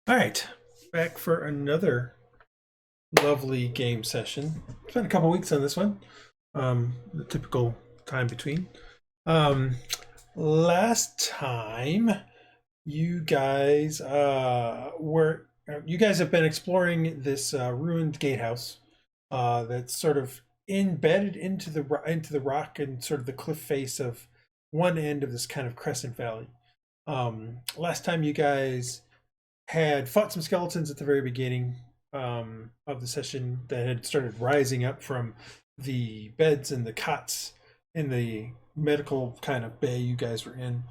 All right, back for another lovely game session. Spent a couple weeks on this one, the typical time between. Um, Last time, you guys you guys have been exploring this ruined gatehouse that's sort of embedded into the rock and sort of the cliff face of one end of this kind of crescent valley. Last time you guys had fought some skeletons at the very beginning of the session that had started rising up from the beds and the cots in the medical kind of bay you guys were in.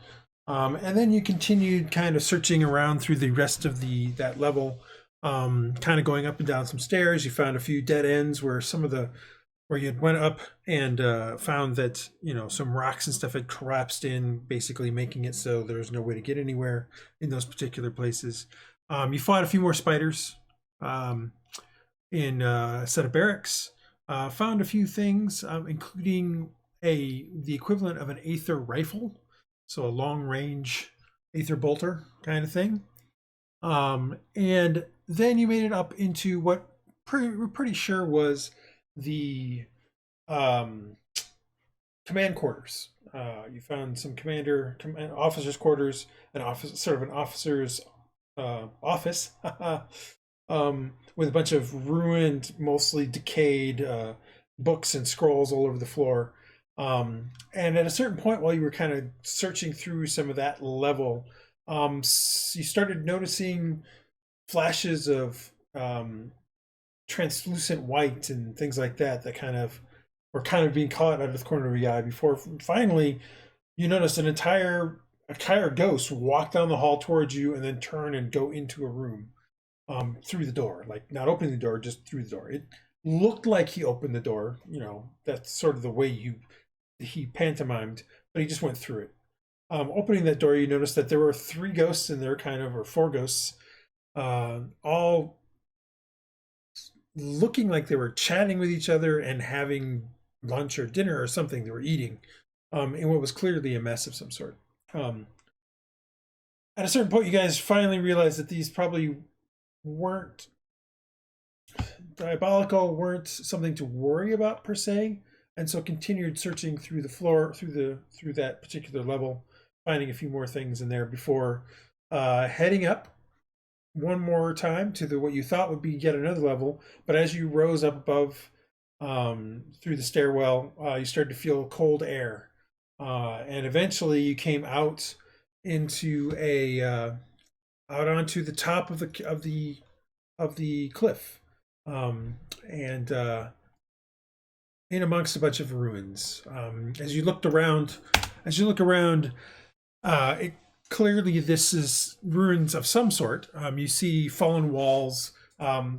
And then you continued kind of searching around through the rest of that level, kind of going up and down some stairs. You found a few dead ends where you had went up and found that some rocks and stuff had collapsed in, basically making it so there was no way to get anywhere in those particular places. You fought a few more spiders in a set of barracks. Found a few things, including the equivalent of an Aether rifle, so a long range Aether bolter kind of thing. And then you made it up into what we're pretty sure was the command quarters. You found some officers' quarters, an officer's office, with a bunch of ruined, mostly decayed books and scrolls all over the floor. And at a certain point, while you were kind of searching through some of that level, you started noticing flashes of translucent white and things like that were kind of being caught out of the corner of your eye before finally you noticed an entire ghost walk down the hall towards you and then turn and go into a room through the door, like not opening the door, just through the door. It looked like he opened the door, that's sort of the way he pantomimed, but he just went through it. Opening that door, you noticed that there were three ghosts in there, or four ghosts, all looking like they were chatting with each other and having lunch or dinner or something. They were eating in what was clearly a mess of some sort. At a certain point, you guys finally realized that these probably weren't diabolical, weren't something to worry about per se, and so continued searching through the floor, through that particular level, finding a few more things in there before heading up one more time to what you thought would be yet another level. But as you rose up above through the stairwell, you started to feel cold air, and eventually you came out into out onto the top of the cliff, and in amongst a bunch of ruins. As you look around, it clearly this is ruins of some sort. You see fallen walls.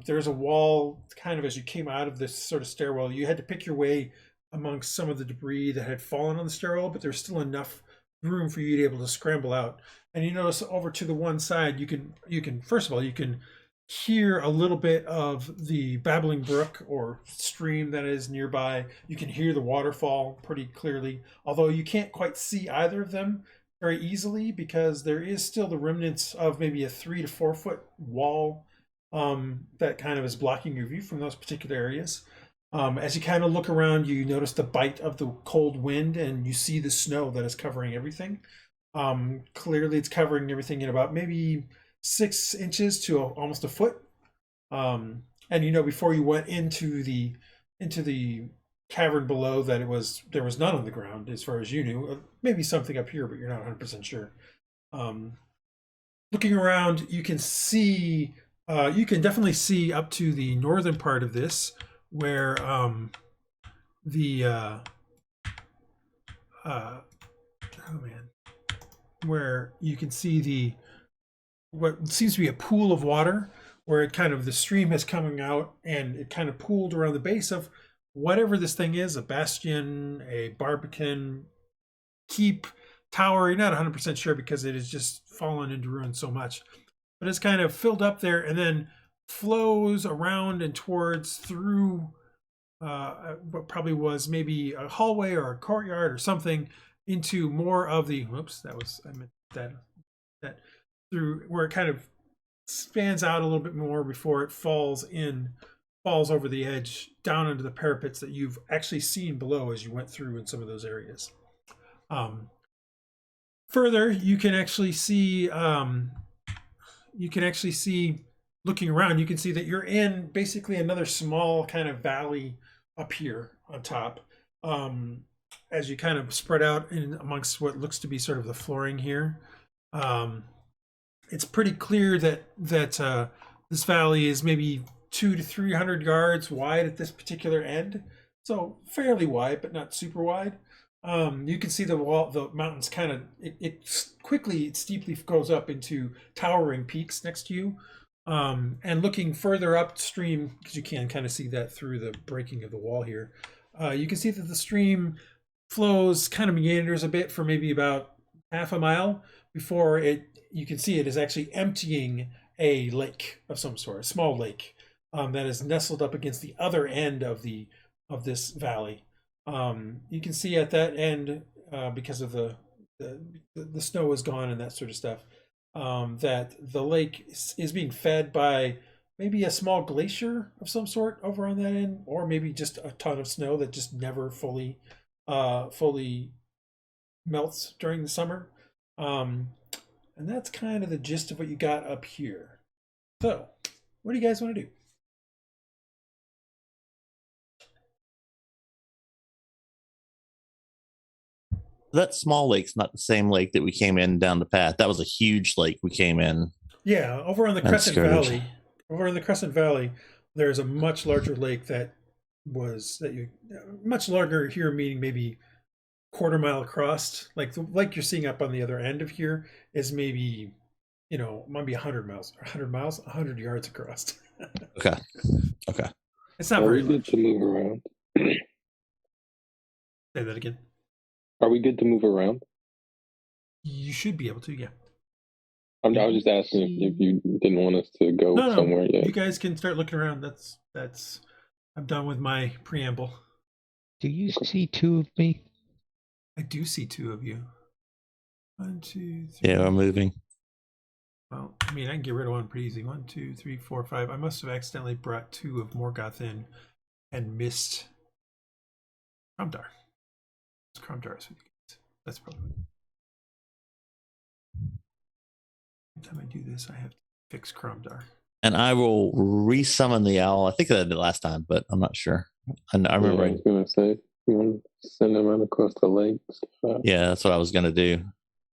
There's a wall kind of as you came out of this sort of stairwell. You had to pick your way amongst some of the debris that had fallen on the stairwell, but there's still enough room for you to be able to scramble out. And you notice over to the one side, you can first of all, you can hear a little bit of the babbling brook or stream that is nearby. You can hear the waterfall pretty clearly, although you can't quite see either of them very easily because there is still the remnants of maybe a 3 to 4 foot wall that kind of is blocking your view from those particular areas. As you kind of look around, you notice the bite of the cold wind and you see the snow that is covering everything. Clearly it's covering everything in about maybe 6 inches to almost a foot. And before you went into the cavern below that there was none on the ground as far as you knew. Maybe something up here, but you're not 100% sure. Looking around, you can definitely see up to the northern part of this where where you can see what seems to be a pool of water where the stream has coming out and it kind of pooled around the base of whatever this thing is, a bastion, a barbican, keep, tower. You're not 100% sure because it has just fallen into ruin so much, but it's kind of filled up there and then flows around and through what probably was maybe a hallway or a courtyard or something into more of the, whoops, that was, I meant that through where it kind of spans out a little bit more before it falls over the edge down into the parapets that you've actually seen below as you went through in some of those areas. Further, you can actually see looking around, you can see that you're in basically another small kind of valley up here on top. As you kind of spread out in amongst what looks to be sort of the flooring here. It's pretty clear that this valley is maybe 200 to 300 yards wide at this particular end. So fairly wide, but not super wide. You can see the mountains kind of, it steeply goes up into towering peaks next to you. And looking further upstream, because you can kind of see that through the breaking of the wall here, you can see that the stream flows, kind of meanders a bit for maybe about half a mile before you can see it is actually emptying a lake of some sort, a small lake that is nestled up against the other end of this valley. You can see at that end, because of the snow is gone and that sort of stuff, that the lake is being fed by maybe a small glacier of some sort over on that end, or maybe just a ton of snow that just never fully melts during the summer. And that's kind of the gist of what you got up here. So, what do you guys want to do? That small lake's not the same lake that we came in down the path. That was a huge lake we came in. Yeah, over on the Crescent Valley. Over in the Crescent Valley, there's a much larger lake much larger here, meaning maybe quarter-mile across. Like the lake you're seeing up on the other end of here is maybe, might be 100 miles, 100 yards across. Okay. It's not very good to move around. Say that again. Are we good to move around? You should be able to, yeah. I was just asking if you didn't want us to go somewhere yet. You guys can start looking around. That's I'm done with my preamble. Do you see two of me? I do see two of you. 1, 2, 3. Yeah, we're moving. Well, I mean, I can get rid of one pretty easy. 1, 2, 3, 4, 5. I must have accidentally brought 2 of Morgoth in and missed Cromdar. It's Cromdar's with you guys. That's probably. Every time I do this, I have to fix Cromdar. And I will resummon the owl. I think I did it last time, but I'm not sure. I remember. I was going to say, you want to send him out across the lake? Yeah, that's what I was going to do.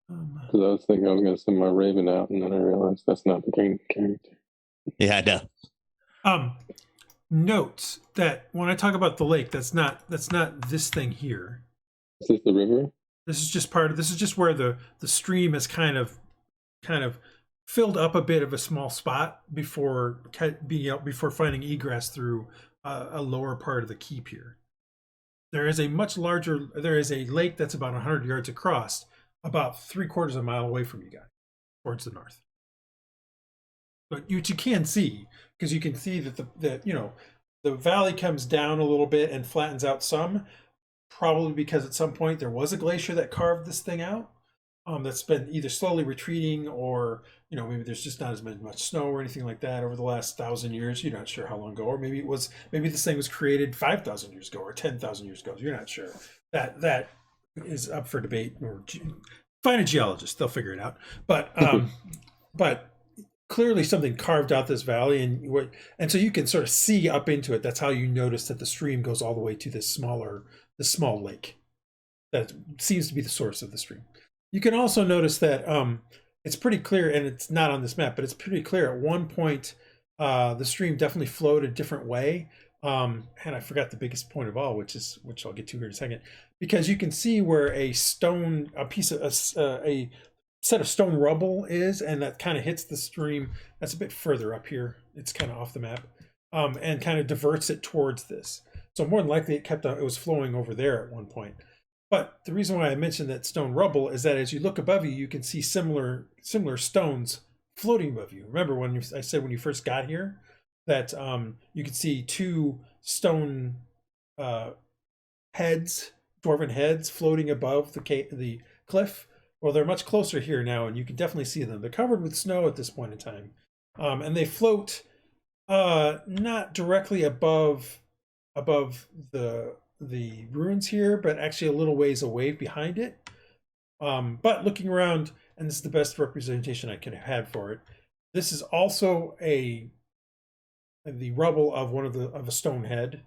Because I was thinking I was going to send my raven out, and then I realized that's not the game character. Yeah, I know. Note that when I talk about the lake, that's not this thing here. Is this the river? This is just where the stream is kind of filled up a bit of a small spot before finding egress through a lower part of the keep here. There is a lake that's about 100 yards across, about 3/4 of a mile away from you guys, towards the north. But you can see, because you can see that the valley comes down a little bit and flattens out some, probably because at some point there was a glacier that carved this thing out. That's been either slowly retreating, or maybe there's just not as much snow or anything like that over the last 1,000 years. You're not sure how long ago, or maybe this thing was created 5,000 years ago or 10,000 years ago. You're not sure. That is up for debate. Or find a geologist; they'll figure it out. But clearly something carved out this valley, and so you can sort of see up into it. That's how you notice that the stream goes all the way to this small lake that seems to be the source of the stream. You can also notice that it's pretty clear, and it's not on this map, but it's pretty clear at one point the stream definitely flowed a different way. And I forgot the biggest point of all, which I'll get to here in a second, because you can see where a set of stone rubble is, and that kind of hits the stream. That's a bit further up here. It's kind of off the map, and kind of diverts it towards this. So more than likely it was flowing over there at one point. But the reason why I mentioned that stone rubble is that as you look above you, you can see similar stones floating above you. Remember when I said when you first got here that you could see 2 stone dwarven heads floating above the cliff? Well, they're much closer here now, and you can definitely see them. They're covered with snow at this point in time, and they float not directly above the ruins here, but actually a little ways away behind it. But looking around, and this is the best representation I could have had for it. This is also the rubble of of a stone head.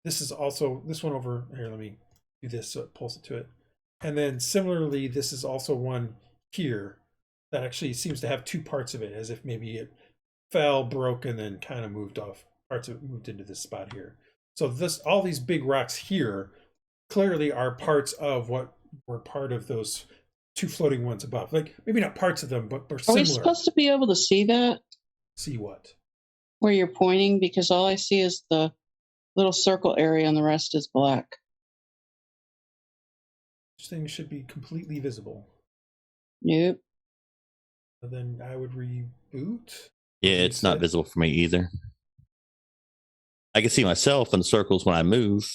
This is also this one over here. Let me do this so it pulls it to it. And then similarly, this is also one here that actually seems to have two parts of it, as if maybe it fell, broke, and then kind of moved off. Parts of it moved into this spot here. So all these big rocks here clearly are parts of what were part of those two floating ones above. Like maybe not parts of them, but Are similar. we supposed to be able to see that? See what? Where you're pointing? Because all I see is the little circle area and the rest is black. This thing should be completely visible. Nope. And then I would reboot. Yeah, it's not visible for me either. I can see myself in the circles when I move.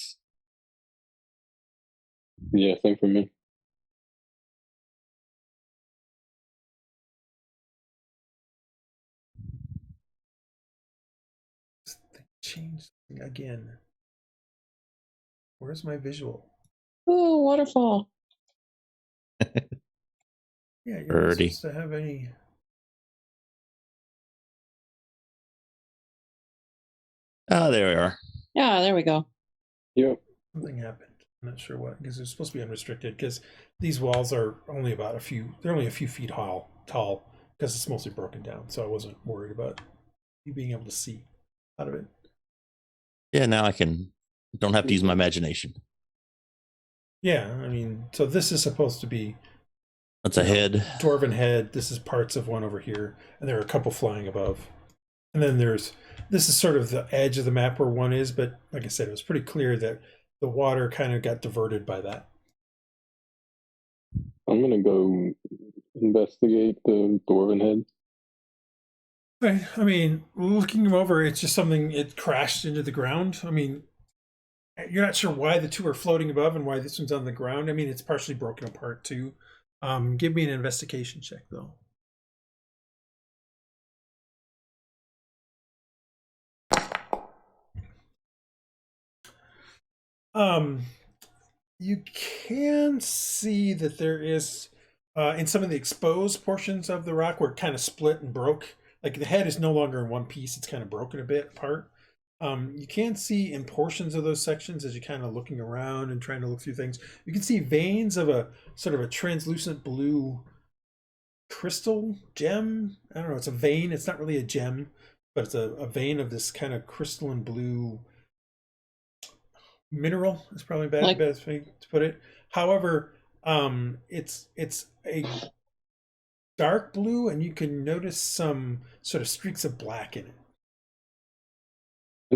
Yeah, same for me. Change again. Where's my visual? Oh, waterfall. Yeah, you're not Birdie. supposed to have any. Oh, there we are. Yeah, there we go. Yep. Something happened. I'm not sure what, because it's supposed to be unrestricted. Because these walls are only about they're only a few feet tall. Because it's mostly broken down. So I wasn't worried about you being able to see out of it. Yeah, now I don't have to use my imagination. Yeah, I mean, so this is supposed to be That's a head. dwarven head. This is parts of one over here, and there are a couple flying above. And then this is sort of the edge of the map where one is, but like I said, it was pretty clear that the water kind of got diverted by that. I'm gonna go investigate the dwarven head. I mean, looking him over, it's just something, it crashed into the ground. I mean, you're not sure why the two are floating above and why this one's on the ground. I mean, it's partially broken apart too. Give me an investigation check though. You can see that there is in some of the exposed portions of the rock where it kind of split and broke. Like the head is no longer in one piece; it's kind of broken a bit apart. You can see in portions of those sections as you're kind of looking around and trying to look through things. You can see veins of a sort of a translucent blue crystal gem. I don't know. It's a vein. It's not really a gem, but it's a vein of this kind of crystalline blue mineral. Is probably best way to put it. However, it's a dark blue, and you can notice some sort of streaks of black in it.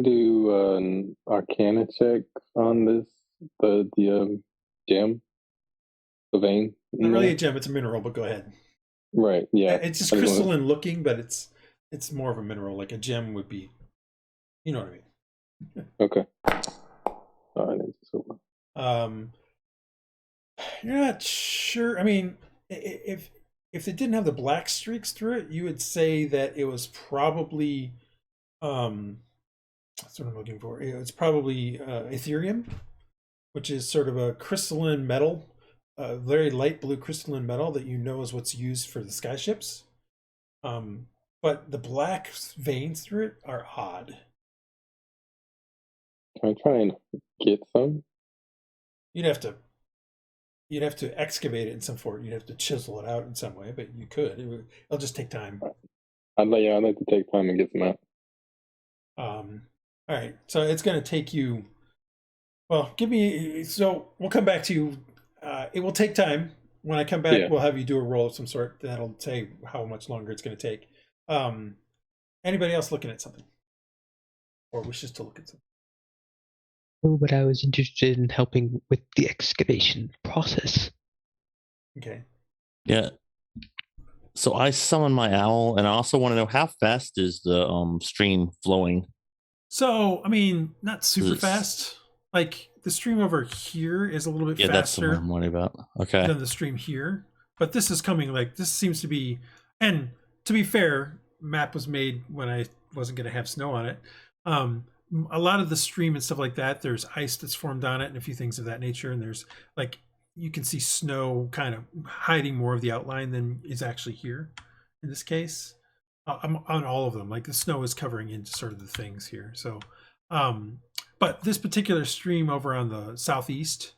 Do an Arcana check on this, the gem, the vein. Not really a gem; it's a mineral. But go ahead. Right. Yeah. It's just crystalline looking, but it's more of a mineral. Like a gem would be. You know what I mean? Okay. All right. You're not sure. I mean, if it didn't have the black streaks through it, you would say that it was probably that's what I'm looking for. It's probably Ethereum, which is sort of a crystalline metal, very light blue crystalline metal that you know is what's used for the skyships. But the black veins through it are odd. Can I try and get some? You'd have to excavate it in some form. You'd have to chisel it out in some way, but you could. It'll just take time. I'd like to take time and get some out. All right, so it's going to take you. Well, so we'll come back to you. It will take time. When I come back, we'll have you do a roll of some sort. That'll say how much longer it's going to take. Anybody else looking at something, or wishes to look at something? No, but I was interested in helping with the excavation process. Okay. Yeah. So I summon my owl, and I also want to know how fast is the stream flowing. So I mean, not super fast. Like the stream over here is a little bit faster. That's what I'm worried about. Okay. Than the stream here, but this is coming. Like this seems to be, and to be fair, map was made when I wasn't going to have snow on it. A lot of the stream and stuff like that, there's ice that's formed on it and a few things of that nature. And there's like, you can see snow kind of hiding more of the outline than is actually here in this case. On all of them, like the snow is covering into sort of the things here. So, but this particular stream over on the southeast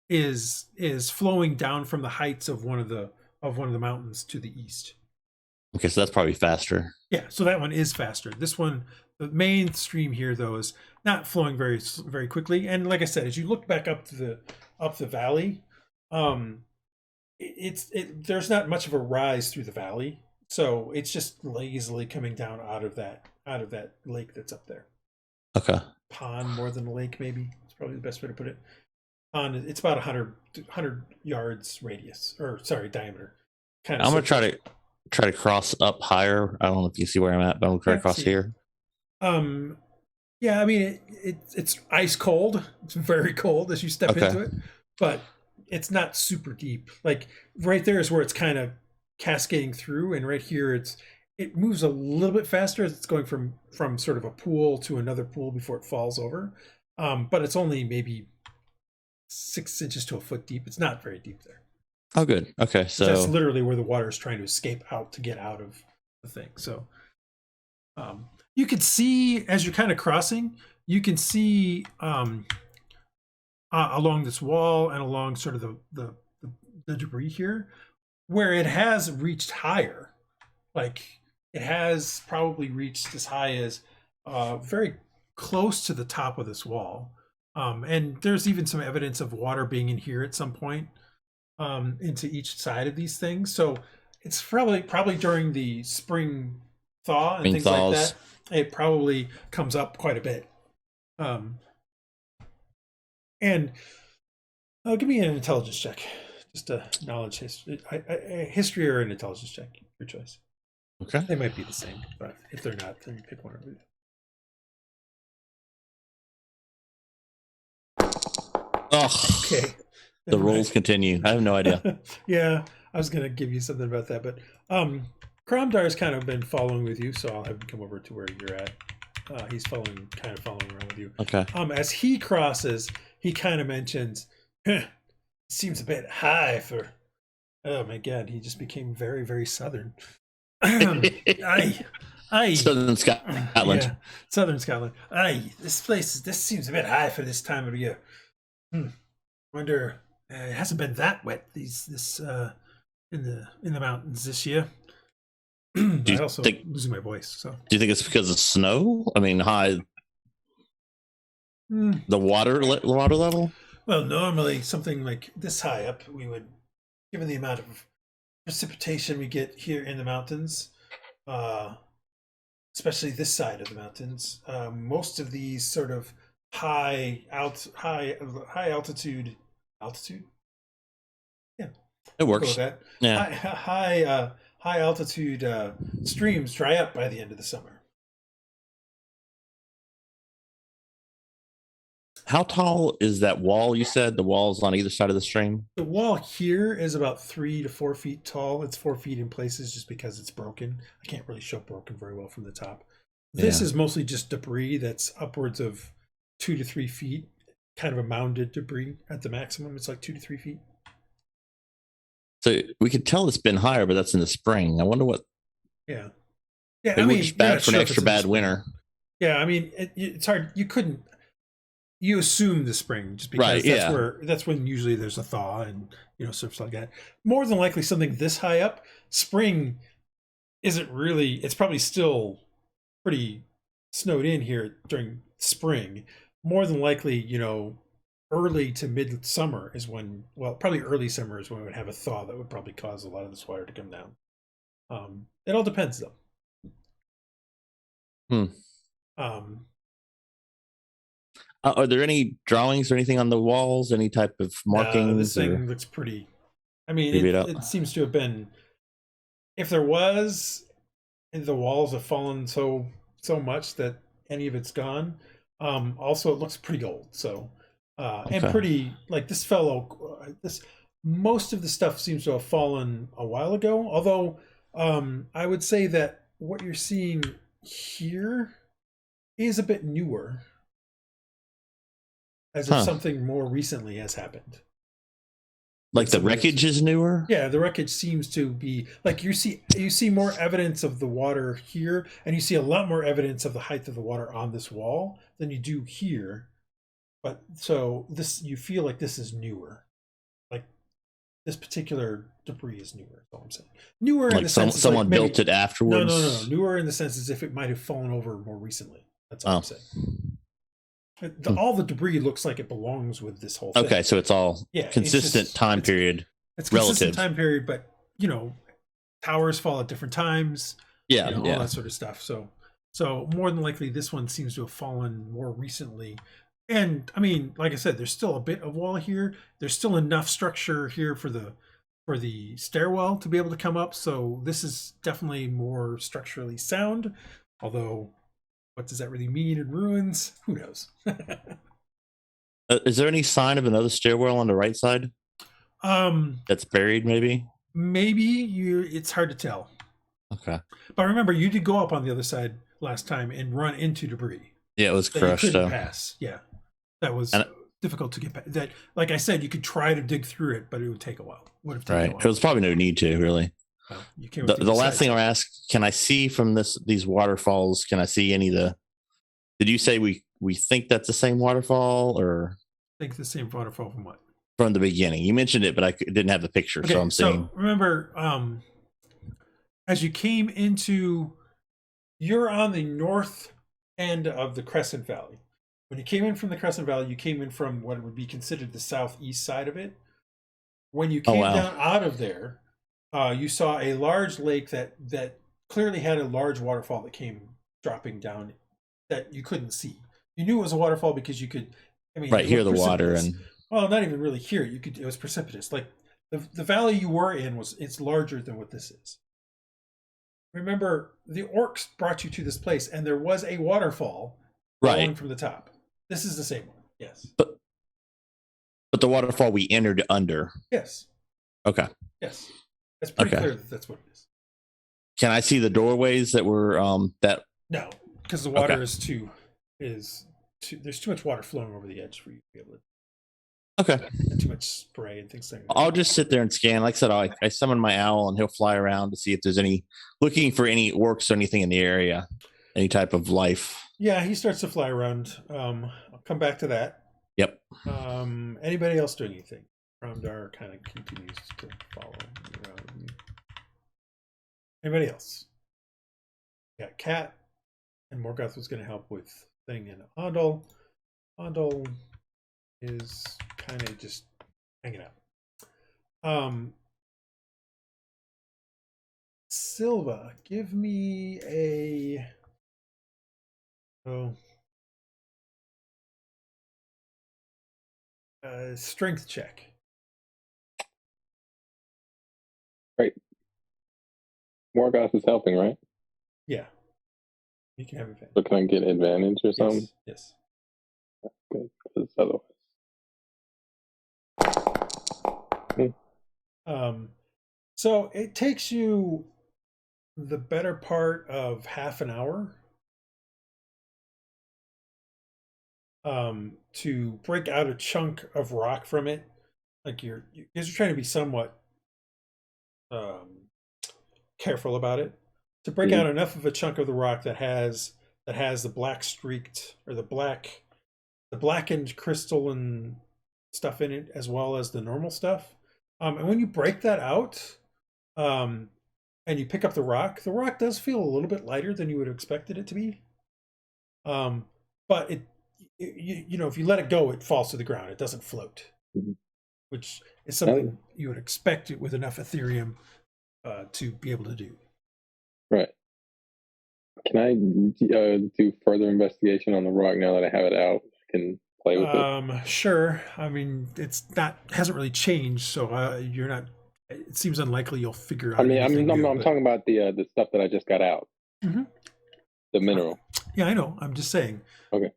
is flowing down from the heights of one of the mountains to the east. Okay, so that's probably faster. Yeah, so that one is faster. This one, the main stream here, though, is not flowing very, very quickly. And like I said, as you look back up the valley, there's not much of a rise through the valley, so it's just lazily coming down out of that lake that's up there. Okay. Pond more than a lake, maybe. It's probably the best way to put it. Pond. It's about 100 yards radius, or sorry, diameter. I'm gonna try to cross up higher. I don't know if you see where I'm at, but I'm gonna try to cross here. Yeah, I mean it's ice cold. It's very cold as you step into it, but it's not super deep. Like right there is where it's kind of cascading through, and right here it moves a little bit faster as it's going from sort of a pool to another pool before it falls over. But it's only maybe 6 inches to a foot deep. It's not very deep there. Oh, good. Okay, so that's literally where the water is trying to escape out to get out of the thing. So you can see as you're kind of crossing, you can see along this wall and along sort of the debris here, where it has reached higher. Like it has probably reached as high as very close to the top of this wall. And there's even some evidence of water being in here at some point into each side of these things. So it's probably during the spring thaw and things like that. It probably comes up quite a bit. And give me an intelligence check. Just a knowledge history or an intelligence check, your choice. Okay. They might be the same, but if they're not, then you pick one or the other. Oh, okay. The rolls continue. I have no idea. Yeah, I was gonna give you something about that, but Kromdar's kind of been following with you, so I'll have him come over to where you're at. He's following around with you. Okay. As he crosses, he kind of mentions, seems a bit high for. Oh my God, he just became very, very southern. Southern Scotland. Yeah, Southern Scotland. This seems a bit high for this time of year. Wonder it hasn't been that wet in the mountains this year. I also losing my voice. So do you think it's because of snow? I mean, high the water level? Well, normally something like this high up, we would, given the amount of precipitation we get here in the mountains, especially this side of the mountains, most of these sort of high altitude. Yeah, it works. Yeah, high altitude streams dry up by the end of the summer. How tall is that wall? You said the wall's on either side of the stream. The wall here is about 3 to 4 feet tall. It's 4 feet in places just because it's broken. I can't really show broken very well from the top. This is mostly just debris that's upwards of 2 to 3 feet, kind of a mounded debris at the maximum. It's like 2 to 3 feet. So we could tell it's been higher, but that's in the spring. I wonder what. Yeah. I mean, it's bad for an extra bad winter. Yeah, I mean, it's hard. You assume the spring just because that's when usually there's a thaw and stuff like that. More than likely, something this high up, spring isn't really. It's probably still pretty snowed in here during spring. More than likely, early to midsummer is when. Well, probably early summer is when we would have a thaw that would probably cause a lot of this water to come down. It all depends, though. Are there any drawings or anything on the walls? Any type of markings? This thing looks pretty. I mean, it seems to have been. If there was, the walls have fallen so much that any of it's gone. Also, it looks pretty old. So, and pretty like this fellow. Most of the stuff seems to have fallen a while ago. Although I would say that what you're seeing here is a bit newer, as if something more recently has happened. Like the wreckage is newer? Yeah, the wreckage seems to be like you see more evidence of the water here, and you see a lot more evidence of the height of the water on this wall than you do here. But so this, you feel like this is newer. Like this particular debris is newer. That's all I'm saying. Newer in Like the sense someone maybe, built it afterwards? No. Newer in the sense as if it might have fallen over more recently. That's all I'm saying. All the debris looks like it belongs with this whole thing. Okay, so it's all consistent time period. It's consistent time period, but towers fall at different times. Yeah, all that sort of stuff. So more than likely, this one seems to have fallen more recently. And I mean, like I said, there's still a bit of wall here. There's still enough structure here for the stairwell to be able to come up. So this is definitely more structurally sound, although. What does that really mean in ruins? Who knows? Is there any sign of another stairwell on the right side? That's buried, maybe? Maybe it's hard to tell. Okay. But remember, you did go up on the other side last time and run into debris. Yeah, it was crushed. You couldn't pass. Yeah. That was difficult to get past. That, like I said, you could try to dig through it, but it would take a while. Would have taken a while. There was probably no need to, really. You can't the last thing I'll ask, can I see from these waterfalls, can I see any of the, did you say we think that's the same waterfall, or? I think the same waterfall from what? From the beginning. You mentioned it, but I didn't have the picture, okay, so I'm seeing. Remember, as you came into, you're on the north end of the Crescent Valley. When you came in from the Crescent Valley, you came in from what would be considered the southeast side of it. When you came down out of there, you saw a large lake that clearly had a large waterfall that came dropping down that you couldn't see. You knew it was a waterfall because you could, hear the water, and well, not even really hear it. It was precipitous. Like the valley you were in it's larger than what this is. Remember, the orcs brought you to this place, and there was a waterfall flowing from the top. This is the same one. Yes. But the waterfall we entered under. Yes. Okay. Yes. It's pretty clear that that's what it is. Can I see the doorways that were that? No, because the water is too. There's too much water flowing over the edge for you to be able to. Okay. And too much spray and things like that. I'll just sit there and scan. Like I said, I summon my owl, and he'll fly around to see if there's looking for any orcs or anything in the area, any type of life. Yeah, he starts to fly around. I'll come back to that. Yep. Anybody else doing anything? Ramdar kind of continues to follow around. Anybody else? Yeah, Cat and Morgoth was going to help with thing, and Andal. Andal is kind of just hanging out. Silva, give me a strength check. Right. Morgoth is helping, right? Yeah. You can have advantage. So can I get advantage or something? Yes. Good, because otherwise. So it takes you the better part of half an hour to break out a chunk of rock from it. Like you're trying to be somewhat careful about it, to break out enough of a chunk of the rock that has the black streaked, or the blackened crystalline stuff in it, as well as the normal stuff. And when you break that out, and you pick up the rock does feel a little bit lighter than you would have expected it to be. But if you let it go, it falls to the ground. It doesn't float, which is something you would expect it with enough Ethereum to be able to do. Right. Can I do further investigation on the rock now that I have it out? I can play with it. Sure. I mean, hasn't really changed, so you're not. It seems unlikely you'll figure out. I mean, I'm talking about the stuff that I just got out. Mm-hmm. The mineral. Yeah, I know. I'm just saying. Okay.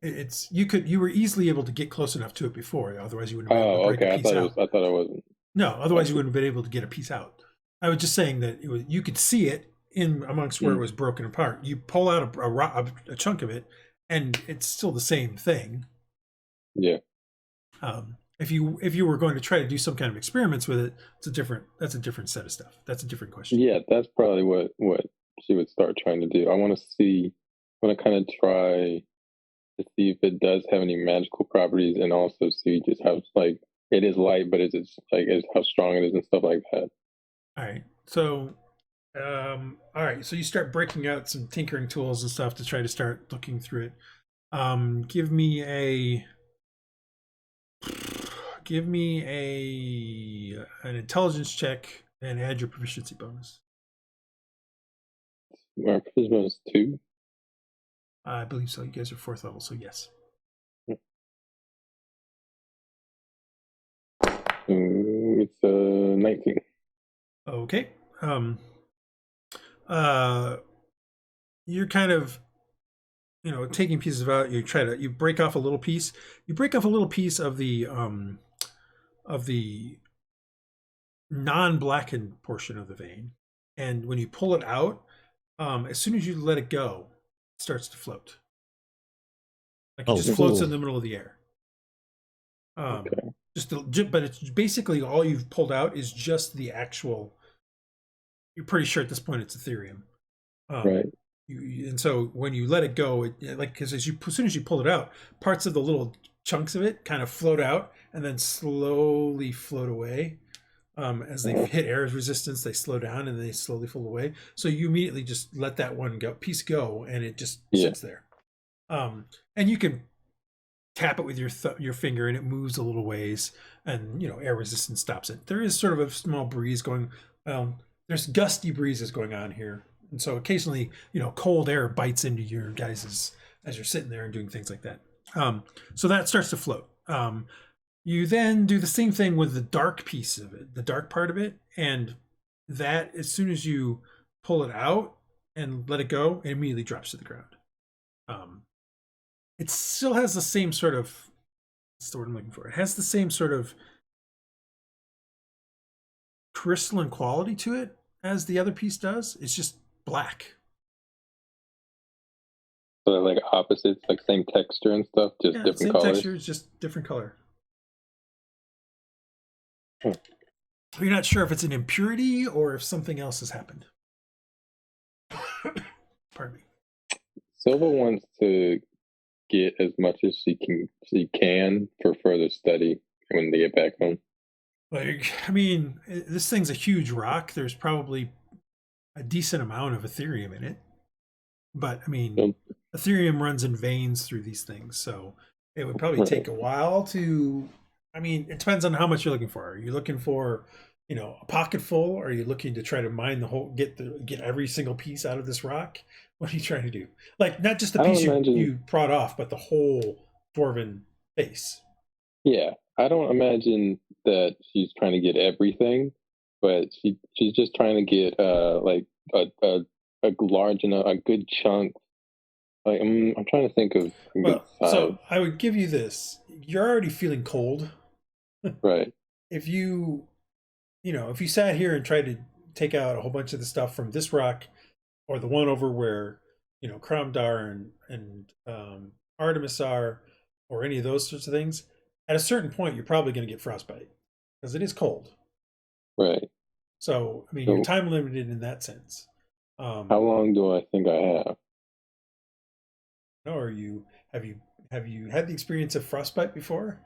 You were easily able to get close enough to it before. Otherwise, you wouldn't. Oh, okay. I thought I wasn't. No, otherwise you wouldn't have been able to get a piece out. I was just saying that you could see it in amongst where it was broken apart. You pull out a chunk of it, and it's still the same thing. Yeah. If you were going to try to do some kind of experiments with it, that's a different set of stuff. That's a different question. Yeah, that's probably what she would start trying to do. I want to kind of try to see if it does have any magical properties, and also see just how like it is light, but is how strong it is and stuff like that. All right. So, all right. So you start breaking out some tinkering tools and stuff to try to start looking through it. Give me an intelligence check and add your proficiency bonus. Our proficiency bonus 2. I believe so. You guys are 4th level, so yes. It's 19. Okay. You're kind of, taking pieces out. You break off a little piece. You break off a little piece of the non-blackened portion of the vein, and when you pull it out, as soon as you let it go, it starts to float. Like it just floats in the middle of the air. Okay. But it's basically all you've pulled out is just the actual. You're pretty sure at this point it's Ethereum, right? And so when you let it go, because as soon as you pull it out, parts of the little chunks of it kind of float out and then slowly float away. As they hit air resistance, they slow down and they slowly fall away. So you immediately just let that piece go, and it just sits there. And you can tap it with your finger, and it moves a little ways, and air resistance stops it. There is sort of a small breeze going. There's gusty breezes going on here, and so occasionally, cold air bites into your guys' as you're sitting there and doing things like that. So that starts to float. You then do the same thing with the dark piece of it, the dark part of it, and that as soon as you pull it out and let it go, it immediately drops to the ground. It still has the same sort of, what's the word I'm looking for? It has the same sort of crystalline quality to it as the other piece does. It's just black. So they're like opposites, like same texture and stuff, just different same colors. Texture, it's just different color. You're not sure if it's an impurity or if something else has happened. Pardon me. Silva wants to get as much as she can for further study when they get back home. This thing's a huge rock. There's probably a decent amount of Ethereum in it. But, Ethereum runs in veins through these things. So it would probably take a while to... it depends on how much you're looking for. Are you looking for, a pocket full? Or are you looking to try to mine the whole, get every single piece out of this rock? What are you trying to do? Like, not just the piece you prod off, but the whole dwarven face. Yeah, I don't imagine that she's trying to get everything, but she's just trying to get like a large enough, a good chunk. Like I'm trying to think of. So I would give you this. You're already feeling cold. Right. If you sat here and tried to take out a whole bunch of the stuff from this rock, or the one over where Cromdar and Artemis are, or any of those sorts of things, at a certain point you're probably going to get frostbite because it is cold. Right. So you're time limited in that sense. How long do I think I have? Or have you had the experience of frostbite before?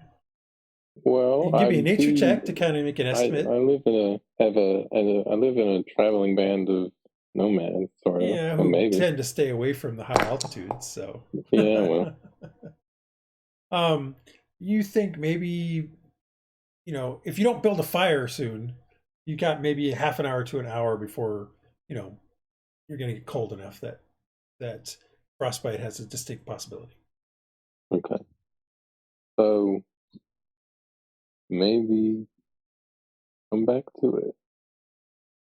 Well, you can give me a nature check to kind of make an estimate. I live in a traveling band of nomads, sort of. Yeah, who tend to stay away from the high altitudes. So yeah, well, you think maybe, if you don't build a fire soon, you got maybe a half an hour to an hour before you're going to get cold enough that frostbite has a distinct possibility. Okay, so maybe come back to it.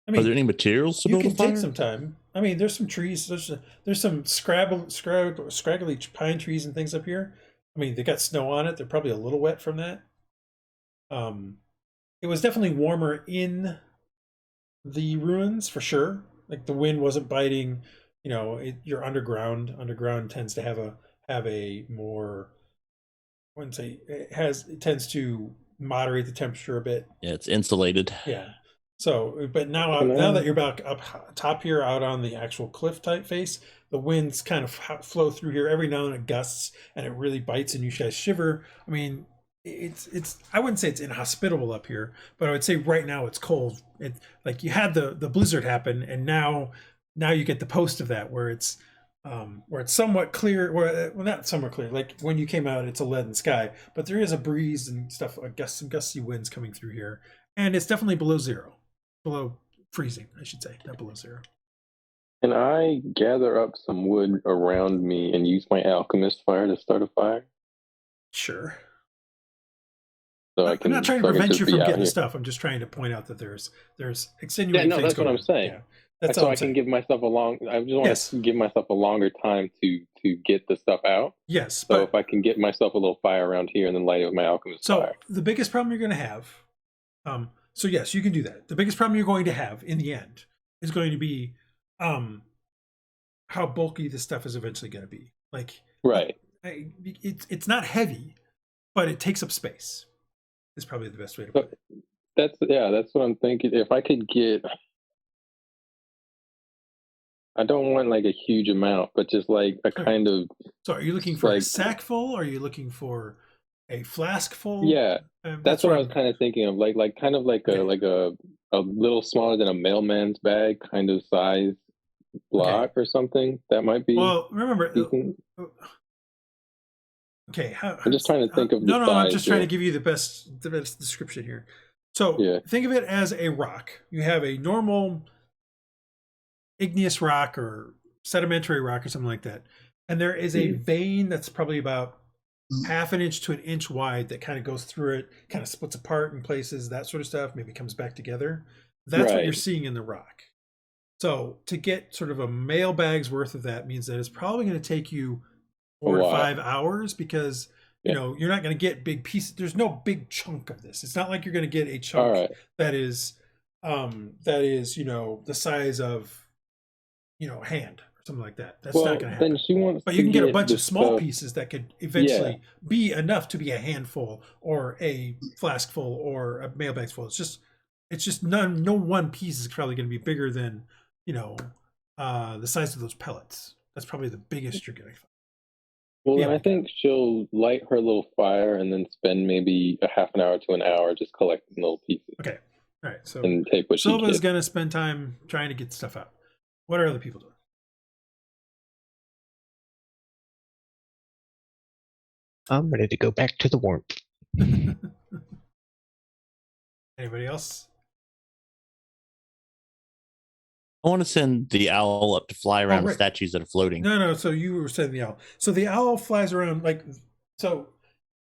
Are there any materials to build a fire? You can take some time. There's some trees. There's some scraggly pine trees and things up here. They got snow on it. They're probably a little wet from that. It was definitely warmer in the ruins for sure. Like the wind wasn't biting. You know, you're underground. Underground tends to have a more, I wouldn't say it tends to moderate the temperature a bit. Yeah, it's insulated. Yeah. So, but now that you're back up top here, out on the actual cliff type face, the winds kind of flow through here every now and then. It gusts and it really bites, and you guys shiver. I mean, it's I wouldn't say it's inhospitable up here, but I would say right now it's cold. Like you had the blizzard happen, and now you get the post of that where it's somewhat clear, well, not somewhat clear. Like when you came out, it's a leaden sky, but there is a breeze and stuff. I guess some gusty winds coming through here, and it's definitely below zero. Below freezing, I should say, not below zero. Can I gather up some wood around me and use my alchemist fire to start a fire? Sure. So I'm not trying to prevent you from getting stuff. I'm just trying to point out that there's extenuating. Yeah, no, that's what I'm saying. Yeah. That's so I can give myself I just want to give myself a longer time to get the stuff out. Yes. So if I can get myself a little fire around here and then light it with my alchemist fire. So the biggest problem you're going to have, so yes, you can do that. The biggest problem you're going to have in the end is going to be how bulky this stuff is eventually going to be. Like, right. It's not heavy, but it takes up space. Is probably the best way to put it. That's what I'm thinking. If I could get, I don't want like a huge amount, but just like a kind of. So, are you looking for a sack full? Or are you looking for a flask full? Yeah, that's what I was kind of thinking of. Like kind of like a little smaller than a mailman's bag kind of size block or something. That might be. Well, remember. Okay, I'm just trying to think of no, I'm just trying to give you the best description here. So think of it as a rock. You have a normal igneous rock or sedimentary rock or something like that, and there is a vein that's probably about half an inch to an inch wide that kind of goes through it, kind of splits apart in places, that sort of stuff. Maybe comes back together. That's what you're seeing in the rock. So to get sort of a mailbag's worth of that means that it's probably going to take you 4 to 5 hours, because you know you're not going to get big pieces. There's no big chunk of this. It's not like you're going to get a chunk that is the size of a hand or something like that. That's not going to happen. But you can get a bunch of small pieces that could eventually be enough to be a handful or a flask full or a mailbag full. It's just no one piece is probably going to be bigger than the size of those pellets. That's probably the biggest you're going to find. Well, then I think she'll light her little fire and then spend maybe a half an hour to an hour just collecting little pieces. Okay. All right. So and take what Silva's going to spend time trying to get stuff out. What are other people doing? I'm ready to go back to the warmth. Anybody else? I want to send the owl up to fly around statues that are floating. No. So you were sending the owl. So the owl flies around like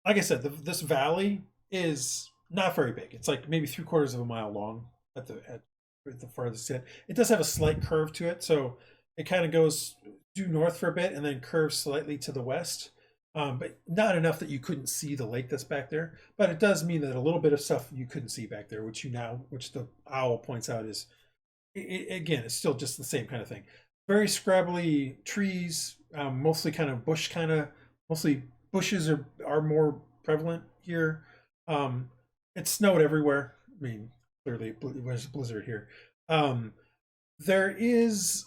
I said, this valley is not very big. It's like maybe 3/4 of a mile long at the farthest end. It does have a slight curve to it, so it kind of goes due north for a bit and then curves slightly to the west. But not enough that you couldn't see the lake that's back there. But it does mean that a little bit of stuff you couldn't see back there, which the owl points out is. Again, it's still just the same kind of thing. Very scrabbly trees, mostly kind of bush mostly bushes are more prevalent here. It snowed everywhere. I mean, clearly it was a blizzard here. There is,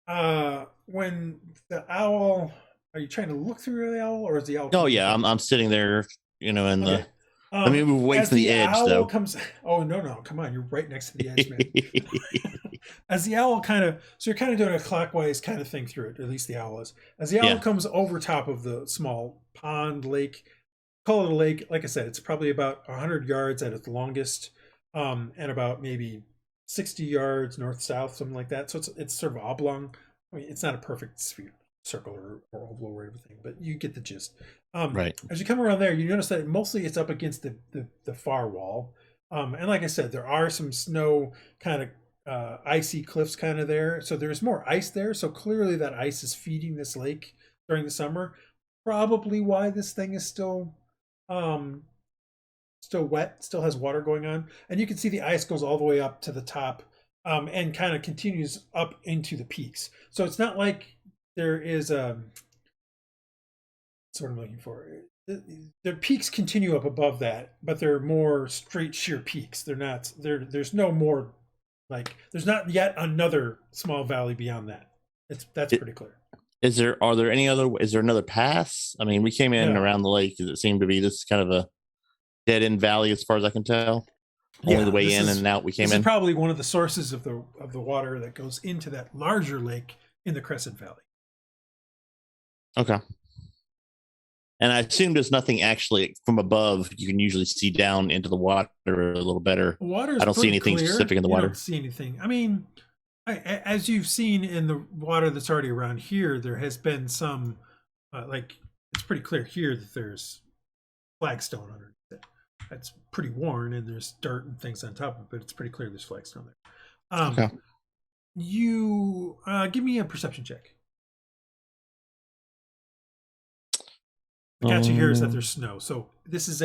when the owl, are you trying to look through the owl or is the owl? Oh yeah, I'm sitting there, in the. Let me move away from the edge, though. Oh no! Come on, you're right next to the edge, man. As the owl so you're kind of doing a clockwise kind of thing through it, or at least the owl is. As the owl comes over top of the small pond lake, call it a lake. Like I said, it's probably about 100 yards at its longest, and about maybe 60 yards north-south, something like that. So it's sort of oblong. I mean, it's not a perfect sphere, circle or oval or everything, but you get the gist. Right. As you come around there, you notice that mostly it's up against the far wall. And like I said, there are some snow kind of icy cliffs kind of there. So there's more ice there. So clearly that ice is feeding this lake during the summer. Probably why this thing is still wet, still has water going on. And you can see the ice goes all the way up to the top and kind of continues up into the peaks. So it's not like there is that's what I'm looking for. The peaks continue up above that, but they're more straight sheer peaks. They're not there. There's no more like there's not yet another small valley beyond that. That's pretty clear. Is there another pass? I mean, we came in around the lake. Does it seem to be this kind of a dead end valley as far as I can tell? Only the way in and out we came in. This is probably one of the sources of the water that goes into that larger lake in the Crescent Valley. Okay. And I assume there's nothing actually from above. You can usually see down into the water a little better. I don't see anything specific in the water. I don't see anything. I mean, as you've seen in the water that's already around here, there has been some, it's pretty clear here that there's flagstone underneath it. That's pretty worn, and there's dirt and things on top of it, but it's pretty clear there's flagstone there. Okay. You give me a perception check. The catch here is that there's snow. So this is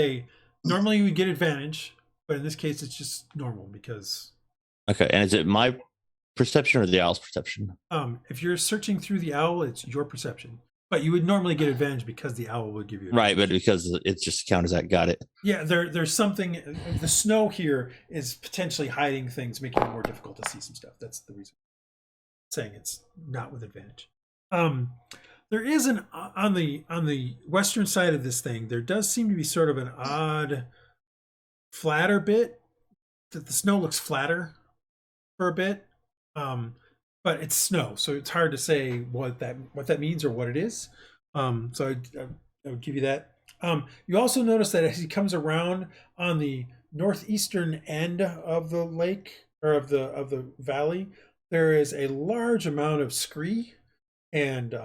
normally you would get advantage, but in this case it's just normal because. Okay, and is it my perception or the owl's perception? If you're searching through the owl, it's your perception. But you would normally get advantage because the owl would give you advantage. Right, but because it's just count as that. Got it. Yeah, there's something. The snow here is potentially hiding things, making it more difficult to see some stuff. That's the reason I'm saying it's not with advantage. There is on the western side of this thing, there does seem to be sort of an odd flatter bit. That the snow looks flatter for a bit. But it's snow, so it's hard to say what that means or what it is. So I would give you that. You also notice that as he comes around on the northeastern end of the lake or of the valley, there is a large amount of scree and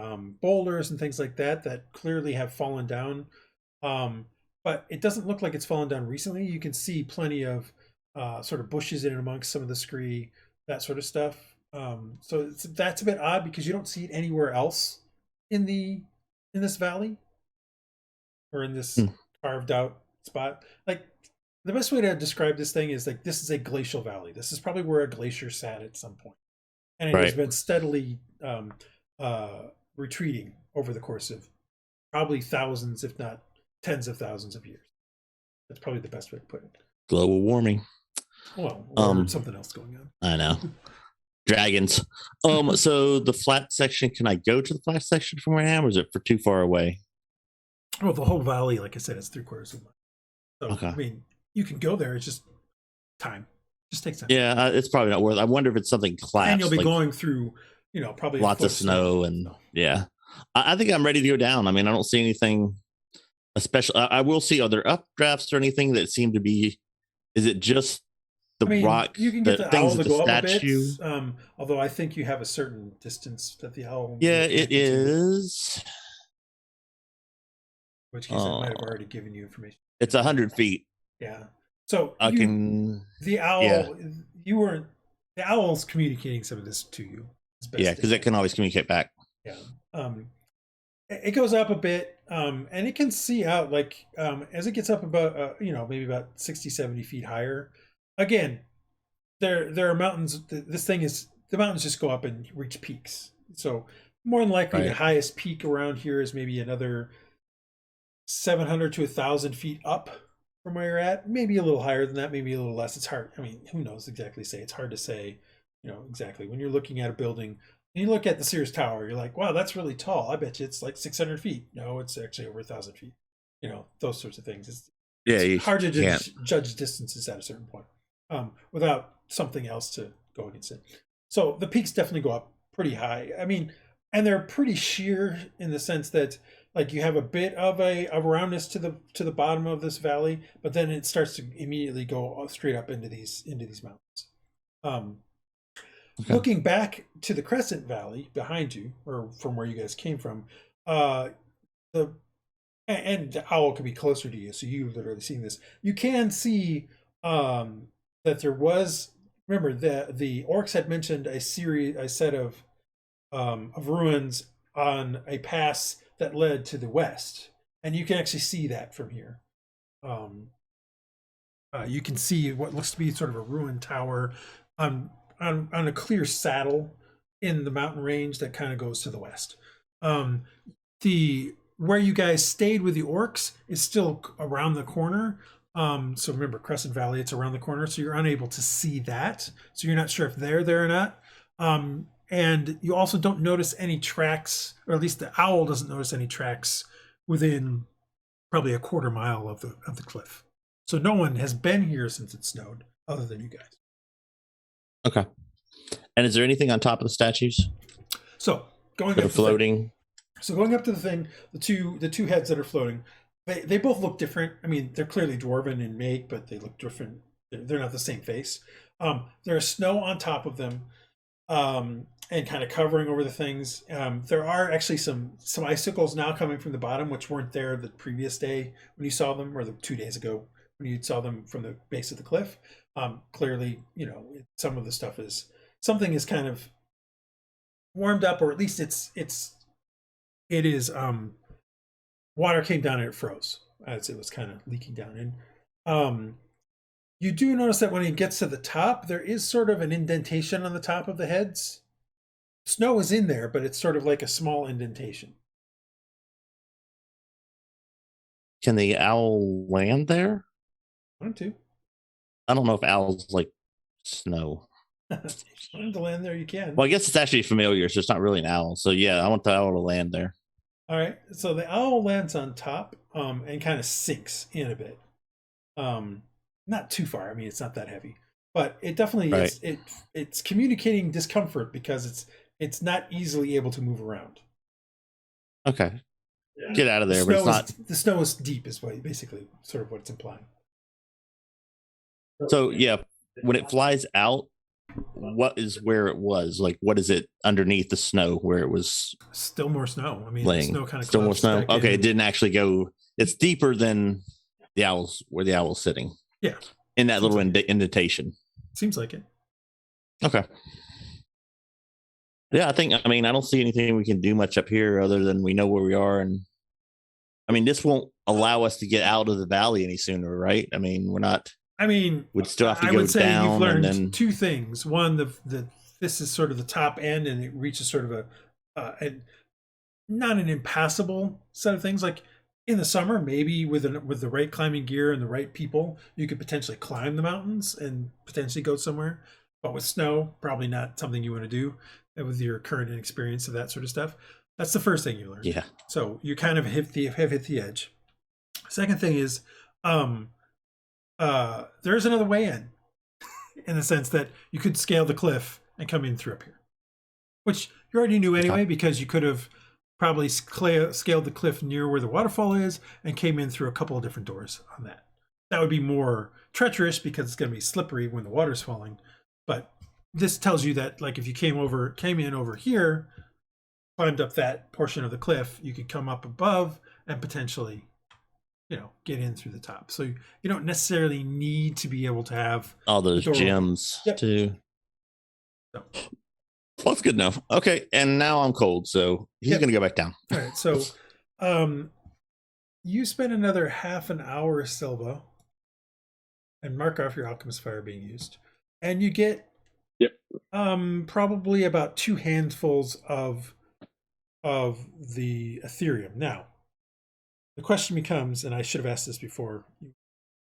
boulders and things like that clearly have fallen down. But it doesn't look like it's fallen down recently. You can see plenty of sort of bushes in and amongst some of the scree, that sort of stuff. So that's a bit odd because you don't see it anywhere else in this valley or in this carved out spot. Like the best way to describe this thing is like this is a glacial valley. This is probably where a glacier sat at some point, and it has been steadily retreating over the course of probably thousands, if not tens of thousands of years. That's probably the best way to put it. Global warming. Well, or something else going on. I know. Dragons. So the flat section, can I go to the flat section from where I am, or is it for too far away? Well, the whole valley, like I said, is 3/4 of a mile. So, okay. I mean, you can go there. It's just time. Just takes time. Yeah, it's probably not worth it. I wonder if it's something collapsed. And you'll be going through, probably lots of snow and yeah. I think I'm ready to go down. I mean, I don't see anything especially. I will see, are there updrafts or anything that seem to be, is it just the rock, you can get the things owl at to the go statue? up a bit, although I think you have a certain distance that the owl. Yeah, it is. In which case, I might have already given you information. It's 100 feet. Yeah. So the owl. Yeah. The owl's communicating some of this to you. Yeah, because it can always communicate back. Yeah. It goes up a bit, and it can see out as it gets up about maybe about 60, 70 feet higher. Again, there are mountains. The mountains just go up and reach peaks. So more than likely, the highest peak around here is maybe another 700 to 1,000 feet up from where you're at. Maybe a little higher than that. Maybe a little less. It's hard. I mean, who knows exactly? It's hard to say. Exactly when you're looking at a building. And you look at the Sears Tower, you're like, wow, that's really tall. I bet you it's like 600 feet. No, it's actually over 1,000 feet. Those sorts of things. It's hard to judge distances at a certain point without something else to go against it. So the peaks definitely go up pretty high. I mean, and they're pretty sheer in the sense that like you have a bit of a roundness to the bottom of this valley, but then it starts to immediately go straight up into these mountains. Okay. Looking back to the Crescent Valley behind you, or from where you guys came from, the owl could be closer to you, so you've literally seen this. You can see that there was. Remember, the orcs had mentioned a set of ruins on a pass that led to the west, and you can actually see that from here. You can see what looks to be sort of a ruined tower on on a clear saddle in the mountain range that kind of goes to the west. The where you guys stayed with the orcs is still around the corner. So remember, Crescent Valley, it's around the corner, so you're unable to see that. So you're not sure if they're there or not. And you also don't notice any tracks, or at least the owl doesn't notice any tracks within probably a quarter mile of the cliff. So no one has been here since it snowed, other than you guys. Okay. And is there anything on top of the statues So going that up are floating? So going up to the thing, the two heads that are floating, they both look different. I mean, they're clearly dwarven in make, but they look different. They're not the same face. There's snow on top of them, and kind of covering over the things. There are actually some icicles now coming from the bottom, which weren't there the previous day when you saw them, or the 2 days ago when you saw them from the base of the cliff. Clearly, some of the stuff something is kind of warmed up, or at least it is water came down and it froze as it was kind of leaking down. And you do notice that when it gets to the top, there is sort of an indentation on the top of the heads. Snow is in there, but it's sort of like a small indentation. Can the owl land there? Want to? I don't know if owls like snow. If you want to land there, you can. Well, I guess it's actually familiar, so it's not really an owl. So yeah, I want the owl to land there. All right, so the owl lands on top and kind of sinks in a bit. Not too far. I mean, it's not that heavy, but it definitely is. It's communicating discomfort because it's not easily able to move around. Okay, get out of there. But it's not. The snow is deep, is what basically sort of what it's implying. So yeah, when it flies out, what is where it was? Like, what is it underneath the snow where it was? Still more snow. I mean, laying. The snow kind of still more snow. Okay, in. it didn't actually go. It's deeper than the owls where the owl's sitting. Yeah, in that little indentation. Seems like it. Okay. Yeah, I mean, I don't see anything we can do much up here other than we know where we are, and I mean, this won't allow us to get out of the valley any sooner, right? I mean, we're not. I mean, we'd still have to I go would say down. You've learned and then, two things. One, this is sort of the top end, and it reaches sort of a not an impassable set of things. Like in the summer, maybe with the right climbing gear and the right people, you could potentially climb the mountains and potentially go somewhere. But with snow, probably not something you want to do with your current experience of that sort of stuff. That's the first thing you learn. Yeah. So you kind of have hit the edge. Second thing is, there's another way in the sense that you could scale the cliff and come in through up here, which you already knew anyway, because you could have probably scaled the cliff near where the waterfall is and came in through a couple of different doors on that. That would be more treacherous because it's going to be slippery when the water's falling. But this tells you that, like, if you came in over here, climbed up that portion of the cliff, you could come up above and potentially, get in through the top. So you don't necessarily need to be able to have all those gems too. So. Well, that's good enough. Okay, and now I'm cold, so he's going to go back down. All right, so you spend another half an hour, Silva, and mark off your alchemist fire being used, and you get probably about 2 handfuls of the Ethereum. Now, the question becomes, and I should have asked this before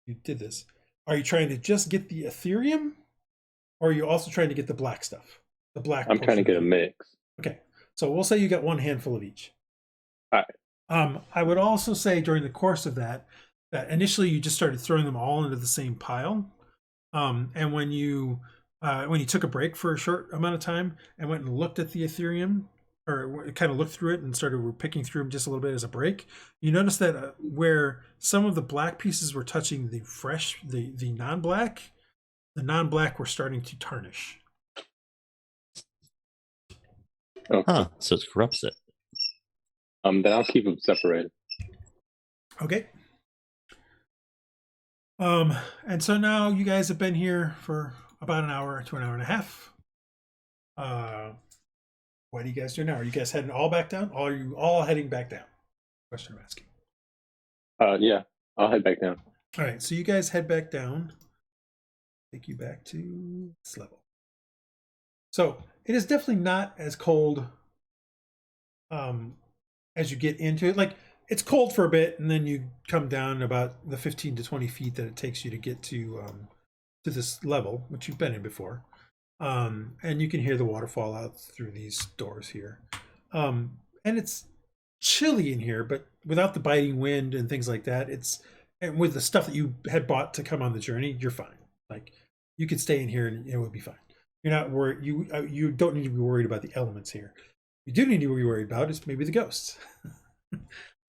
you did this, are you trying to just get the Ethereum, or are you also trying to get the black stuff? The black. I'm trying to get a mix. Okay, so we'll say you got 1 handful of each. All right. I would also say during the course of that initially you just started throwing them all into the same pile, and when you took a break for a short amount of time and went and looked at the Ethereum, or kind of looked through it and started picking through them just a little bit as a break, you noticed that where some of the black pieces were touching the non-black, the non-black were starting to tarnish. Okay. Huh, so it corrupts it. Then I'll keep them separated. Okay. And so now you guys have been here for about an hour to an hour and a half. What do you guys do now? Are you guys heading all back down? Or are you all heading back down? Question I'm asking. Yeah, I'll head back down. All right, so you guys head back down. Take you back to this level. So it is definitely not as cold as you get into it. Like, it's cold for a bit, and then you come down about the 15 to 20 feet that it takes you to get to this level, which you've been in before. And you can hear the waterfall out through these doors here. And it's chilly in here, but without the biting wind and things like that, and with the stuff that you had bought to come on the journey, you're fine. Like, you could stay in here and it would be fine. You're not worried. You don't need to be worried about the elements here. You do need to be worried about is maybe the ghosts.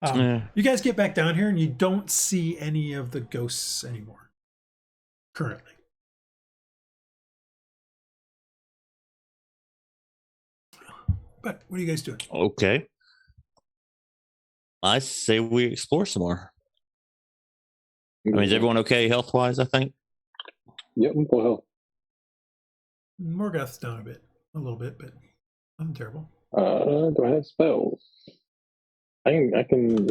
You guys get back down here and you don't see any of the ghosts anymore currently. But what are you guys doing? Okay. I say we explore some more. I mean, is everyone okay health-wise, I think? Yep, I'm full health. Morgoth's down a little bit, but nothing terrible. Do I have spells? I can.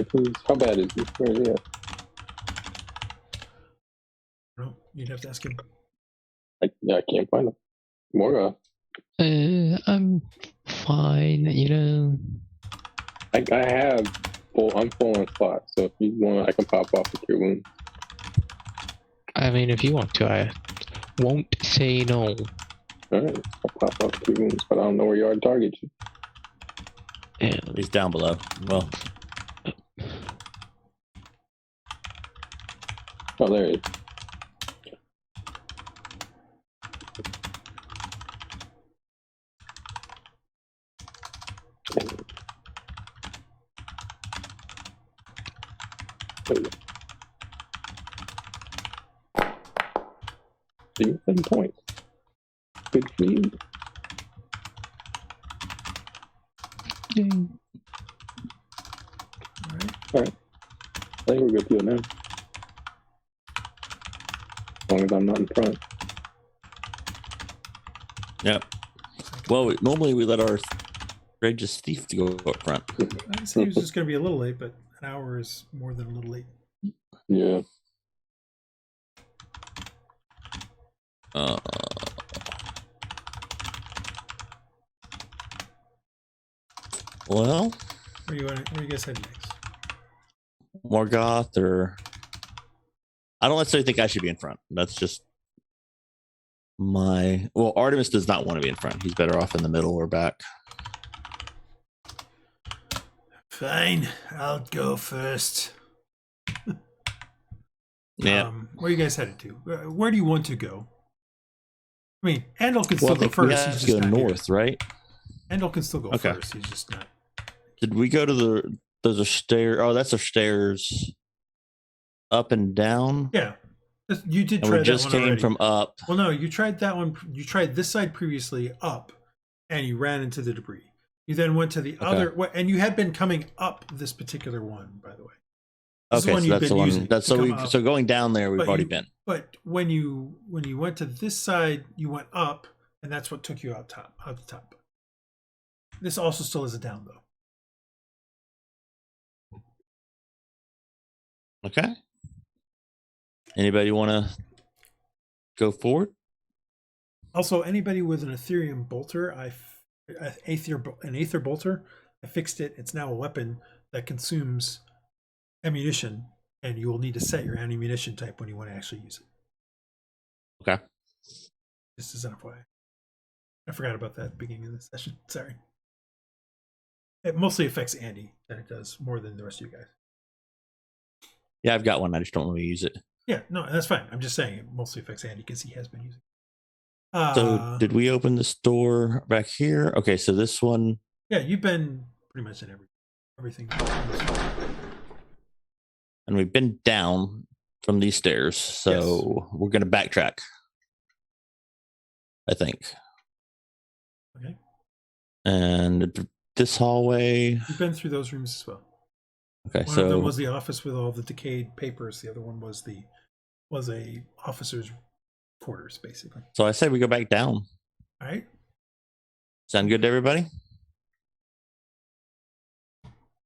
How bad is this? Where is he at? No, you'd have to ask him. I can't find him. Morgoth. I'm fine, you know. I'm full on slots, so if you want, I can pop off the cure wound. I mean, if you want to, I won't say no. Alright, I'll pop off the cure wounds, but I don't know where you are to target you. Yeah. He's down below. Well, Oh, there he is. There we go. 7 points. Good for you. All right. I think we're good to go now. As long as I'm not in front. yeah. Well, normally we let our courageous thief to go up front. I said he was just going to be a little late, but an hour is more than a little late. Yeah. Well, Where you guys heading next? Morgoth, or I don't necessarily think I should be in front. That's just well, Artemis does not want to be in front. He's better off in the middle or back. Fine, I'll go first. Yeah. Where are you guys headed to? Where do you want to go? I mean, Andal can Well, still I go think we first. have He's to just go not here. north, right? Andal can still go Okay. first. He's just not. Did we go to those are stairs? Oh, that's our stairs up and down. Yeah, you did And try we just that one came already. from up. Well, no, you tried that one. You tried this side previously up, and you ran into the debris. You then went to the other, and you had been coming up this particular one, by the way. This is Okay, one so you've that's been the using one. That's to so come up. so going down there, we've But already you- been. But when you went to this side, you went up, and that's what took you out the top. This also still is a down though. Okay. Anybody want to go forward? Also, anybody with an Ethereum bolter, an Aether bolter, I fixed it. It's now a weapon that consumes ammunition, and you will need to set your ammunition type when you want to actually use it. Okay. Just as an FYI. I forgot about that at the beginning of the session. Sorry. It mostly affects Andy than it does more than the rest of you guys. Yeah, I've got one. I just don't want to use it. Yeah, no, that's fine. I'm just saying it mostly affects Andy because he has been using it. So did we open this door back here? Okay, so this one. Yeah, you've been pretty much in everything. And we've been down from these stairs, so we're going to backtrack, I think. Okay. And this hallway. You've been through those rooms as well. Okay, One so of them was the office with all the decayed papers. The other one was a officer's quarters, basically. so I say we go back down. All right. Sound good to everybody?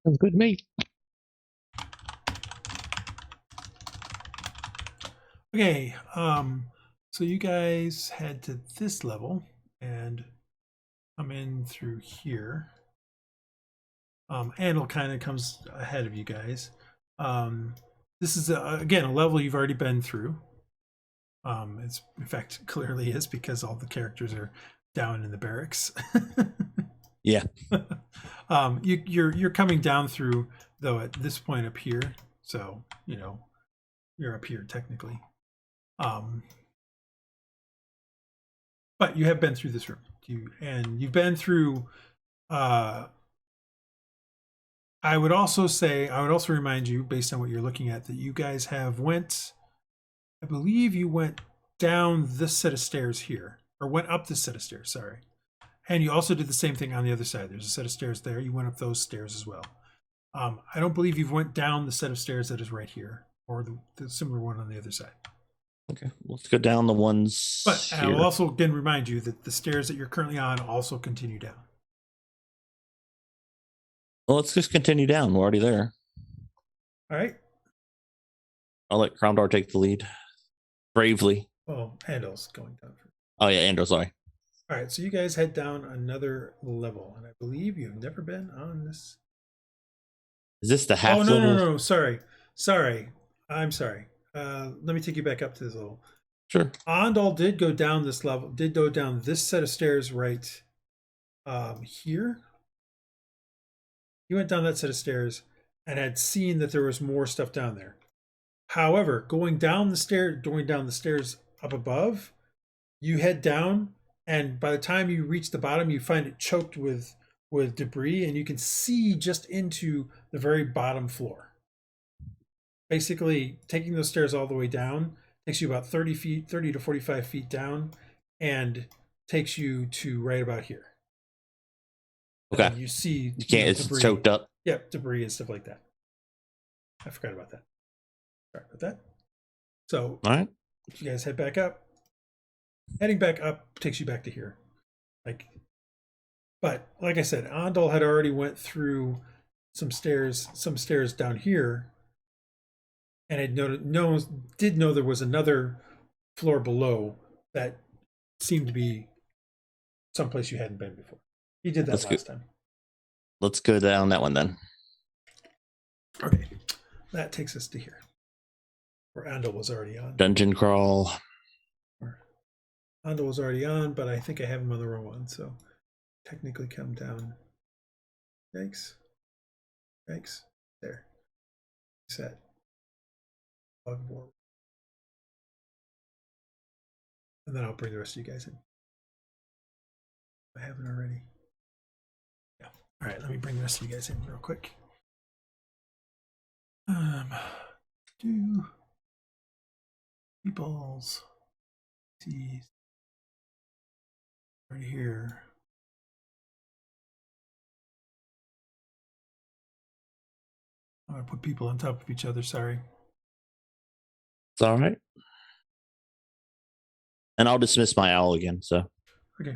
Sounds good, mate. Okay. So you guys head to this level, and come in through here. Andal kind of comes ahead of you guys. This is again a level you've already been through. It's in fact clearly is because all the characters are down in the barracks. Yeah. You're coming down through though at this point up here, so you know you're up here technically. But you have been through this room. You've been through. I would also remind you, based on what you're looking at, that you guys have went. I believe you went down this set of stairs here, or went up this set of stairs. Sorry, and you also did the same thing on the other side. There's a set of stairs there. You went up those stairs as well. I don't believe you've went down the set of stairs that is right here, or the similar one on the other side. Okay, let's go down the ones. But I here. will also again remind you that the stairs that you're currently on also continue down. Well, let's just continue down. We're already there. All right. I'll let Cromdar take the lead. Bravely. Oh, Andal's going down. Oh, yeah, Andrew, sorry. All right, so you guys head down another level, and I believe you've never been on this. Is this the half Oh, no, level? no. Sorry. I'm sorry. Let me take you back up to this level. Sure. Andal did go down this level, did go down this set of stairs right here. He went down that set of stairs and had seen that there was more stuff down there. However, going down the stairs up above, you head down, and by the time you reach the bottom, you find it choked with debris, and you can see just into the very bottom floor. Basically, taking those stairs all the way down takes you about 30 to 45 feet down, and takes you to right about here. Okay. And you see You can't, it's debris. choked up. Yep, debris and stuff like that. I forgot about that. Sorry about that. So, All right. you guys head back up. Heading back up takes you back to here. But like I said, Andal had already went through some stairs down here, and had did know there was another floor below that seemed to be someplace you hadn't been before. He did that last time. Let's go down that one then. Okay, that takes us to here, where Andal was already on. Dungeon crawl. Andal was already on, but I think I have him on the wrong one, so technically come down. Yikes. There. Set. And then I'll bring the rest of you guys in. I haven't already. Yeah. All right, let me bring the rest of you guys in real quick. Peoples. See. Right here. I'm gonna put people on top of each other, sorry. It's all right. And I'll dismiss my owl again, so. Okay.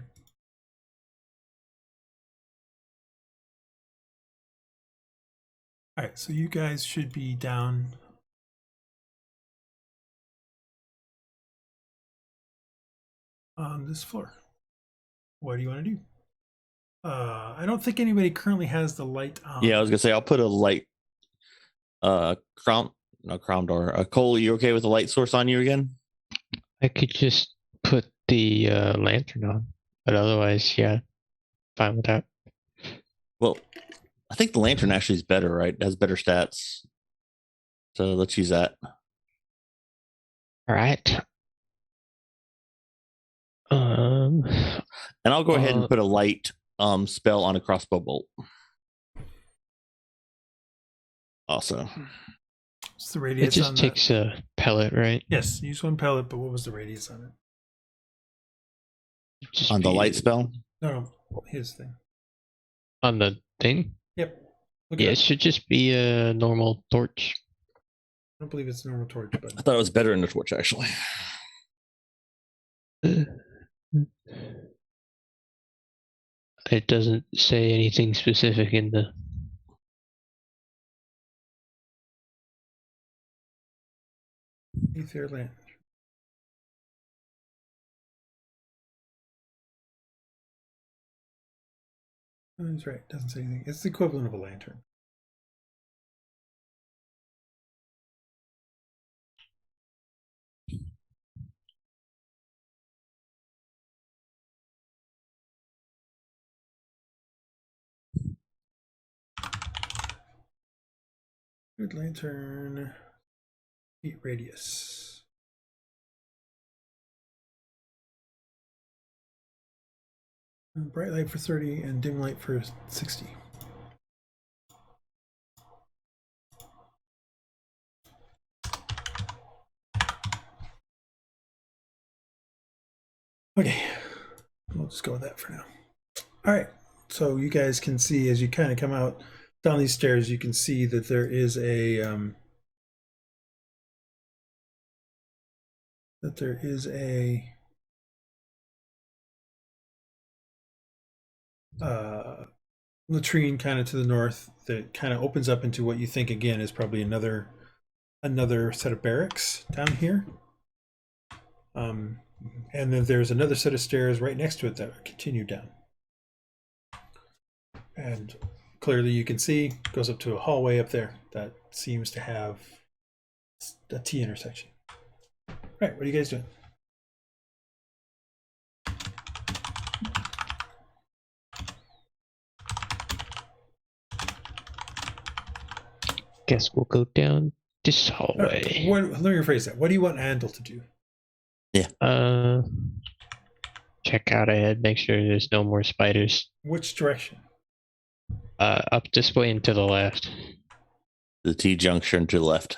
All right, so you guys should be down on this floor. What do you want to do? I don't think anybody currently has the light on. Yeah, I was gonna say I'll put a light. Cromdar. Cole, are you okay with the light source on you again? I could just put the lantern on, but otherwise, yeah, fine with that. Well, I think the lantern actually is better, right? It has better stats. So let's use that. All right. And I'll go ahead and put a light spell on a crossbow bolt. Also. What's the radius it just on takes that? a pellet, right? Yes, use one pellet, but what was the radius on it? Just On the light spell? No, his thing. On the thing? Yep. Look Yeah, it it should just be a normal torch. I don't believe it's a normal torch, but I thought it was better in the torch, actually. It doesn't say anything specific in the. Ether lamp. That's right. Doesn't say anything. It's the equivalent of a lantern. Good lantern. Feet radius. Bright light for 30 and dim light for 60. Okay, we'll just go with that for now. All right, so you guys can see as you kind of come out down these stairs, you can see that there is a latrine kind of to the north that kind of opens up into what you think again is probably another set of barracks down here. And then there's another set of stairs right next to it that continue down. And clearly you can see it goes up to a hallway up there that seems to have a T intersection. Right, what are you guys doing? Guess we'll go down this hallway. Let me rephrase that. What do you want Andal to do? Check out ahead, make sure there's no more spiders. Which direction? Up this way and to the left. The T junction to the left.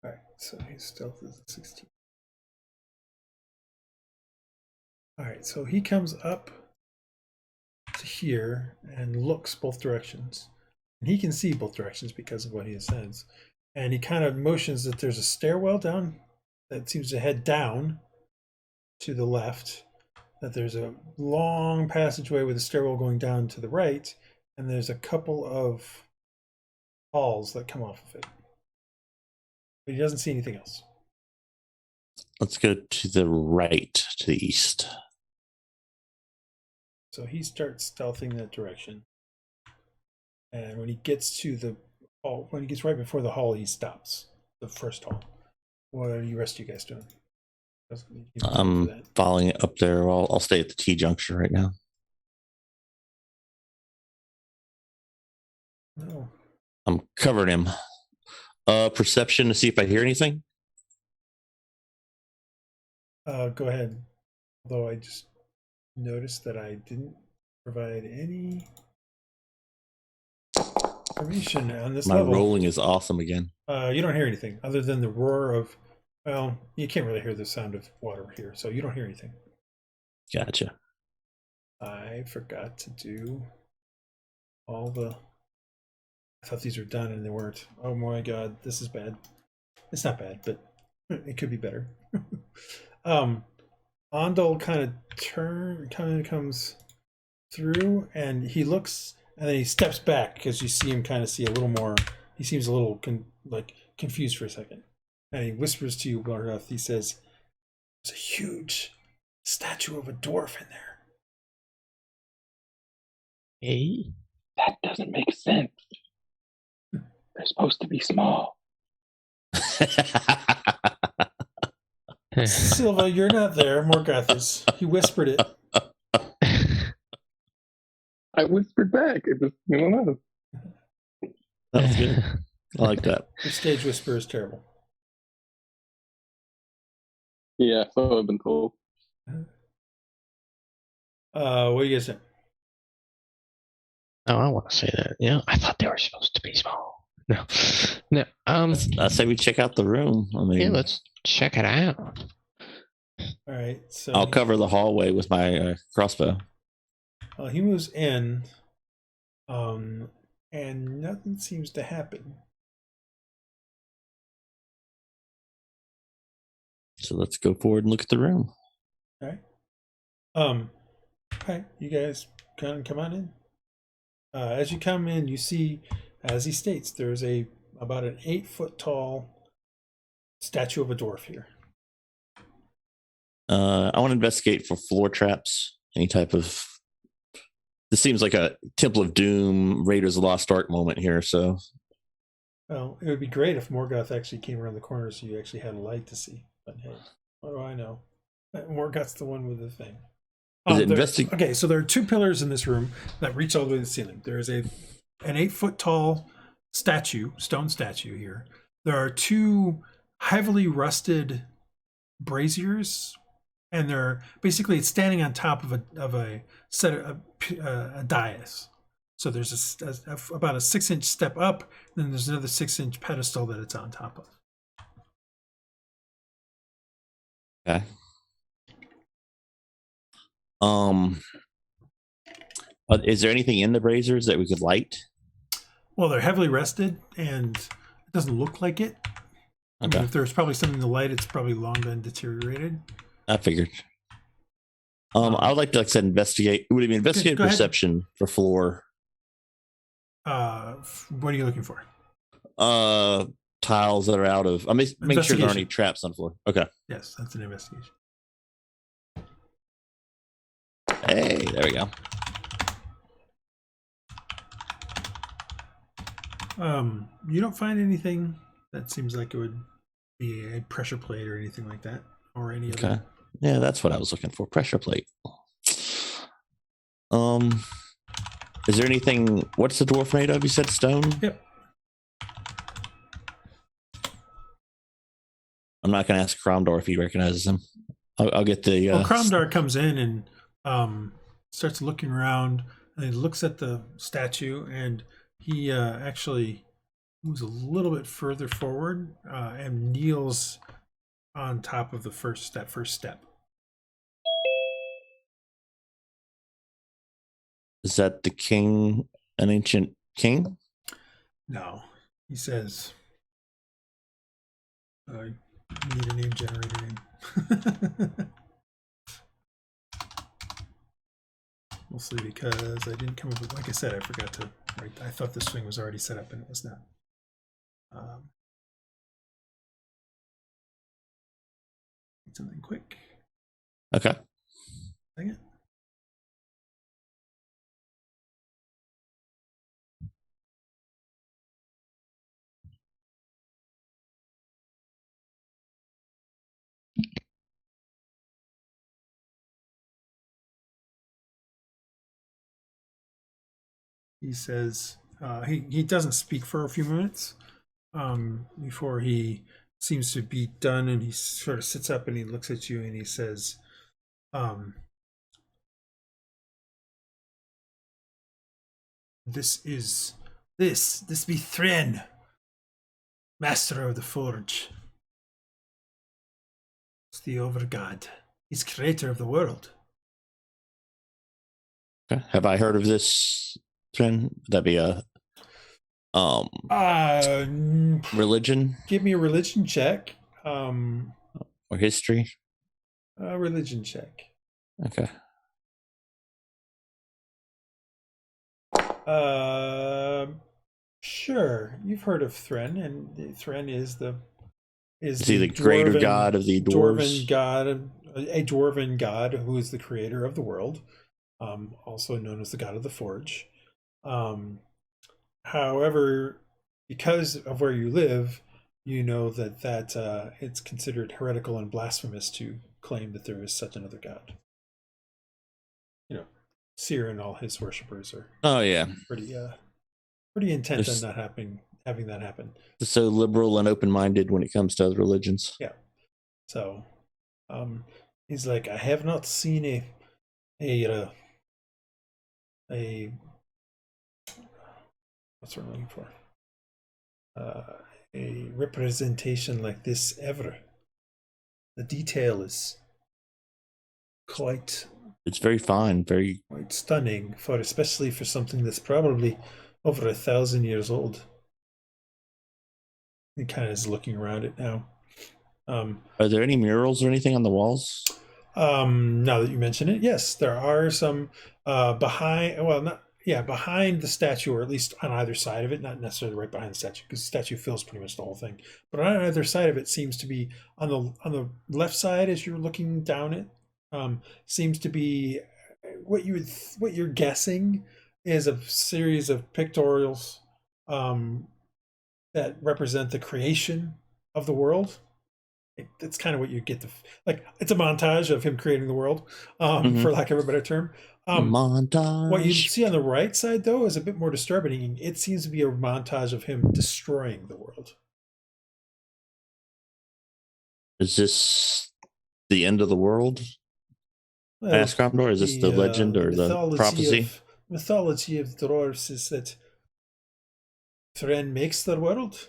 Alright, so his stealth is 16. Alright, so he comes up to here and looks both directions. And he can see both directions because of what he says. And he kind of motions that there's a stairwell down that seems to head down to the left. That there's a long passageway with a stairwell going down to the right. And there's a couple of halls that come off of it. But he doesn't see anything else. Let's go to the right, to the east. So he starts stealthing that direction. And when he gets to the hall, when he gets right before the hall, he stops. The first hall. What are the rest of you guys doing? I'm following it up there. I'll stay at the T junction right now. No. I'm covering him. Perception to see if I hear anything. Go ahead. Although I just noticed that I didn't provide any information on this level. My rolling is awesome again. You don't hear anything other than the roar of, well, you can't really hear the sound of water here, so you don't hear anything. Gotcha. I forgot to do all the... I thought these were done and they weren't. Oh my god, this is bad. It's not bad, but it could be better. Andal kind of comes through and he looks and then he steps back because you see him kind of see a little more. He seems a little confused for a second. And he whispers to you, Morgoth. He says, "There's a huge statue of a dwarf in there." Hey. That doesn't make sense. They're supposed to be small. Silva, you're not there. Morgoth is. He whispered it. I whispered back. It was, I don't know. That was good. I like that. Your stage whisper is terrible. Yeah, so I've been told. What do you guys think? Oh, I want to say that. Yeah, I thought they were supposed to be small. No. I say we check out the room. I mean, Yeah, let's check it out. All right, so I'll cover the hallway with my crossbow. he moves in, and nothing seems to happen. So let's go forward and look at the room. All right. All right, you guys come on in. As you come in, you see, as he states, there's about an 8-foot tall statue of a dwarf here. I want to investigate for floor traps. Any type of. This seems like a Temple of Doom, Raiders of the Lost Ark moment here. So, well, it would be great if Morgoth actually came around the corner, so you actually had a light to see. But hey, what do I know? Morgoth's the one with the thing. Okay, so there are 2 pillars in this room that reach all the way to the ceiling. There is an 8-foot tall stone statue here. There are 2 heavily rusted braziers, and they're basically it's standing on top of a set of a dais. So there's about a 6-inch step up, and then there's another 6-inch pedestal that it's on top of. Okay. Is there anything in the braziers that we could light? Well, they're heavily rusted, and it doesn't look like it. Okay. I mean, if there's probably something to light, it's probably long been deteriorated. I figured. I would like to, like I said, investigate. Would it be investigate perception for floor? What are you looking for? Tiles that are out of. I mean, make sure there aren't any traps on the floor. Okay. Yes, that's an investigation. Hey, there we go. You don't find anything that seems like it would be a pressure plate or anything like that, or any other. Okay. Yeah, that's what I was looking for. Pressure plate. Is there anything? What's the dwarf made of? You said stone. Yep. I'm not going to ask Cromdor if he recognizes him. I'll get the. Well, Cromdor comes in and starts looking around, and he looks at the statue, and he actually moves a little bit further forward and kneels on top of that first step. Is that the king, an ancient king? No, he says. I need a name generator name. Mostly because I didn't come up with, like I said, I forgot to write. I thought this thing was already set up, and it was not. Something quick. Okay. Dang it. He says he doesn't speak for a few minutes before he seems to be done, and he sort of sits up and he looks at you and he says, this be Thren, master of the forge. It's the overgod. He's creator of the world. Okay. Have I heard of this Thren? Would that be a religion? Give me a religion check. Or history? A religion check. Okay. Sure. You've heard of Thren, and Thren is the greater god of the dwarves? Dwarven god, a dwarven god who is the creator of the world, also known as the god of the forge. However, because of where you live, you know that it's considered heretical and blasphemous to claim that there is such another god. You know, Seer and all his worshippers are pretty intent on not having that happen. So liberal and open-minded when it comes to other religions. Yeah. So, he's like, I have not seen a what's what I'm looking for? A representation like this ever. The detail is quite. It's very fine, very quite stunning especially for something that's probably over 1,000 years old. He kind of is looking around it now. Are there any murals or anything on the walls? Now that you mention it, yes, there are some behind. Well, not behind the statue, or at least on either side of it, not necessarily right behind the statue, because the statue fills pretty much the whole thing. But on either side of it seems to be on the left side as you're looking down it. Seems to be what you're guessing is a series of pictorials that represent the creation of the world. It's kind of what you get it's a montage of him creating the world, for lack of a better term. Montage. What you see on the right side, though, is a bit more disturbing. It seems to be a montage of him destroying the world. Is this the end of the world? Well, Ask Cromdor, is this the legend or the prophecy? Mythology of the dwarves is that Thran makes the world.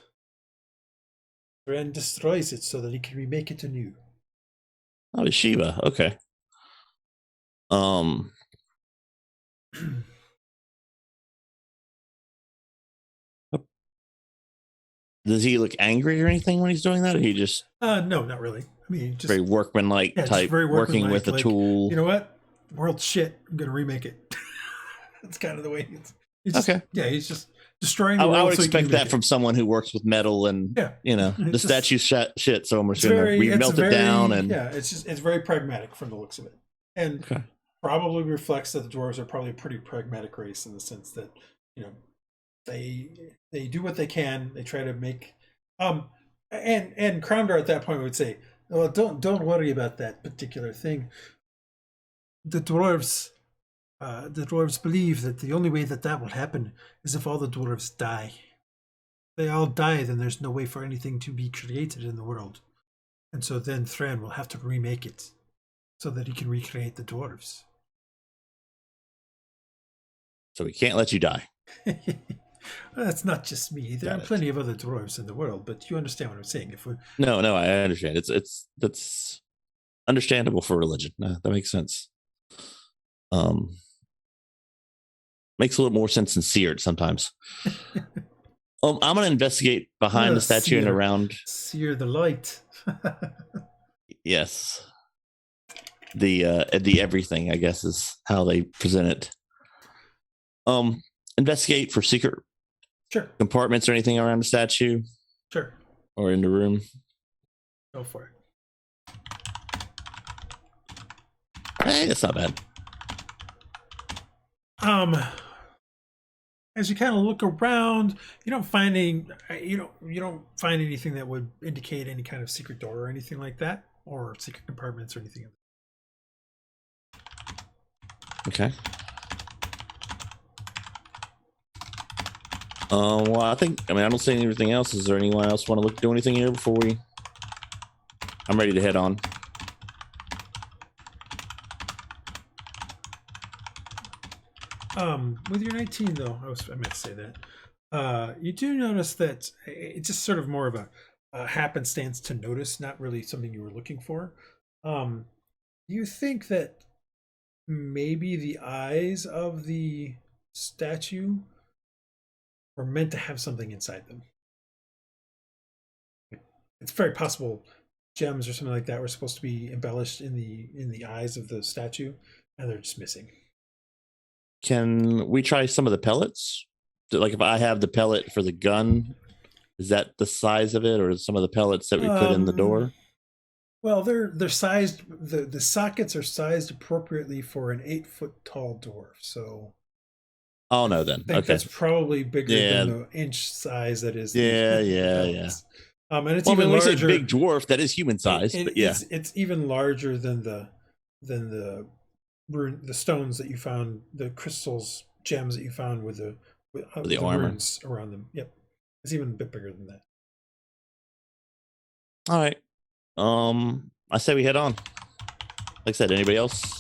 Thran destroys it so that he can remake it anew. Oh, it's Shiva. Okay. Does he look angry or anything when he's doing that? Or he just no, not really. I mean, just very workmanlike type, very working with a tool. You know what? World's shit. I'm gonna remake it. That's kind of the way he's okay. Yeah, he's just destroying the world. I would expect that from someone who works with metal and the statue shit. So we're going to remelt it down and it's very pragmatic from the looks of it, and probably reflects that the dwarves are probably a pretty pragmatic race in the sense that they do what they can. They try to make and Cromdor at that point would say, "Well, don't worry about that particular thing. The dwarves believe that the only way that will happen is if all the dwarves die. If they all die, then there's no way for anything to be created in the world. And so then Thran will have to remake it so that he can recreate the dwarves." So we can't let you die. Well, that's not just me. There are plenty of other dwarves in the world, but you understand what I'm saying. No, I understand. That's understandable for religion. No, that makes sense. Makes a little more sense than Seared sometimes. I'm going to investigate behind the statue and around. Sear the light. Yes. The everything, I guess, is how they present it. Investigate for secret compartments or anything around the statue. Sure. Or in the room. Go for it. Hey, that's not bad. As you kind of look around, you don't find anything that would indicate any kind of secret door or anything like that, or secret compartments or anything. Okay. Well, I don't see anything else. Is there anyone else want to do anything here before I'm ready to head on. With your 19 though, I meant to say that. You do notice that it's just sort of more of a happenstance to notice, not really something you were looking for. You think that maybe the eyes of the statue were meant to have something inside them. It's very possible gems or something like that were supposed to be embellished in the eyes of the statue, and they're just missing. Can we try some of the pellets? Like if I have the pellet for the gun, is that the size of it, or some of the pellets that we put in the door? Well, they're sized. The sockets are sized appropriately for an 8-foot tall dwarf. So. Oh no, then okay. That's probably bigger than the inch size that is. Yeah. And it's even when larger. we say big dwarf, that is human size. But yeah, it's even larger than the stones that you found, the crystals, gems that you found with the armor runes around them. Yep, it's even a bit bigger than that. All right. I say we head on. Like I said, anybody else?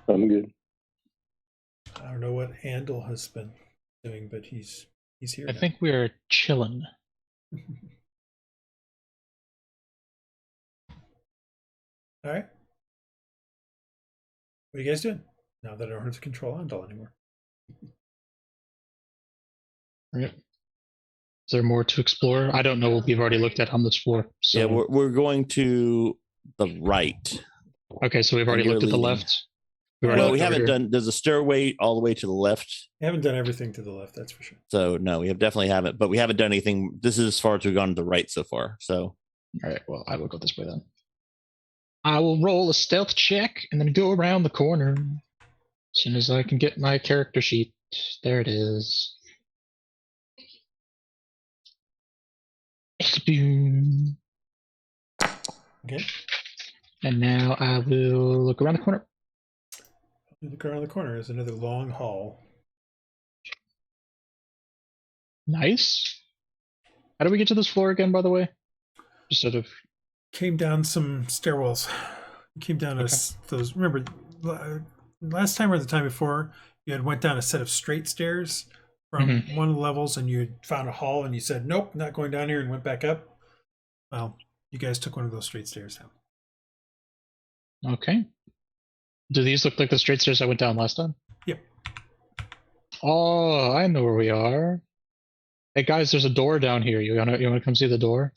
I'm good. I don't know what Andal has been doing, but he's here. I think we're chilling. All right. What are you guys doing now that I don't have to control Andal anymore? Yeah. Is there more to explore? I don't know what we've already looked at on this floor. So. Yeah, we're going to the right. Okay, so we've already you're looked at the leading. left. Well, looked we over haven't here. done. There's a stairway all the way to the left. We haven't done everything to the left, that's for sure. So no, we have definitely haven't. But we haven't done anything. This is as far as we've gone to the right so far. So All right, well, I will go this way then. I will roll a stealth check and then go around the corner as soon as I can get my character sheet. There it is. Boom. Okay. And now I will look around the corner. Look around the corner is another long hall. Nice. How do we get to this floor again, by the way? Just sort of. Came down some stairwells. Came down those. Remember, last time or the time before, you had went down a set of straight stairs from one of the levels, and you found a hall, and you said, "Nope, not going down here," and went back up. Well, you guys took one of those straight stairs down. Okay. Do these look like the straight stairs I went down last time? Yep. Oh, I know where we are. Hey guys, there's a door down here. You wanna come see the door?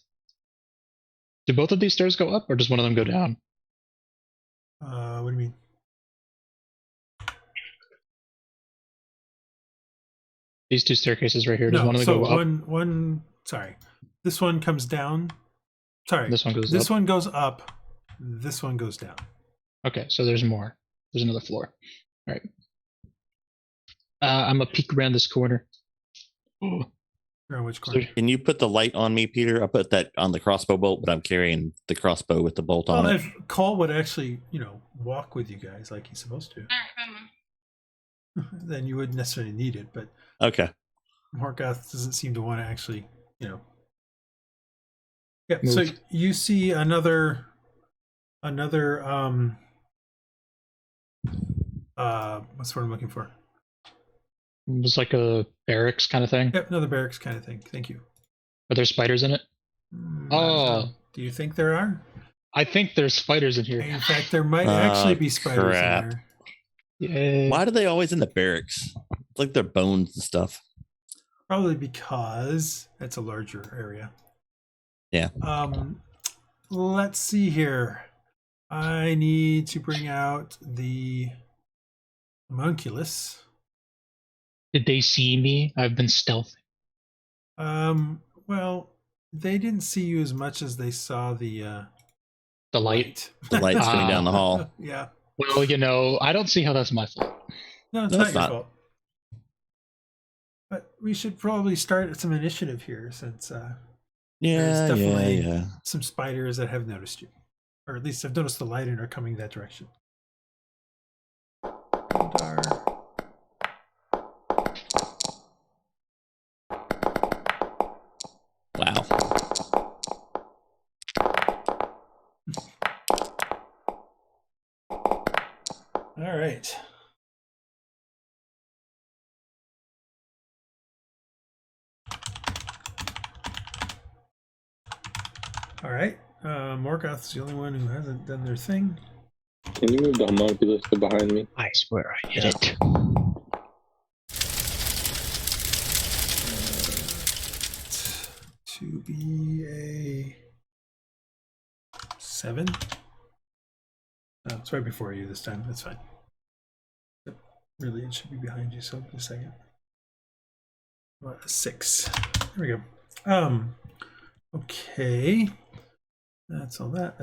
Do both of these stairs go up, or does one of them go down? What do you mean? These two staircases right here. Does No, one of them so go up? one. Sorry, this one comes down. Sorry, This one goes This up. one goes up. This one goes down. Okay, so there's more. There's another floor. All right. I'm gonna peek around this corner. Oh, Around which corner? can you put the light on me, Peter? I put that on the crossbow bolt, but I'm carrying the crossbow with the bolt on Well, it. if Cole would actually, walk with you guys like he's supposed to, then you wouldn't necessarily need it. But Okay. Morgoth doesn't seem to want to actually, Yeah. Move. So you see another. What's the word I'm looking for? it was like a barracks kind of thing. Yep, another barracks kind of thing. Thank you. Are there spiders in it? I don't Oh. know. Do you think there are? I think there's spiders in here. In fact, there might actually be spiders crap. in there. Yay. Why do they always in the barracks? It's like their bones and stuff. Probably because it's a larger area. Yeah. Let's see here. I need to bring out the homunculus. Did they see me? I've been stealthy. Well, they didn't see you as much as they saw the light. The lights coming down the hall. Yeah. Well, I don't see how that's my fault. No, it's No, not it's your not. fault. But we should probably start some initiative here, since Yeah, definitely- yeah. some spiders that have noticed you, or at least have noticed the light and are coming that direction. Wow. All right. All right. Morgoth's the only one who hasn't done their thing. Can you move the homunculus to behind me? I swear I hit it. To be a 7. Oh, it's right before you this time. That's fine. Yep. Really, it should be behind you. So a second. Well, a 6. There we go. Okay. That's all that.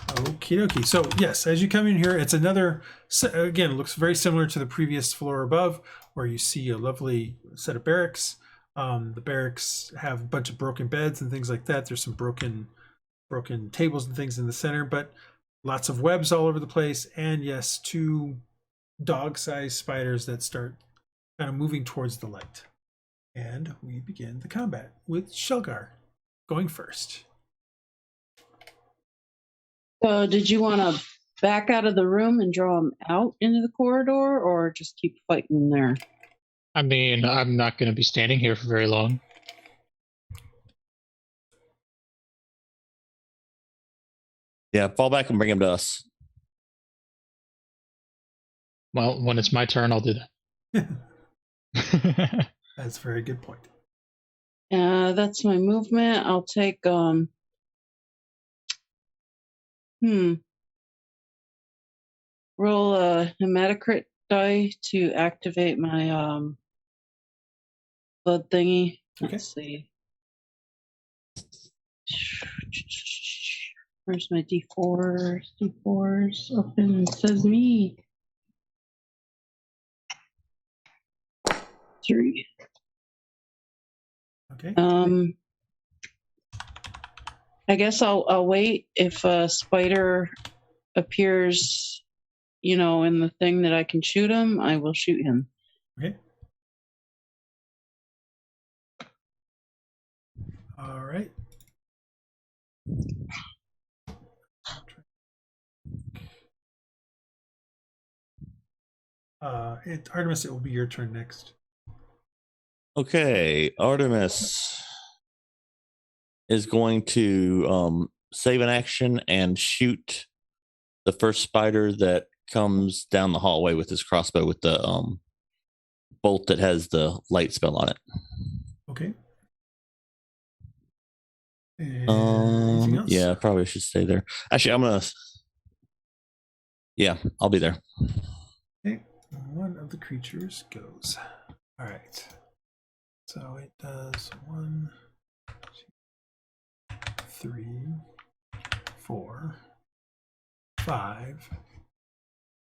Okie dokie. So yes, as you come in here, it's another, again, it looks very similar to the previous floor above, where you see a lovely set of barracks. The barracks have a bunch of broken beds and things like that. There's some broken tables and things in the center, but lots of webs all over the place. And yes, 2 dog-sized spiders that start kind of moving towards the light. And we begin the combat with Sealgair going first. So did you want to back out of the room and draw them out into the corridor, or just keep fighting there? I mean, I'm not going to be standing here for very long. Yeah, fall back and bring him to us. Well, when it's my turn, I'll do that. That's a very good point. That's my movement. I'll take roll a hematocrit die to activate my blood thingy. Okay. Let's see. Where's my D4s? D4s open. It says me. 3. Okay. I guess I'll wait. If a spider appears, in the thing that I can shoot him, I will shoot him. Okay. All right. Artemis, it will be your turn next. Okay, Artemis is going to save an action and shoot the first spider that comes down the hallway with his crossbow with the bolt that has the light spell on it. Okay. And anything else? Yeah, I probably should stay there. Actually, I'll be there. Okay. One of the creatures goes. All right. So it does 1, 2, 3, 4, 5,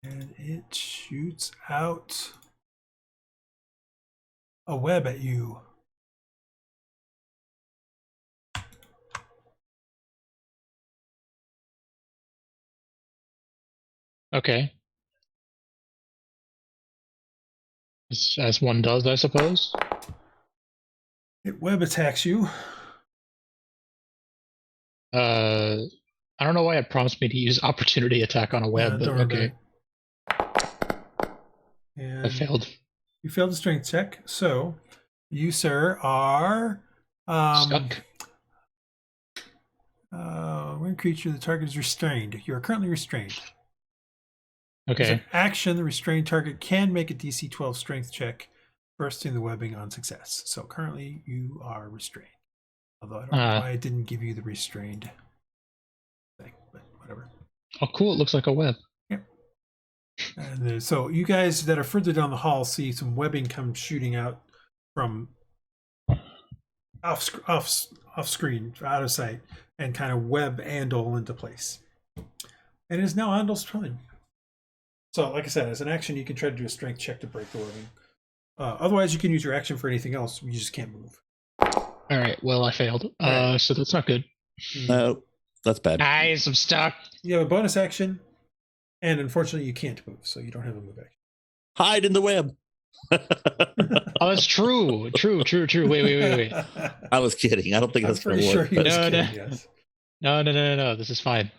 and it shoots out a web at you. Okay. As one does, I suppose. It web attacks you. I don't know why it prompts me to use opportunity attack on a web, but okay. And I failed. You failed the strength check, so you, sir, are Stuck. When creature, the target is restrained. You are currently restrained. As Okay. an action, the restrained target can make a DC 12 strength check, bursting the webbing on success. So currently, you are restrained. Although I don't know why it didn't give you the restrained thing, but whatever. Oh, cool! It looks like a web. Yep. And so you guys that are further down the hall see some webbing come shooting out from off screen, out of sight, and kind of web Andal into place. And it is now Andal's turn. So, like I said, as an action, you can try to do a strength check to break the webbing. Otherwise, you can use your action for anything else. You just can't move. All right. Well, I failed. Right. So that's not good. No, that's bad. Guys, I'm stuck. You have a bonus action, and unfortunately, you can't move, so you don't have a move action. Hide in the web. Oh, that's true. True. Wait. I was kidding. I don't think I'm that's going pretty to sure work. he was kidding, yes. No. This is fine.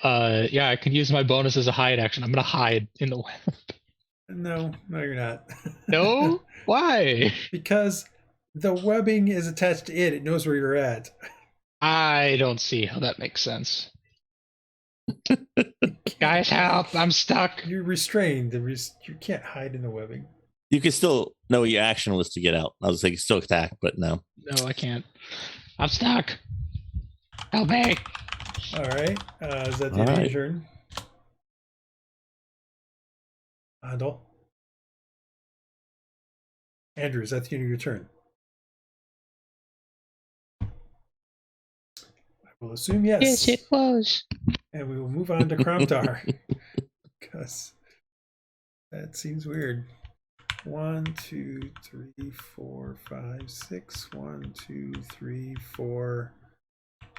Yeah, I can use my bonus as a hide action. I'm gonna hide in the web. No, you're not. No? Why? Because the webbing is attached to it. It knows where you're at. I don't see how that makes sense. Guys, help! I'm stuck. You're restrained. You can't hide in the webbing. You can still know your action was to get out. I was saying still attack, but no. No, I can't. I'm stuck. Help me. All right. Is that the end of your turn? Andal? Andrew, is that the end of your turn? I will assume yes. Yes, it was. And we will move on to Kromdar. Because that seems weird. 1, 2, 3, 4, 5, 6. 1, 2, 3, 4,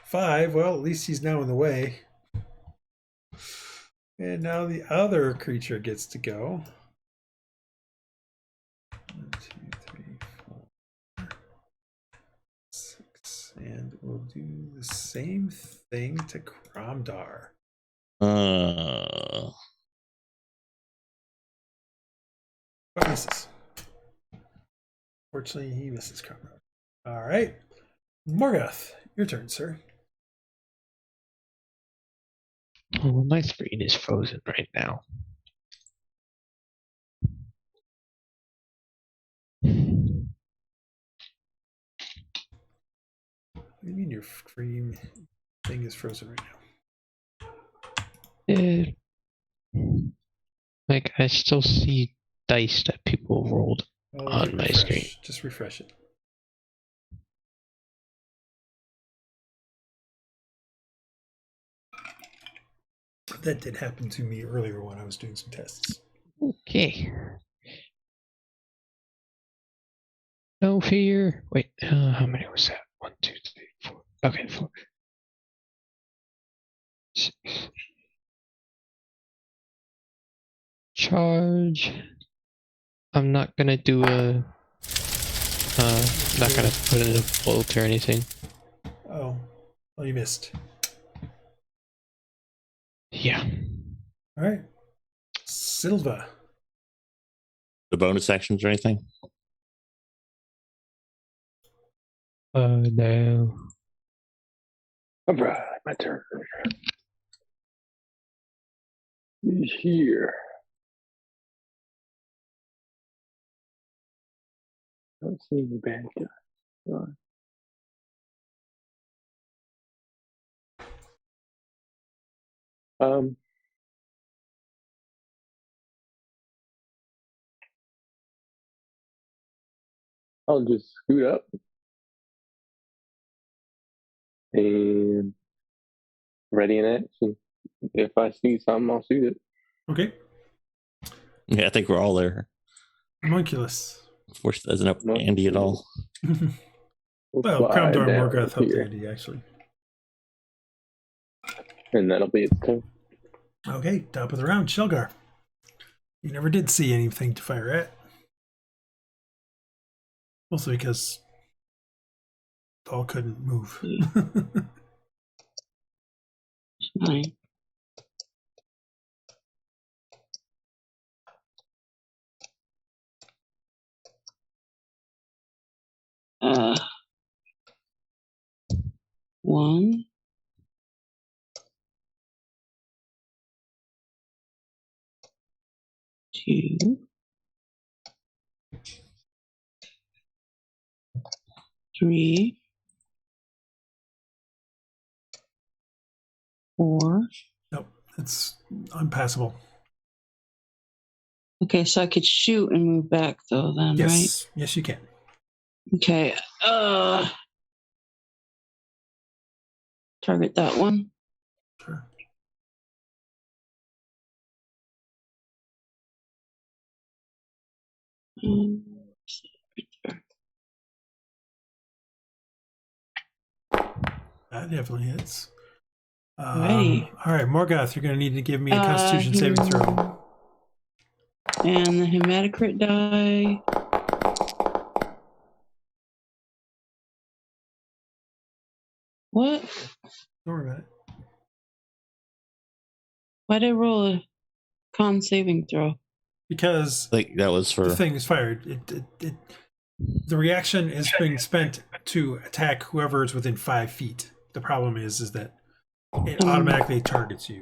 5. Well, at least he's now in the way. And now the other creature gets to go. 1, 2, 3, 4, 6. And we'll do the same thing to Kromdar. But misses. Fortunately, he misses Kromdar. All right. Morgoth, your turn, sir. Oh, my screen is frozen right now. do you mean your free thing is frozen right now? Like, I still see dice that people rolled on my screen. Just refresh it. That did happen to me earlier when I was doing some tests. Okay. No fear. Wait, how many was that? 1, 2, 3, 4. Okay, 4. 6. Charge. I'm not gonna do a. Not gonna put in a bolt or anything. Oh, you missed. Yeah. All right, Silva. The bonus actions or anything? No. All right, my turn. Here. Don't see any bad guys. Right. I'll just scoot up and ready in action. If I see something, I'll shoot it. Okay, Yeah, I think we're all there. homunculus. Force doesn't help Andy at all. Well, Crown Door down Morgoth helped here. Andy actually. And that'll be its turn. Okay, top of the round, Sealgair. You never did see anything to fire at. Mostly because Paul couldn't move. 9. Uh, 1. 2. 3. 4. Nope, it's unpassable. Okay, so I could shoot and move back though then, right? Yes, yes, you can. Okay. Target that one. Sure. Right there. That definitely hits. Alrighty. All right, Morgoth, you're going to need to give me a Constitution saving throw. And the hematocrit die. What? Don't worry about it. Why did I roll a con saving throw? Because I think that was for the thing is fired. The reaction is being spent to attack whoever is within 5 feet. The problem is that it automatically targets you.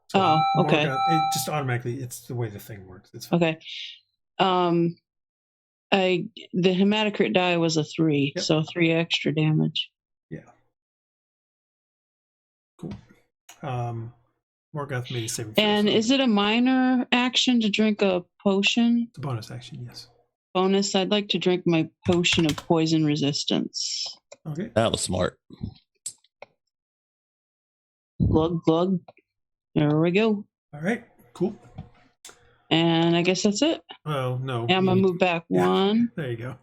So Oh, okay. Morgoth, it just automatically. It's the way the thing works. It's fine. Okay. The hematocrit die was a 3, Yep. so 3 extra damage. Yeah. Cool. Morgoth made a saving throw. And so is it a minor action to drink a potion? it's a bonus action? Yes. Bonus, I'd like to drink my potion of poison resistance. Okay. that was smart. Glug, glug. There we go. All right. Cool. And I guess that's it. Well, no. Yeah, I'm going you- to move back Yeah. 1. There you go.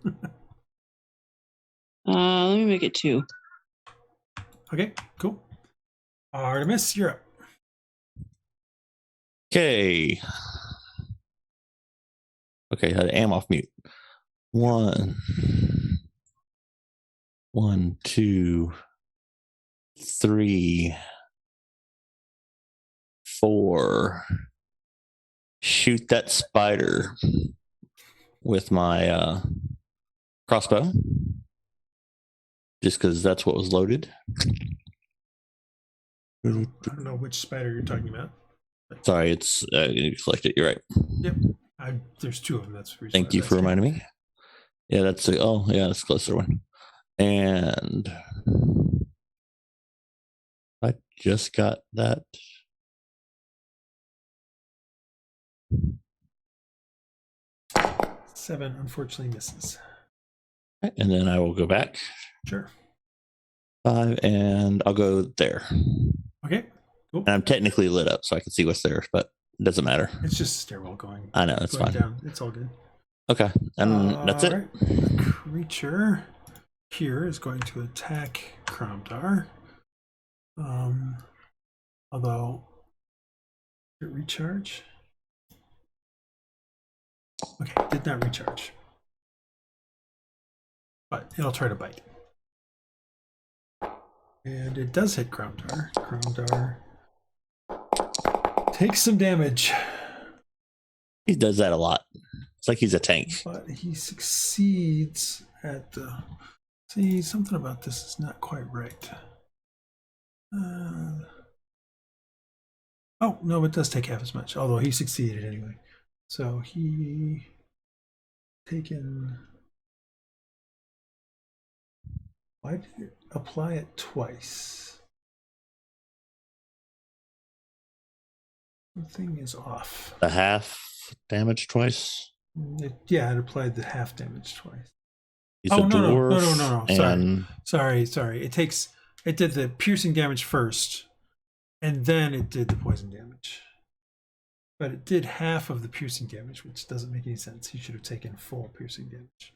Let me make it 2. Okay. Cool. Artemis, you're up. Okay. Okay, I am off mute. 1, 2, 3, 4. Shoot that spider with my crossbow. Just because that's what was loaded. I don't know which spider you're talking about. Sorry, it's you selected. You're right. Yep. There's 2 of them. That's the reason Thank I you was for asking. reminding me. Yeah, that's a closer one. And I just got that. Seven unfortunately misses. And then I will go back. Sure. 5, and I'll go there. Okay. Cool. And I'm technically lit up, so I can see what's there, but it doesn't matter. It's just a stairwell going. I know, it's going fine. down. It's all good. Okay, and that's it. Right. The creature here is going to attack Kromdar. Although, did it recharge? Okay, did not recharge. But it'll try to bite. And it does hit Kromdar. Kromdar takes some damage. He does that a lot. It's like he's a tank. But he succeeds at the... See, something about this is not quite right. Oh, no, it does take half as much, although he succeeded anyway. So he taken... Why did it apply it twice? Something is off. The half damage twice. Yeah, it applied the half damage twice. He's a dwarf. No. Sorry. It did the piercing damage first, and then it did the poison damage. But it did half of the piercing damage, which doesn't make any sense. He should have taken full piercing damage.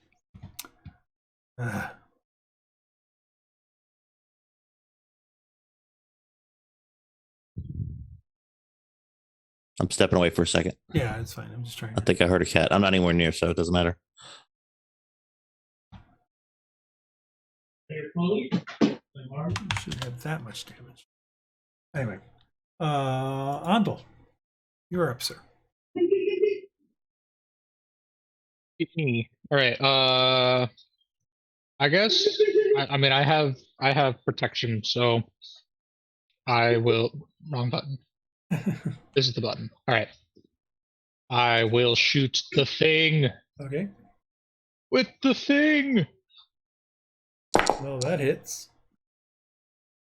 I'm stepping away for a second. Yeah, it's fine. I'm just trying. I think I heard a cat. I'm not anywhere near, so it doesn't matter. You should have that much damage. Anyway, Andal, you're up, sir. All right. I guess. I mean, I have protection, so I will. Wrong button. This is the button. All right. I will shoot the thing. Okay. With the thing. Well, that hits.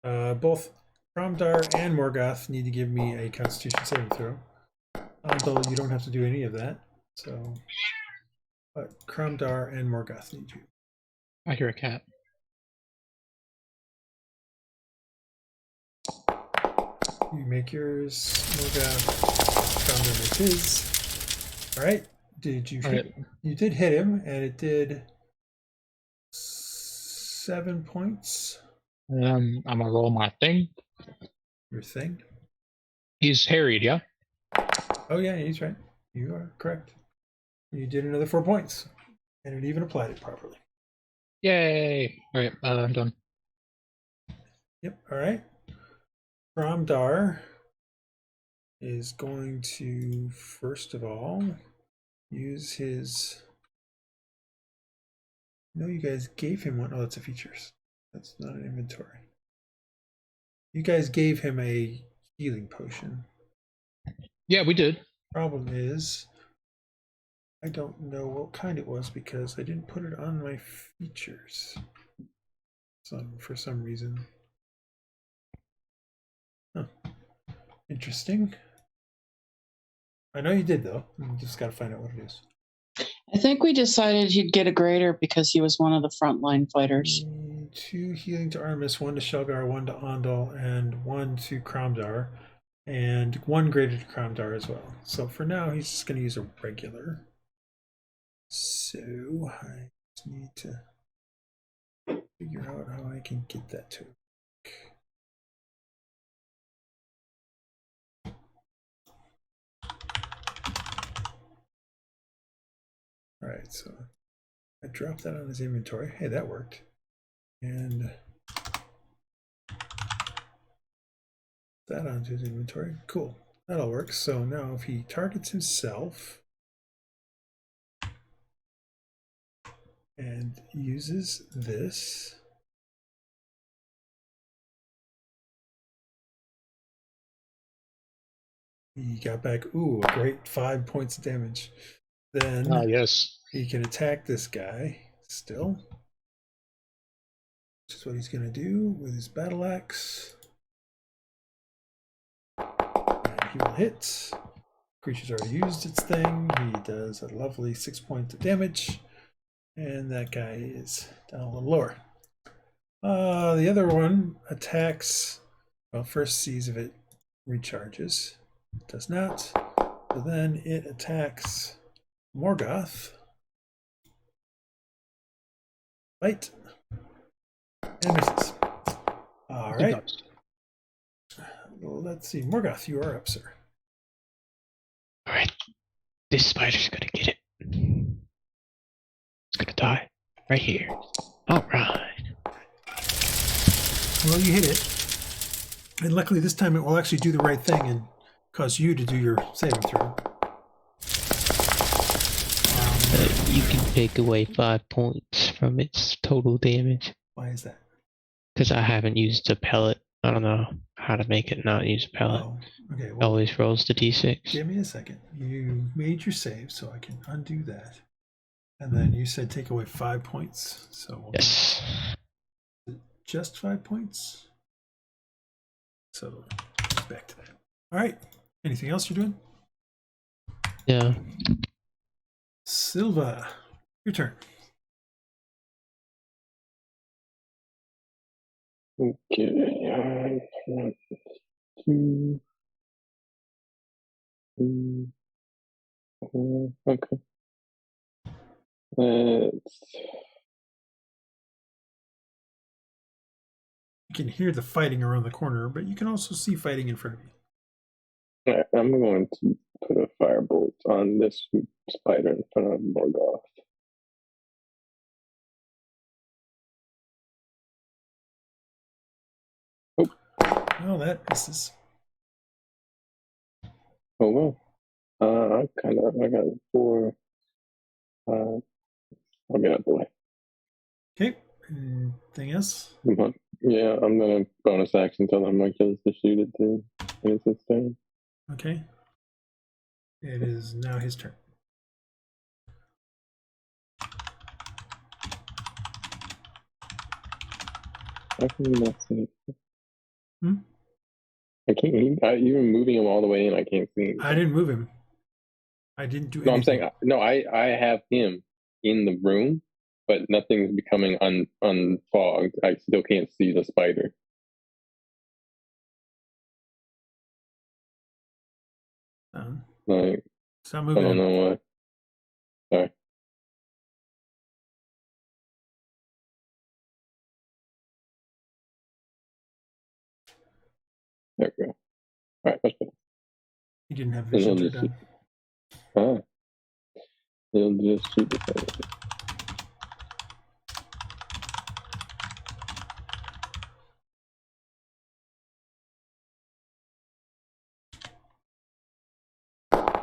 Both Kromdar and Morgoth need to give me a Constitution saving throw. Although you don't have to do any of that. So, but Kromdar and Morgoth need you. I hear a cat. You make yours, Morgoth. Kromdar makes his. All right. Did you? You did hit him, and it did 7 points. I'm gonna roll my thing. Your thing. He's harried, yeah. Oh yeah, he's right. You are correct. You did another 4 points, and it even applied it properly. Yay! All right, I'm done. Yep. All right. Kromdar is going to first of all use his. No, you guys gave him one. Oh, that's a features. That's not an inventory. You guys gave him a healing potion. Yeah, we did. Problem is, I don't know what kind it was because I didn't put it on my features. For some reason. Huh. Interesting. I know you did though. You just got to find out what it is. I think we decided he'd get a greater because he was one of the frontline fighters. 2 healing to Artemis, 1 to Sealgair, 1 to Andal, and 1 to Kromdar, and 1 greater to Kromdar as well. So for now, he's just going to use a regular. So I just need to figure out how I can get that to him. All right, so I dropped that on his inventory. Hey, that worked. And that onto his inventory. Cool. That'll work. So now if he targets himself and uses this, he got back, a great 5 points of damage. Then yes, he can attack this guy still, which is what he's going to do with his battle axe. he will hit. Creature's already used its thing. He does a lovely 6 points of damage. And that guy is down a little lower. The other one attacks. Well, first sees if it recharges. It does not. So then it attacks Morgoth. Bite. And misses. All right. Let's see. Morgoth, you are up, sir. All right. This spider's gonna get it. It's gonna die right here. All right. Well, you hit it. And luckily this time it will actually do the right thing and cause you to do your saving throw. You can take away 5 points from its total damage. Why is that? Because I haven't used a pellet. I don't know how to make it not use a pellet. Oh, okay. It Well, always rolls the d6. give me a second. You made your save, so I can undo that. And then you said take away 5 points. So we'll Yes. just 5 points. So back to that. All right. Anything else you're doing? Yeah. Silva, your turn. Okay. 1, 2, 3, 4. Okay. Let's. You can hear the fighting around the corner, but you can also see fighting in front of you. Alright, I'm going to put a firebolt on this spider in front of Morgoth. Oh, that misses. Oh well. I got 4. I'll get out the way. Okay. Anything else? Yeah, I'm gonna bonus action tell him my kills to shoot it too. And it's his turn. Okay. It is now his turn. How can you not see? Hmm? I can't. Even moving him all the way in, I can't see him. I didn't move him. I didn't do No, anything. I'm saying no. I have him in the room, but nothing's becoming unfogged. I still can't see the spider. Like, Stop I moving don't him. know why. Sorry. There we go. All right, much better. He didn't have And he'll vision just turned on. He'll just shoot the spider.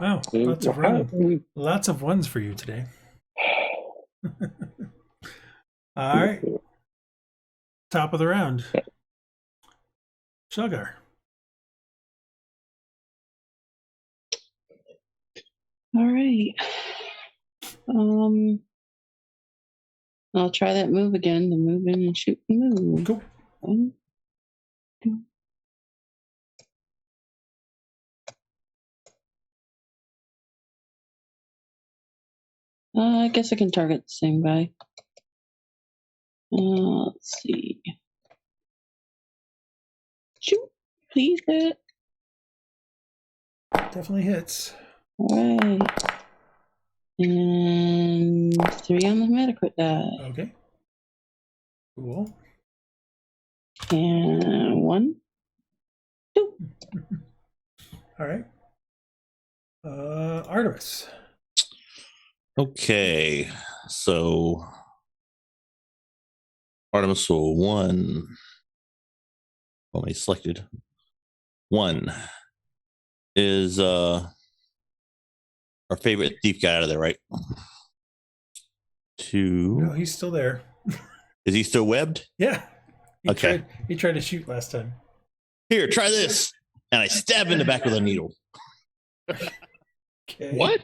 Wow, lots of ones for you today. All right. Top of the round. Sealgair. All right. I'll try that move again. The move in and shoot and move. Cool. I guess I can target the same guy. Let's see. Shoot, please hit. Definitely hits. All right. And 3 on the Metacrit die. Okay. Cool. And 1, 2. All right. Artemis. Okay, so Artemis will 1. Well, he selected 1 is our favorite thief guy out of there, right? 2. No, he's still there. Is he still webbed? Yeah. Okay. He tried to shoot last time. Here, try this. And I stab him in the back with a needle. Okay. What?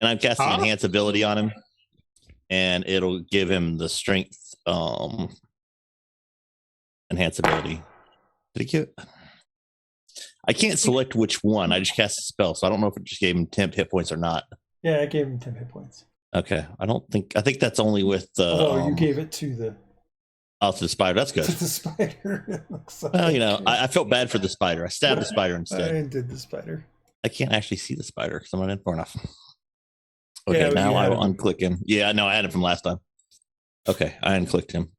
And I'm casting enhance ability on him. And it'll give him the strength enhance ability. Did he get? I can't select which one. I just cast a spell, so I don't know if it just gave him 10 hit points or not. Yeah, I gave him 10 hit points. Okay, I think that's only with the. Although you gave it to the. Oh, to the spider. That's good. To the spider. Well, you know, I felt bad for the spider. I stabbed the spider instead. I did the spider. I can't actually see the spider because I'm not in far enough. Okay, Yeah, now I will unclick him. Yeah, no, I had him from last time. Okay, I unclicked him.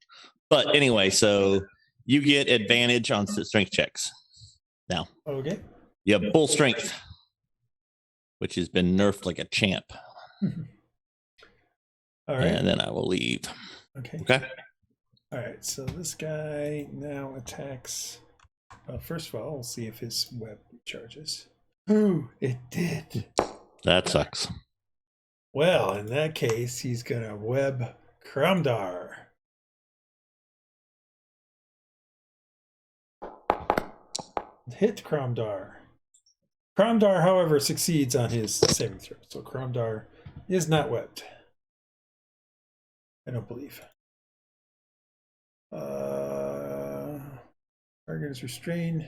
But anyway, so you get advantage on strength checks. Now. Okay. You have full strength, which has been nerfed like a champ. All right. And then I will leave. Okay. Okay. All right, so this guy now attacks. Well, first of all, we'll see if his web recharges. Ooh, it did. That sucks. Well, in that case, he's going to web Kromdar. Hit Kromdar. Kromdar, however, succeeds on his saving throw. So Kromdar is not webbed. I don't believe. Target is restrained.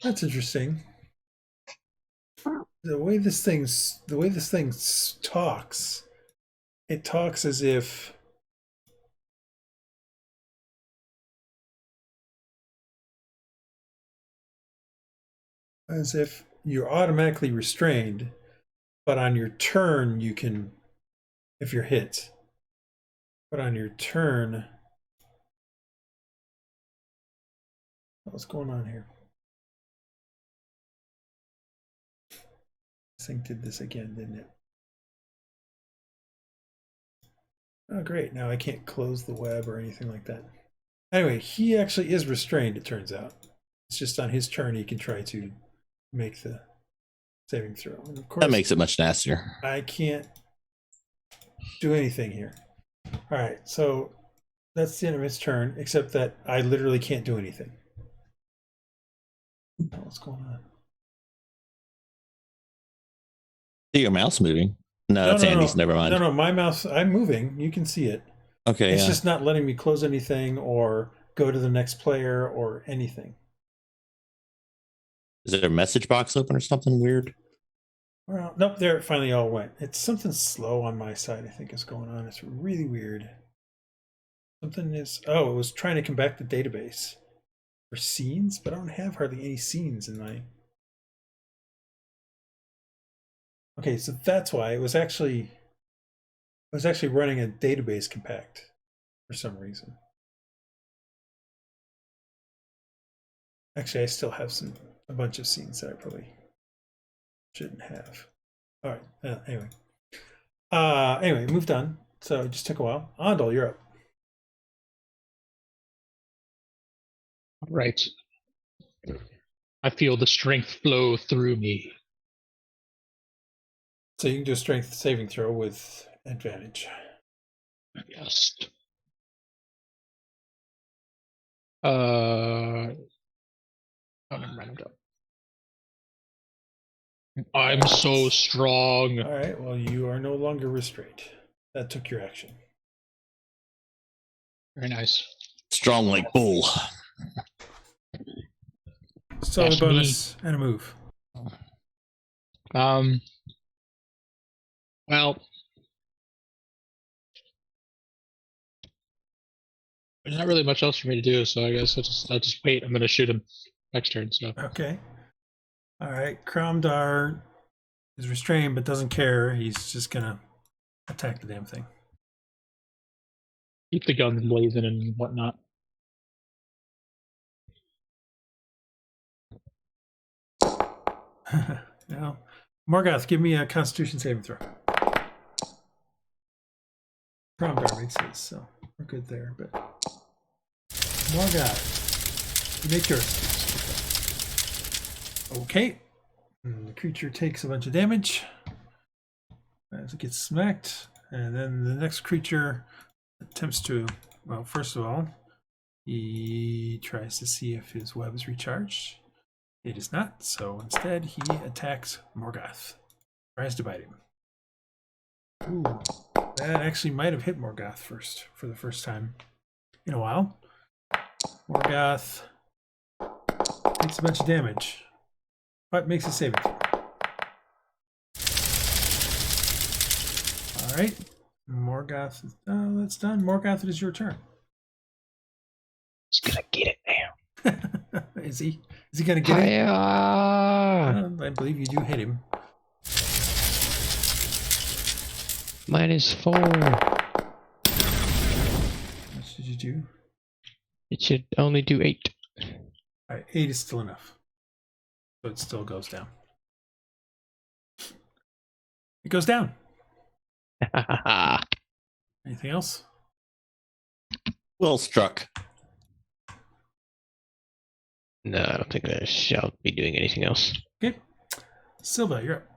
That's interesting. The way this thing talks, it talks as if you're automatically restrained, but on your turn you can, if you're hit, but on your turn, what's going on here? This thing did this again, didn't it? Oh, great. Now I can't close the web or anything like that. Anyway, he actually is restrained, it turns out. It's just on his turn he can try to make the saving throw. And of course, That makes it much nastier. I can't do anything here. All right, so that's the end of his turn, except that I literally can't do anything. Oh, what's going on? See your mouse moving. No, that's Andy's. Never mind. No, my mouse, I'm moving. You can see it. Okay, It's just not letting me close anything or go to the next player or anything. Is there a message box open or something weird? Well, nope, there it finally all went. It's something slow on my side, I think, is going on. It's really weird. Something is, oh, it was trying to come back to database for scenes, but I don't have hardly any scenes in my. Okay, so that's why it was actually running a database compact for some reason. Actually, I still have a bunch of scenes that I probably shouldn't have. All right. Anyway, moved on. So it just took a while. Andal, you're up. Right. I feel the strength flow through me. So you can do a strength saving throw with advantage. Yes. I'm so strong. All right. Well, you are no longer restrained. That took your action. Very nice. Strong like bull. So a bonus and a move. Well, there's not really much else for me to do, so I guess I'll just wait. I'm gonna shoot him next turn. So okay. All right. Kromdar is restrained but doesn't care. He's just gonna attack the damn thing. keep the guns blazing and whatnot. Now, Morgoth, give me a Constitution saving throw. Kromdar makes his, so we're good there. But Morgoth, you make yours. Okay. And the creature takes a bunch of damage as it gets smacked, and then the next creature attempts to. Well, first of all, he tries to see if his web is recharged. It is not, so instead he attacks Morgoth. Tries to bite him. Ooh, that actually might have hit Morgoth for the first time in a while. Morgoth takes a bunch of damage, but makes a saving throw. All right, Morgoth. That's done. Morgoth, it is your turn. He's gonna get it now. Is he? Is he gonna get it? Hiya! I believe you do hit him. -4. What should you do? It should only do 8. All right, 8 is still enough. So it still goes down. It goes down. Anything else? Well struck. No, I don't think I shall be doing anything else. Okay. Silva, you're up.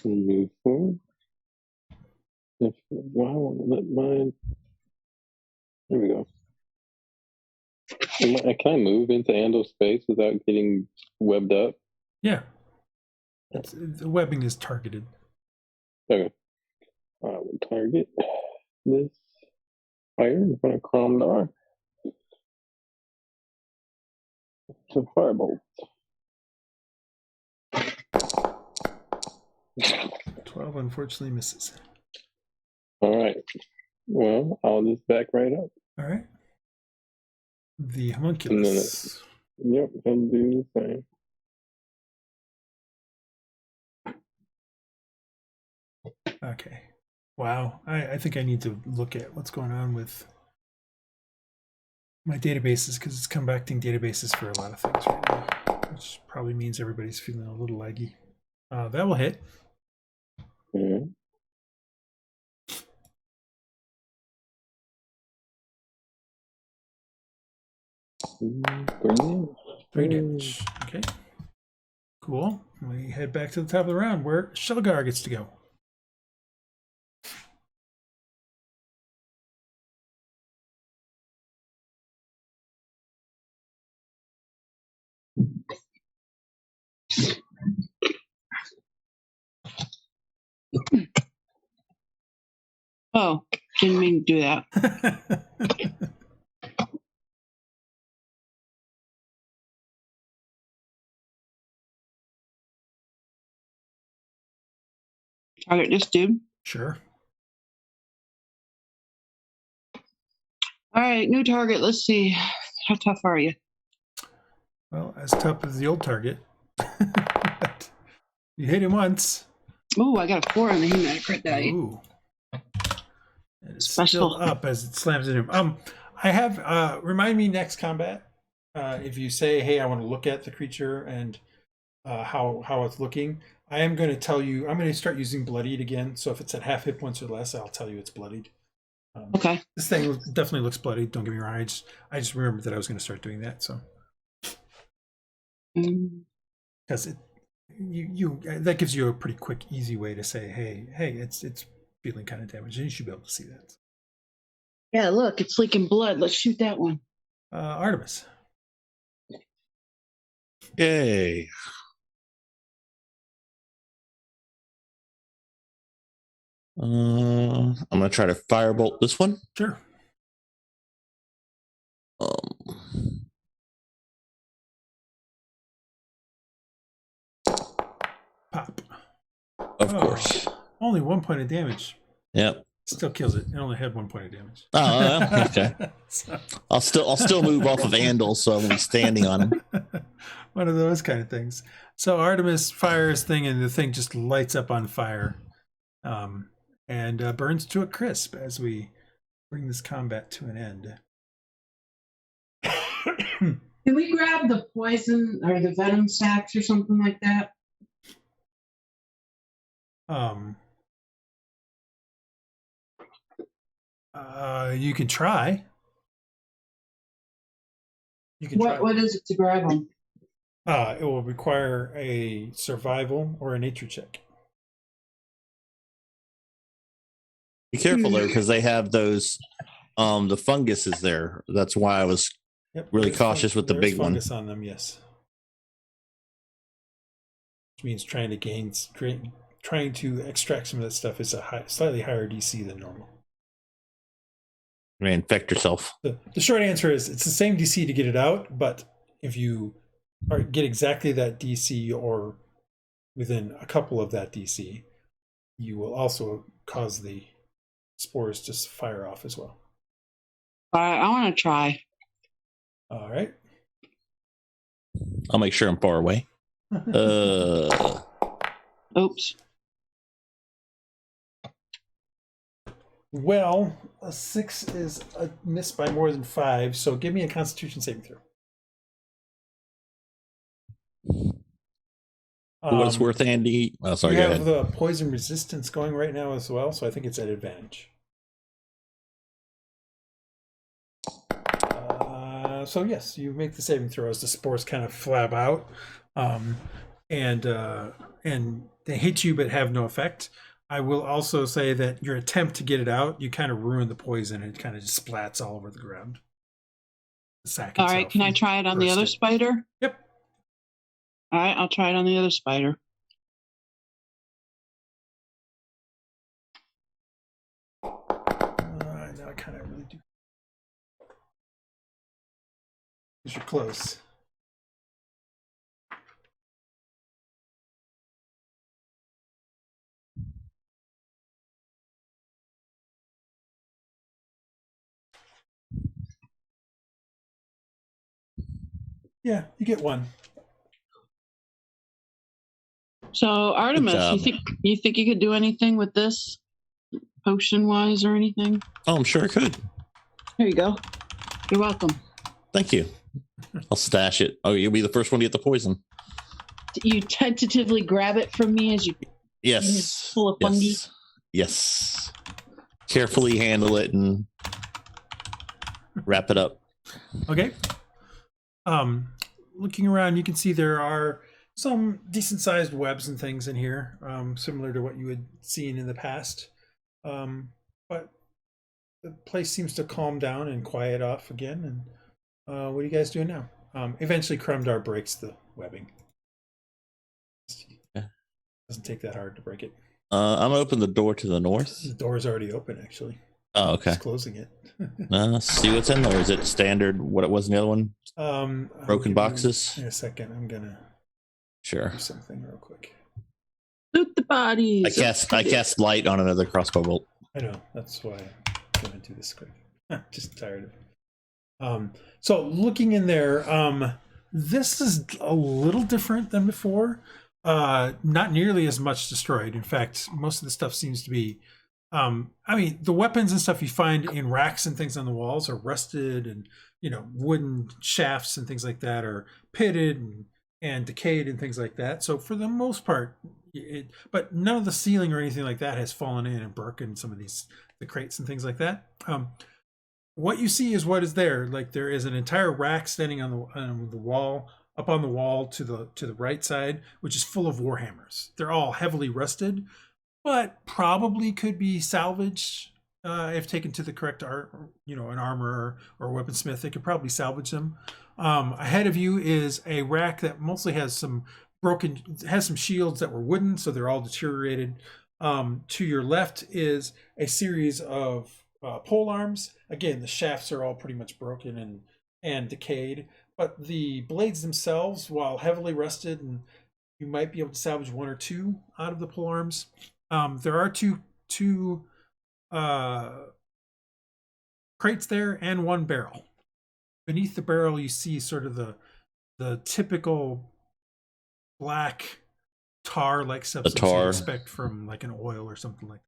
Move forward. Why won't it let mine? There we go. Can I move into Andal's space without getting webbed up? Yeah. The webbing is targeted. Okay. I will target this fire in front of Cromdar. It's a firebolt. 12 unfortunately misses. All right. Well, I'll just back right up. All right. The homunculus. Yep, I'll do the same. Okay. Wow. I think I need to look at what's going on with my databases because it's compacting databases for a lot of things right now, which probably means everybody's feeling a little laggy. That will hit. Yeah. Three damage. Okay. Cool. We head back to the top of the round where Sealgair gets to go. Oh, didn't mean to do that. Target this dude. Sure. All right, new target. Let's see. How tough are you? Well, as tough as the old target. But you hit him once. Ooh, I got a 4 on the human crit die. Ooh. And it's Special. still up as it slams into him. I have remind me next combat. If you say, hey, I want to look at the creature and how it's looking, I am going to tell you, I'm going to start using bloodied again. So if it's at half hit points or less, I'll tell you it's bloodied. Okay. This thing definitely looks bloodied. Don't get me wrong. I just remembered that I was going to start doing that. So because that gives you a pretty quick, easy way to say, hey, it's feeling kind of damaged, and you should be able to see that. Yeah, look, it's leaking blood. Let's shoot that one. Artemis. Yay. I'm gonna try to firebolt this one. Sure. Pop. Of course. Only 1 point of damage. Yep. Still kills it. It only had 1 point of damage. Oh, okay. So. I'll still move off of Andal, so I'm standing on him. One of those kind of things. So Artemis fires thing, and the thing just lights up on fire, and burns to a crisp as we bring this combat to an end. Can we grab the poison or the venom sacks or something like that? You can try. What is it to grab them? It will require a survival or a nature check. Be careful though, because they have those The fungus is there. That's why I was Yep, really there's cautious with the there's big one. fungus on them, yes. Which means trying to extract some of that stuff is a slightly higher DC than normal. You may infect yourself. The short answer is it's the same DC to get it out, but if you get exactly that DC or within a couple of that DC, you will also cause the spores to fire off as well. All right, I want to try. All right. I'll make sure I'm far away. Oops. Well, a 6 is a miss by more than 5, so give me a Constitution saving throw. What it's worth, Andy? Oh, sorry, you go have ahead. the poison resistance going right now as well, so I think it's at advantage. So yes, you make the saving throw as the spores kind of flab out, and they hit you but have no effect. I will also say that your attempt to get it out, you kind of ruin the poison. It kind of just splats all over the ground. The sack All right, can I try it on the other spider? Yep. All right, I'll try it on the other spider. Now I kind of really do. Because you're close. Yeah, you get one. So Artemis, you think you could do anything with this, potion wise or anything? Oh, I'm sure I could. Here you go. You're welcome. Thank you. I'll stash it. Oh, you'll be the first one to get the poison. You tentatively grab it from me as you Yes. full of fungi. Yes. Carefully handle it and wrap it up. Okay. Looking around, you can see there are some decent-sized webs and things in here, similar to what you had seen in the past. But the place seems to calm down and quiet off again. And what are you guys doing now? Eventually, Krumdar breaks the webbing. Yeah. Doesn't take that hard to break it. I'm gonna open the door to the north. The door is already open, actually. Oh, okay. Just closing it. See what's in there. Is it standard? What it was in the other one? Broken boxes. In a second, I'm gonna Sure. do something real quick. Loot the bodies. I cast light on another crossbow bolt. I know. That's why I'm gonna do this quick. I'm just tired of it. So looking in there, this is a little different than before. Not nearly as much destroyed. In fact, most of the stuff seems to be I mean, the weapons and stuff you find in racks and things on the walls are rusted, and wooden shafts and things like that are pitted and decayed and things like that. So for the most part, but none of the ceiling or anything like that has fallen in and broken some of the crates and things like that. What you see is what is there. Like there is an entire rack standing on the wall, up on the wall to the right side, which is full of warhammers. They're all heavily rusted, but probably could be salvaged if taken to the correct an armor or weaponsmith. They could probably salvage them. Ahead of you is a rack that mostly has some shields that were wooden, so they're all deteriorated. To your left is a series of pole arms. Again, the shafts are all pretty much broken and decayed, but the blades themselves, while heavily rusted, and you might be able to salvage one or two out of the pole arms. There are two crates there and one barrel. Beneath the barrel, you see sort of the typical black tar-like substance you expect from like an oil or something like that.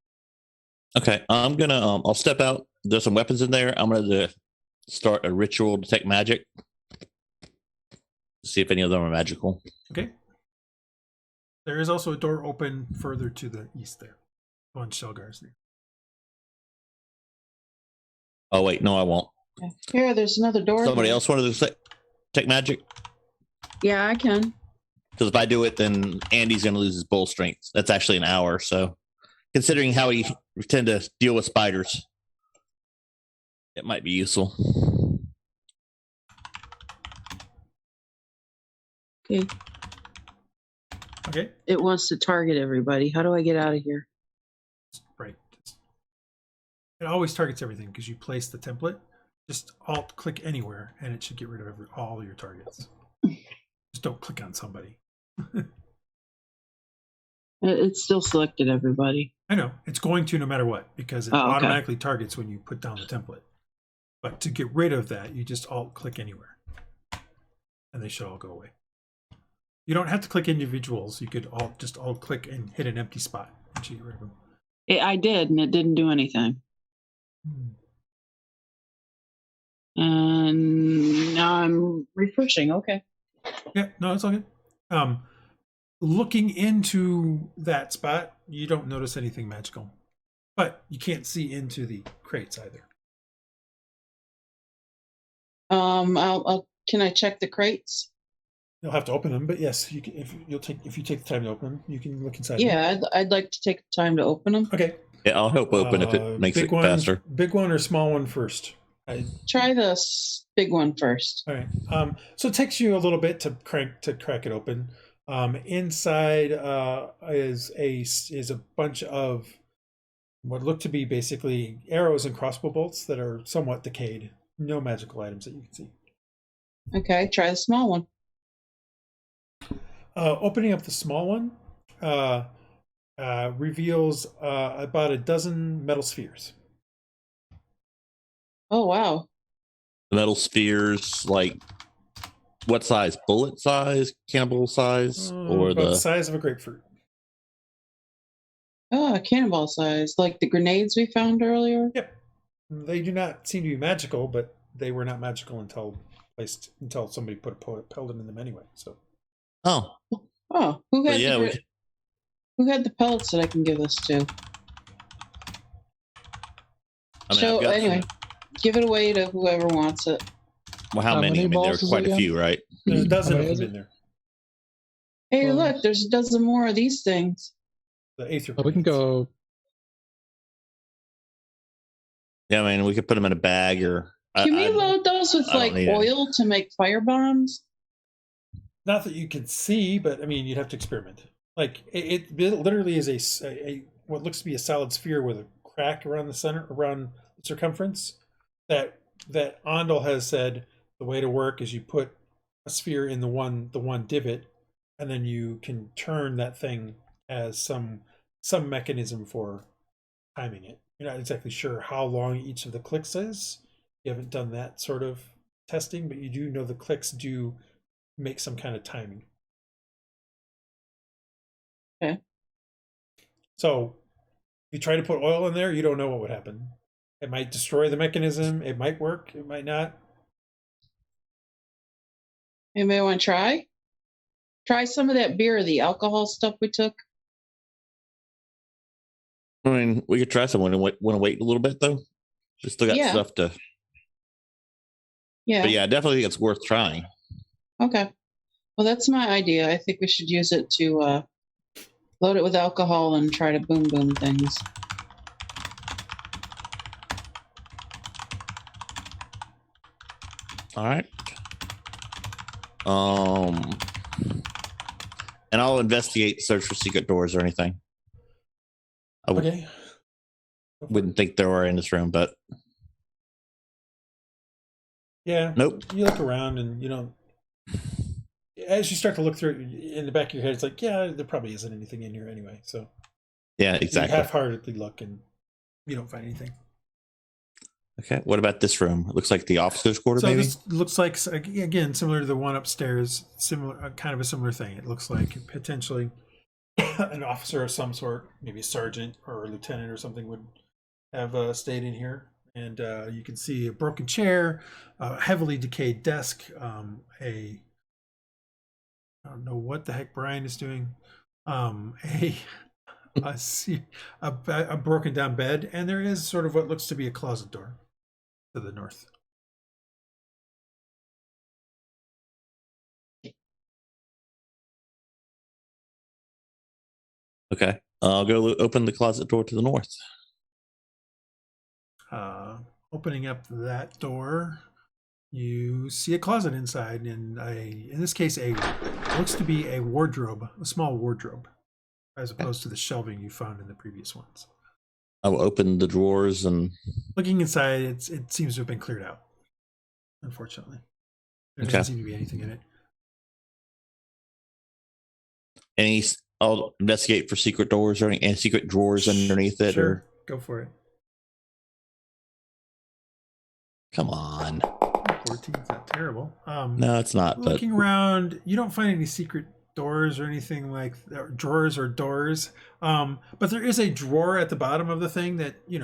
Okay, I'm gonna I'll step out. There's some weapons in there. I'm gonna start a ritual detect magic. See if any of them are magical. Okay. There is also a door open further to the east there. On Sealgair's there. Oh wait, no, I won't. Here, there's another door. Somebody else wanted to detect magic? Yeah, I can. Because if I do it, then Andy's gonna lose his bull strength. That's actually an hour, so considering how we tend to deal with spiders. It might be useful. Okay. Okay. It wants to target everybody. How do I get out of here? Right. It always targets everything because you place the template. Just alt click anywhere and it should get rid of all your targets. Just don't click on somebody. It's still selected everybody. I know. It's going to no matter what because it Oh, okay. automatically targets when you put down the template. But to get rid of that, you just alt click anywhere. And they should all go away. You don't have to click individuals. You could just alt click and hit an empty spot. And you get rid of them. I did, and it didn't do anything. And now I'm refreshing. Okay. Yeah, no, it's all good. Looking into that spot, you don't notice anything magical. But you can't see into the crates either. Can I check the crates? You'll have to open them, but yes, you can, if you take the time to open them, you can look inside. Yeah, I'd like to take the time to open them. Okay. Yeah, I'll help open if it makes it faster. Big one or small one first? Try the big one first. All right. So it takes you a little bit to crack it open. Inside is a bunch of what look to be basically arrows and crossbow bolts that are somewhat decayed. No magical items that you can see. Okay, try the small one. Opening up the small one reveals about a dozen metal spheres. Oh, wow. The metal spheres, like what size? Bullet size? Cannibal size? Or about the the size of a grapefruit. Oh, cannonball size, like the grenades we found earlier? Yep. They do not seem to be magical, but they were not magical until somebody put a pellet in them anyway. So. Oh, who had who had the pellets that I can give this to? Anyway, give it away to whoever wants it. Well, how many? I mean, there were quite a few, right? There's a dozen of them in there. Hey, look, there's a dozen more of these things. The aether. We can go. Yeah, I mean, we could put them in a bag or. Can we load those with like oil to make fire bombs? Not that you can see, but I mean, you'd have to experiment. Like it literally is a what looks to be a solid sphere with a crack around the center, around the circumference. That Andal has said the way to work is you put a sphere in the one divot, and then you can turn that thing as some mechanism for timing it. You're not exactly sure how long each of the clicks is. You haven't done that sort of testing, but you do know the clicks do make some kind of timing. Okay. So if you try to put oil in there, you don't know what would happen. It might destroy the mechanism. It might work. It might not. Anybody want to try? Try some of that beer, the alcohol stuff we took. I mean, we could try some. Want to wait a little bit though? We still got stuff to. Yeah. But yeah, I definitely think it's worth trying. Okay. Well, that's my idea. I think we should use it to load it with alcohol and try to boom things. All right. And I'll investigate, search for secret doors or anything. Okay. Wouldn't think there were in this room, but yeah. Nope. You look around and you know, as you start to look through it in the back of your head, it's like, yeah, there probably isn't anything in here anyway. So yeah, exactly. You half-heartedly look and you don't find anything. Okay. What about this room? It looks like the officer's quarter. So maybe this looks like, again, similar to the one upstairs. Kind of a similar thing. It looks like potentially an officer of some sort, maybe a sergeant or a lieutenant or something, would have stayed in here. And you can see a broken chair, a heavily decayed desk, I don't know what the heck Brian is doing, a broken down bed, and there is sort of what looks to be a closet door to the north. Okay. I'll go open the closet door to the north. opening up that door, you see a closet inside, and in this case, looks to be a wardrobe, a small wardrobe, as opposed to the shelving you found in the previous ones. I will open the drawers and Looking inside, it seems to have been cleared out. Unfortunately, there doesn't seem to be anything in it. I'll investigate for secret doors or any secret drawers underneath it. Sure, Or go for it. come on. 14 is not terrible. No, it's not. Looking around, you don't find any secret doors or anything like drawers or doors. But there is a drawer at the bottom of the thing that, you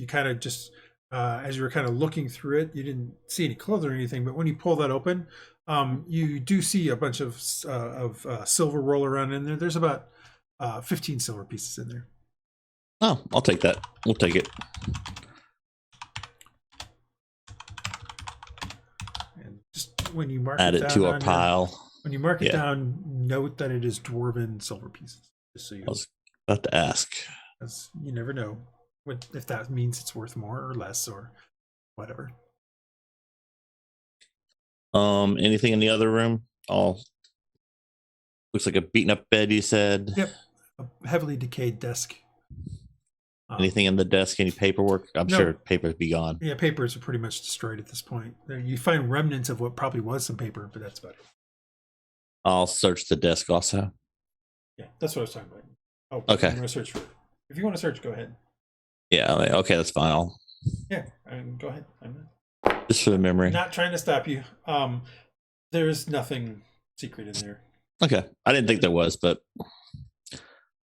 kind of just, as you were kind of looking through it, you didn't see any clothes or anything. But when you pull that open, you do see a bunch of silver roll around in there. There's about 15 silver pieces in there. Oh, I'll take that. We'll take it. And just when you mark Add it to our pile. When you mark it down, note that it is dwarven silver pieces. Just so you I was about to ask. Because you never know if that means it's worth more or less or whatever. Anything in the other room? Looks like a beaten up bed, you said. Yep. A heavily decayed desk. Anything in the desk? Any paperwork? I'm sure paper's be gone. Yeah, papers are pretty much destroyed at this point. You find remnants of what probably was some paper, but that's about it. I'll search the desk also. Yeah, that's what I was talking about. Oh, okay. I'm going to search for it. If you want to search, go ahead. Yeah, okay, that's fine. Yeah, go ahead. Just for the memory. Not trying to stop you. There's nothing secret in there. Okay. I didn't think there was, but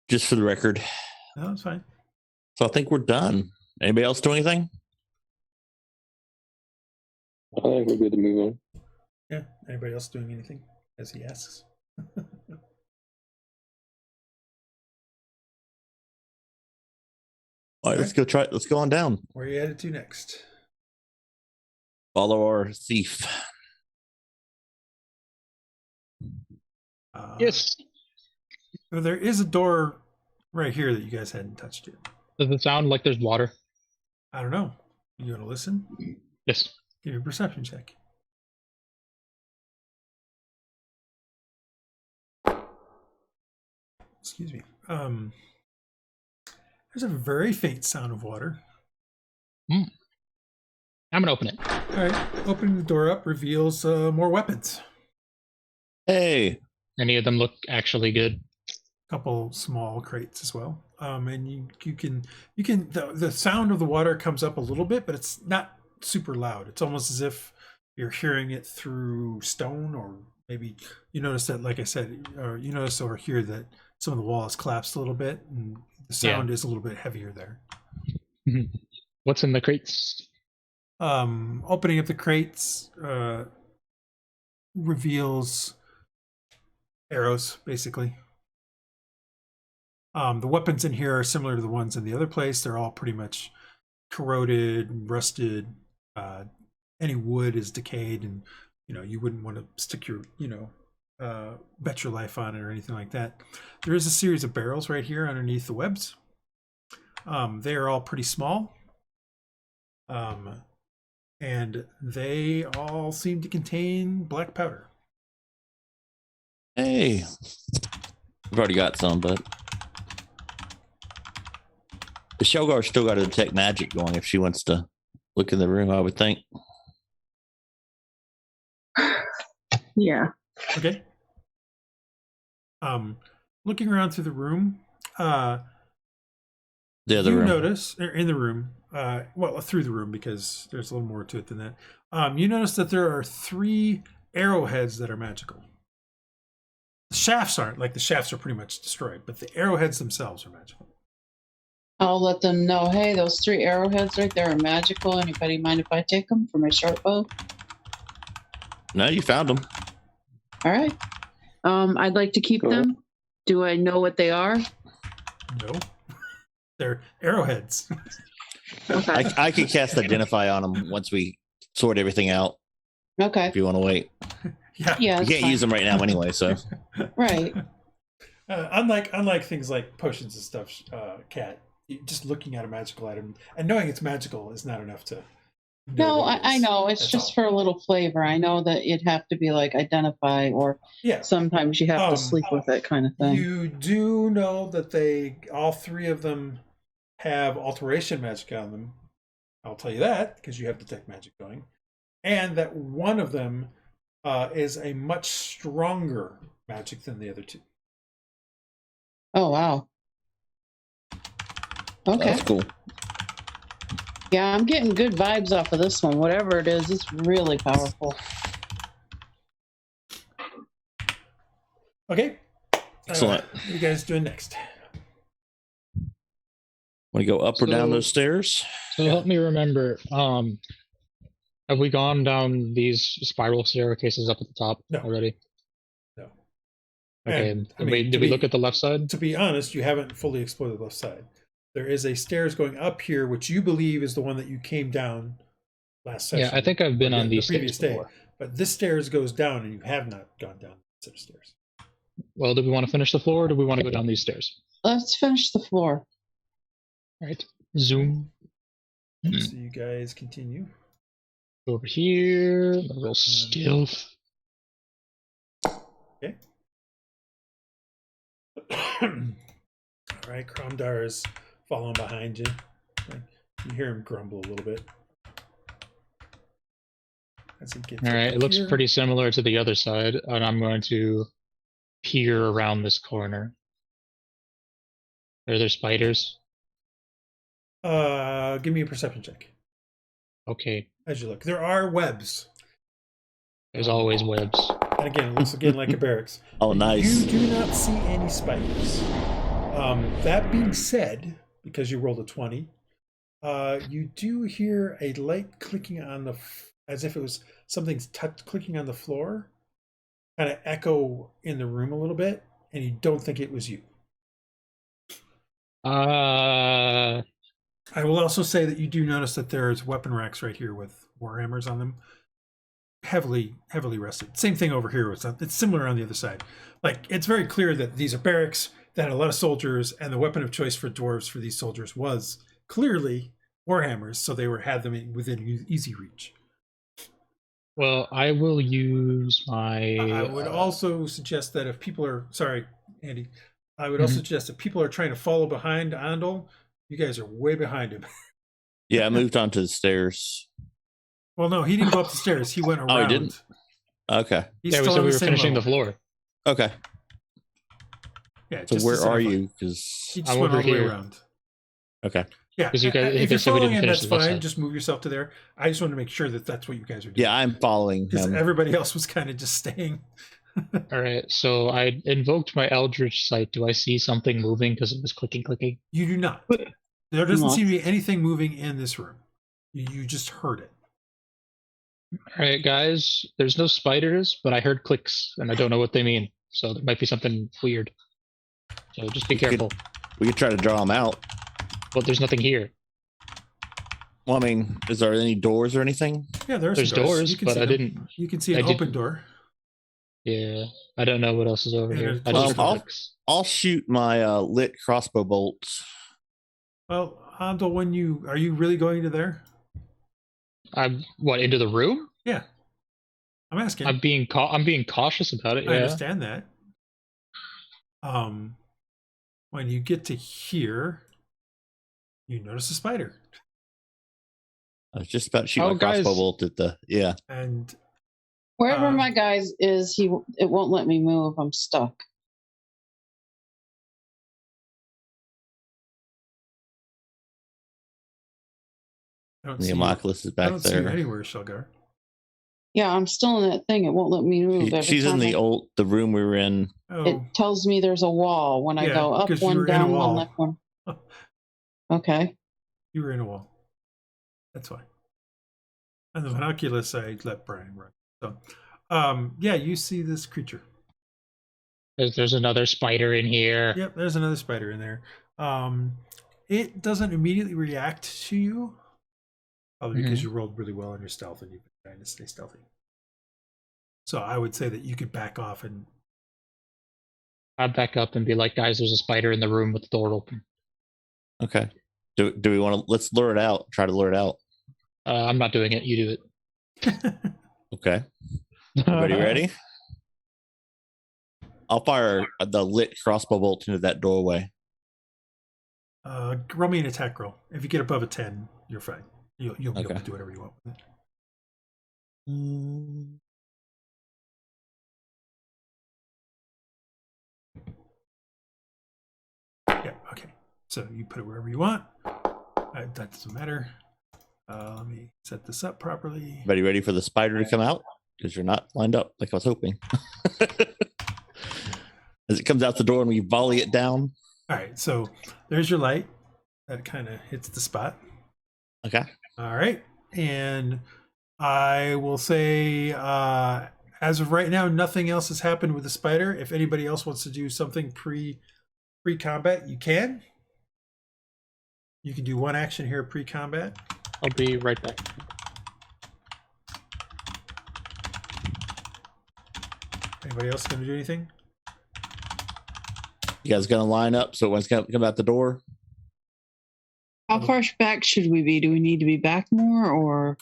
just for the record. No, it's fine. So I think we're done. Anybody else do anything? I think we're good to move on. Yeah. Anybody else doing anything? As he asks. All right, let's go try it. Let's go on down. Where are you headed to next? Follow our thief. Yes. So there is a door right here that you guys hadn't touched yet. Does it sound like there's water? I don't know. You want to listen? Yes. Give me a perception check. Excuse me. There's a very faint sound of water. I'm gonna open it. All right. Opening the door up reveals more weapons. Hey. Any of them look actually good? A couple small crates as well. And you can the sound of the water comes up a little bit, but it's not super loud. It's almost as if you're hearing it through stone, or maybe you notice that, like I said, or you notice over here that some of the walls collapsed a little bit, and the sound is a little bit heavier there. What's in the crates? Opening up the crates reveals arrows, basically. The weapons in here are similar to the ones in the other place. They're all pretty much corroded, rusted. Any wood is decayed, and you wouldn't want to stick your bet your life on it or anything like that. There is a series of barrels right here underneath the webs. They are all pretty small, and they all seem to contain black powder. Hey. We've already got some, but the Sealgair still got to detect magic going if she wants to look in the room, I would think. Yeah. Okay. Looking around through the room, The other you room. notice, or in the room, through the room, because there's a little more to it than that. You notice that there are 3 arrowheads that are magical. The shafts aren't. Like, the shafts are pretty much destroyed, but the arrowheads themselves are magical. I'll let them know, hey, those 3 arrowheads right there are magical. Anybody mind if I take them for my short bow? No, you found them. All right. I'd like to keep them. Do I know what they are? No. They're arrowheads. Okay. I could cast Identify on them once we sort everything out, Okay. if you want to wait. Yeah. Yeah. You can't use them right now anyway, so. Right. Unlike things like potions and stuff, Cat, just looking at a magical item and knowing it's magical is not enough to. No, what it I is. know. It's That's just all. for a little flavor. I know that it'd have to be like identify, or Yeah. sometimes you have to sleep with it kind of thing. You do know that all three of them have alteration magic on them. I'll tell you that because you have detect magic going, and that one of them is a much stronger magic than the other two. Oh, wow. Okay. That's cool. Yeah, I'm getting good vibes off of this one. Whatever it is, it's really powerful. Okay. Excellent. What are you guys doing next? Want to go up or down So- those stairs? So help me remember. Have we gone down these spiral staircases up at the top No. already? No. Okay. And, Did we look at the left side? To be honest, you haven't fully explored the left side. There is a stairs going up here, which you believe is the one that you came down last session. Yeah, I think I've been or on the these stairs previous day. before. But this stairs goes down, and you have not gone down that set of stairs. Well, do we want to finish the floor, or do we want to go down these stairs? Let's finish the floor. All right. Zoom. So you guys continue. Over here. A little stealth. Okay. All right, Cromdar is following behind you. You hear him grumble a little bit. As he gets All right. up It looks here. pretty similar to the other side, and I'm going to peer around this corner. Are there spiders? Give me a perception check Okay. as you look. There are webs. There's always webs. And again, it looks again like a barracks. Oh, nice. You do not see any spiders. That being said, because you rolled a 20, you do hear a light clicking on the, as if it was something's clicking on the floor, kind of echo in the room a little bit, and you don't think it was you. I will also say that you do notice that there's weapon racks right here with warhammers on them, heavily rested. Same thing over here. It's similar on the other side. Like, it's very clear that these are barracks that had a lot of soldiers, and the weapon of choice for dwarves for these soldiers was clearly warhammers, so they had them within easy reach. Well, I will use my. I would also suggest that if people are Andy, I would also suggest if people are trying to follow behind Andal, you guys are way behind him. Yeah, I moved onto the stairs. Well, no, he didn't go up the stairs. He went around. Oh, he didn't? Okay. He's Yeah, still so on we the were same finishing level. the floor. Okay. Yeah. So just where to are simplify. you? Because He just I'm went over all the way here. around. okay. Yeah. 'Cause you guys- if they you're said we didn't following him, finish that's the left fine. side. Just move yourself to there. I just wanted to make sure that that's what you guys are doing. Yeah, I'm following Because him. everybody else was kind of just staying. All right, so I invoked my Eldritch Sight. Do I see something moving because it was clicking? You do not. There doesn't seem to be anything moving in this room. You just heard it. All right, guys, there's no spiders, but I heard clicks, and I don't know what they mean. So there might be something weird. So just be We could- careful. We could try to draw him out. But there's nothing here. Well, I mean, is there any doors or anything? Yeah, there's There's doors, You can but see I them. didn't. You can see an I open didn't- door. Yeah, I don't know what else is over Yeah, here. there's I just close heard enough. clicks. I'll shoot my lit crossbow bolts. Well, Andal, are you really going to there? I'm what into the room? Yeah. I'm asking. I'm being cautious about it. I Yeah. understand that. When you get to here, you notice a spider. I was just about to shoot Oh, my crossbow guys. bolt at the And Wherever Um, my guys is, it won't let me move. I'm stuck. I don't the see you. homunculus is I back don't see you there. anywhere, Shelgar. Yeah, I'm still in that thing. It won't let me move. Every She's in time the room we were in. Oh, It tells me there's a wall when I Yeah, go up because you one, were in a down wall. one, left one. Okay. you were in a wall. That's fine. And the homunculus, I let Brian run. So, yeah, you see this creature. There's another spider in here. Yep, there's another spider in there. It doesn't immediately react to you, probably because you rolled really well on your stealth and you've been trying to stay stealthy. So I would say that you could back off and I'd back up and be like, guys, there's a spider in the room with the door open. Okay. Do we want to? Let's lure it out. Try to lure it out. I'm not doing it. You do it. Okay. Everybody ready? I'll fire the lit crossbow bolt into that doorway. Roll me an attack roll. If you get above a 10, you're fine. You'll be able Okay. to do whatever you want with it. Yeah, okay. So you put it wherever you want. That doesn't matter. Let me set this up properly. Everybody ready for the spider to come out? Because you're not lined up like I was hoping. As it comes out the door and we volley it down. All right, so there's your light. That kind of hits the spot. Okay. All right. And I will say, as of right now, nothing else has happened with the spider. If anybody else wants to do something pre-combat, you can. You can do one action here pre-combat. I'll be right back. Anybody else going to do anything? You guys gonna line up so when it's gonna come out the door? How far back should we be? Do we need to be back more, or?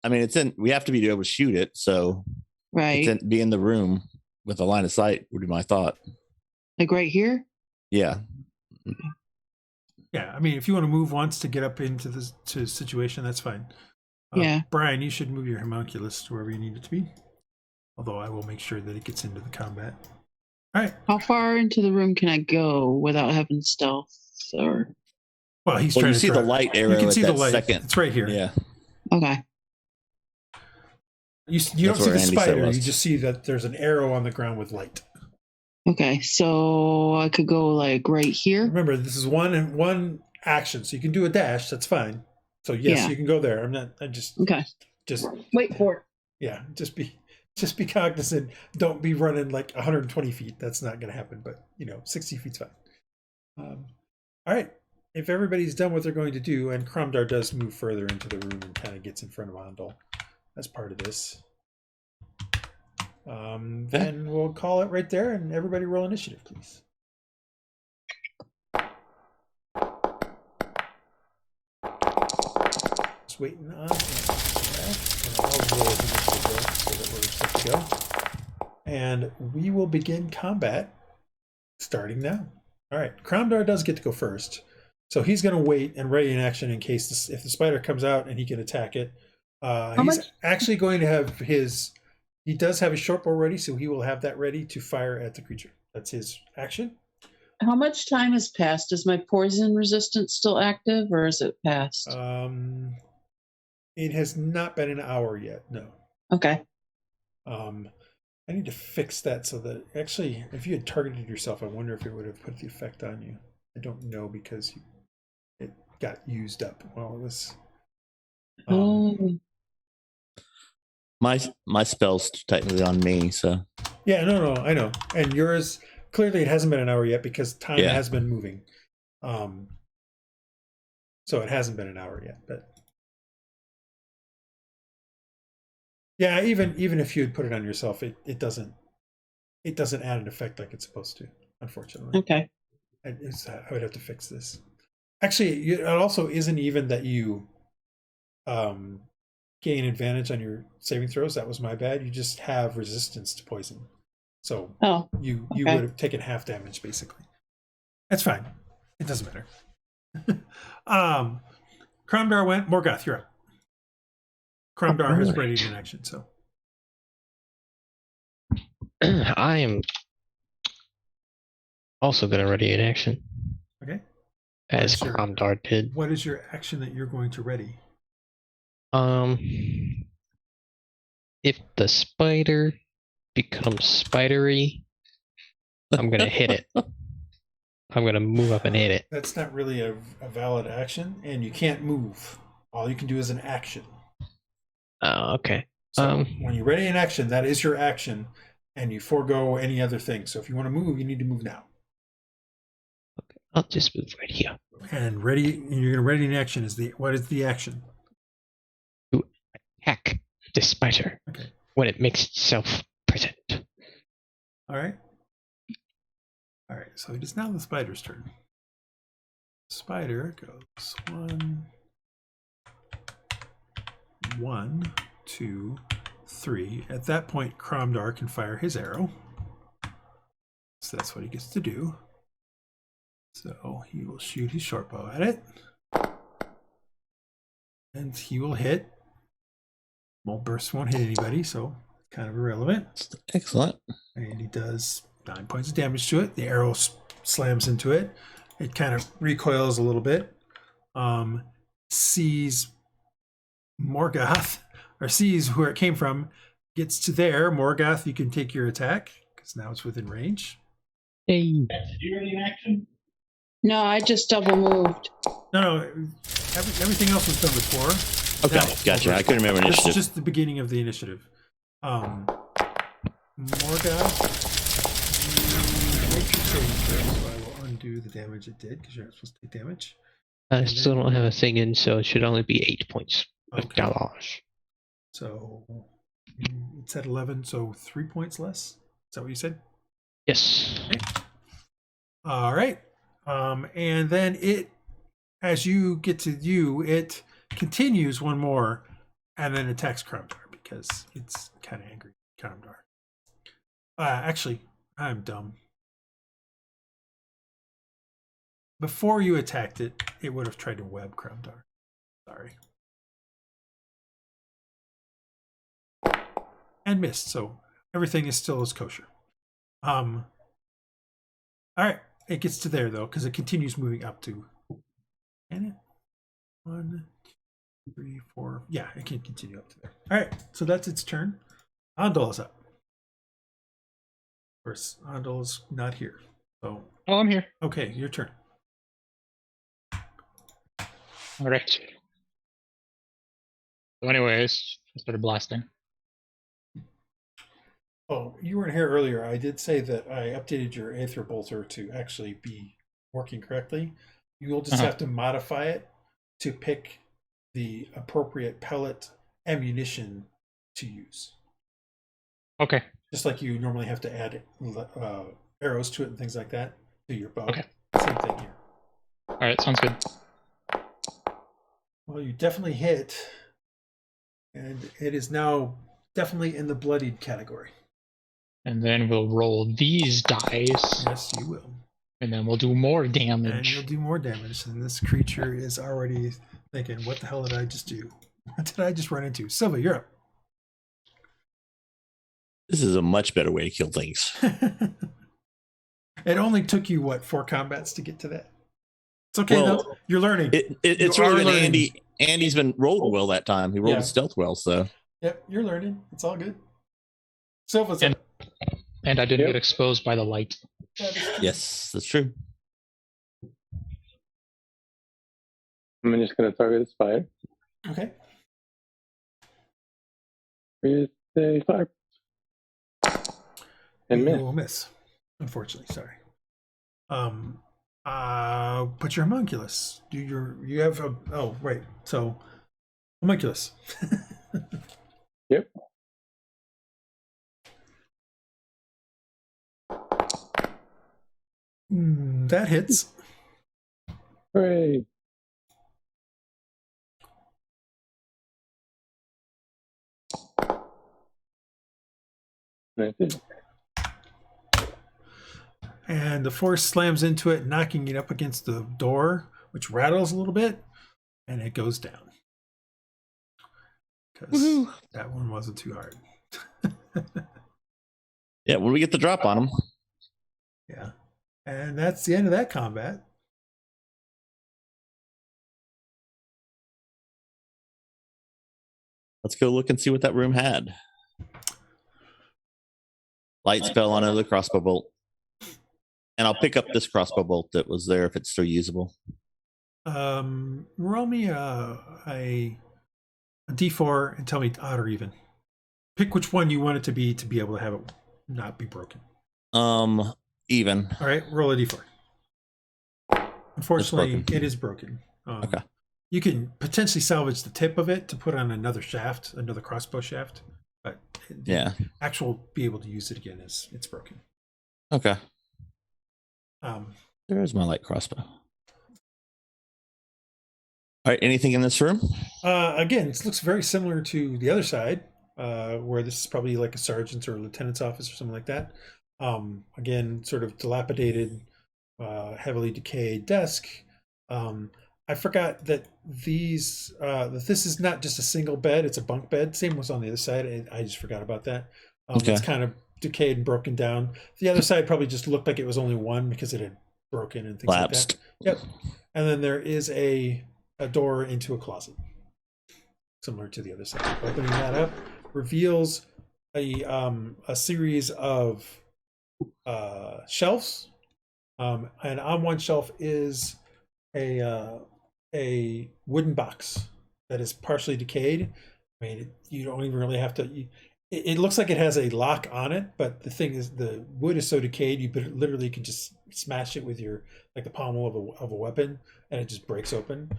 I mean, we have to be able to shoot it, so Right. be in the room with a line of sight would be my thought. Like right here? Yeah. Yeah, I mean, if you want to move once to get up into the situation, that's fine. Yeah. Brian, you should move your homunculus to wherever you need it to be. Although I will make sure that it gets into the combat. All right. How far into the room can I go without having stealth? Or Well, he's Well, trying you to see the drive. light You arrow can at see that the light. second. It's right here. Yeah. okay. You don't That's see where the Andy said spider. was. You just see that there's an arrow on the ground with light. Okay. So I could go like right here. Remember, this is one action, so you can do a dash. That's fine. So yes, Yeah. you can go there. I just Okay. Wait for it. yeah, just be cognizant. Don't be running like 120 feet. That's not going to happen. But 60 feet's fine. All right. If everybody's done what they're going to do, and Cromdar does move further into the room and kind of gets in front of Andal, as part of this. Then we'll call it right there, and everybody roll initiative, please. Just waiting on that. I'll roll initiative so that we're set to go. And we will begin combat starting now. All right, Cromdar does get to go first. So he's going to wait and ready in action in case if the spider comes out and he can attack it. He's actually going to have he does have his short bow ready, so he will have that ready to fire at the creature. That's his action. How much time has passed? Is my poison resistance still active, or is it passed? It has not been an hour yet. No. Okay. I need to fix that so that actually, if you had targeted yourself, I wonder if it would have put the effect on you. I don't know because it got used up while it was. My spell's technically on me, so Yeah, no, I know. And yours clearly it hasn't been an hour yet because time Yeah. has been moving. So it hasn't been an hour yet, but yeah, even if you had put it on yourself, it doesn't add an effect like it's supposed to, unfortunately. Okay. I would have to fix this. Actually, it also isn't even that you gain advantage on your saving throws. That was my bad. You just have resistance to poison. So you would have taken half damage, basically. That's fine. It doesn't matter. Cromdar went. Morgoth, you're up. Cromdar is ready in action, so. I am also going to ready in action, Okay. as Sure. Cromdar did. What is your action that you're going to ready? If the spider becomes spidery, I'm going to hit it. I'm going to move up and hit it. That's not really a valid action, and you can't move. All you can do is an action. Oh, okay. So when you're ready in action, that is your action, and you forego any other thing. So if you want to move, you need to move now. I'll just move right here. And you're going to ready in action what is the action? To attack the spider when it makes itself present. All right. So it is now the spider's turn. spider goes 1, 2, 3. At that point, Cromdar can fire his arrow. So that's what he gets to do. So he will shoot his short bow at it. And he will hit. Won't burst, won't hit anybody, so kind of irrelevant. Excellent. And he does 9 points of damage to it. The arrow slams into it. It kind of recoils a little bit. Sees Morgoth, or sees where it came from, gets to there. Morgoth, you can take your attack, because now it's within range. Hey. Did you already in action? No, I just double moved. No, everything else was done before. Okay, Now, gotcha. I couldn't remember This initiative. is just the beginning of the initiative. Morgoth, make your saving throw, so I will undo the damage it did, because you're not supposed to take damage. I still don't have a thing in, so it should only be 8 points of Okay. damage. So it's at 11, so 3 points less. Is that what you said? Yes. Okay. All right. And then it, as you get to you, it continues one more and then attacks Cromdar because it's kind of angry. Cromdar. Actually, I'm dumb. Before you attacked it, it would have tried to web Cromdar. Sorry. And missed, so everything is still as kosher. All right, it gets to there though, because it continues moving up to. Can it? 1, 2, 3, 4. Yeah, it can continue up to there. All right, so that's its turn. Andal is up. Of course, Andal is not here. So. Oh, I'm here. Okay, your turn. All right. So, anyways, I started blasting. Oh, you weren't here earlier. I did say that I updated your Aether Bolter to actually be working correctly. You will just have to modify it to pick the appropriate pellet ammunition to use. Okay. Just like you normally have to add arrows to it and things like that to your bow. Okay. Same thing here. All right. Sounds good. Well, you definitely hit. And it is now definitely in the bloodied category. And then we'll roll these dice. Yes, you will. And then we'll do more And damage. you'll do more damage. And this creature is already thinking, what the hell did I just do? What did I just run into? Silva, you're up. This is a much better way to kill things. It only took you, what, 4 combats to get to that? It's okay, Well, though. You're learning. It's You are really been learning. Andy. Andy's been rolled well that time. He rolled Yeah. his stealth well, so. Yep, you're learning. It's all good. Silva's And- up. And I didn't Yep. get exposed by the light. Yes, that's true. I'm just going to target the spider Okay. with a fire. And You miss. will miss. Unfortunately, sorry. Put your homunculus. You have a, oh, right. So, homunculus. Yep. That hits. Hooray. That's it. And the force slams into it, knocking it up against the door, which rattles a little bit, and it goes down. Because that one wasn't too hard. Yeah, when we get the drop on him. Yeah. And that's the end of that combat. Let's go look and see what that room had. Light spell on another crossbow bolt. And I'll pick up this crossbow bolt that was there if it's still usable. Roll me a D4 and tell me odd or even. Pick which one you want it to be able to have it not be broken. Even. All right, roll a D4. Unfortunately, broken. it is broken. Okay. You can potentially salvage the tip of it to put on another shaft, another crossbow shaft, but the Yeah. actual be able to use it again it's broken. Okay. Um, There's my light crossbow. All right. Anything in this room? Again, this looks very similar to the other side, where this is probably like a sergeant's or a lieutenant's office or something like that. Again, sort of dilapidated, heavily decayed desk. I forgot that that this is not just a single bed; it's a bunk bed. Same was on the other side. And I just forgot about that. Okay. It's kind of decayed and broken down. The other side probably just looked like it was only one because it had broken and things Lapsed. like that. Yep. And then there is a door into a closet, similar to the other side. Opening that up reveals a series of shelves, and on one shelf is a wooden box that is partially decayed. I mean, you don't even really have to. It looks like it has a lock on it, but the thing is, the wood is so decayed, you literally can just smash it with the pommel of a weapon, and it just breaks open.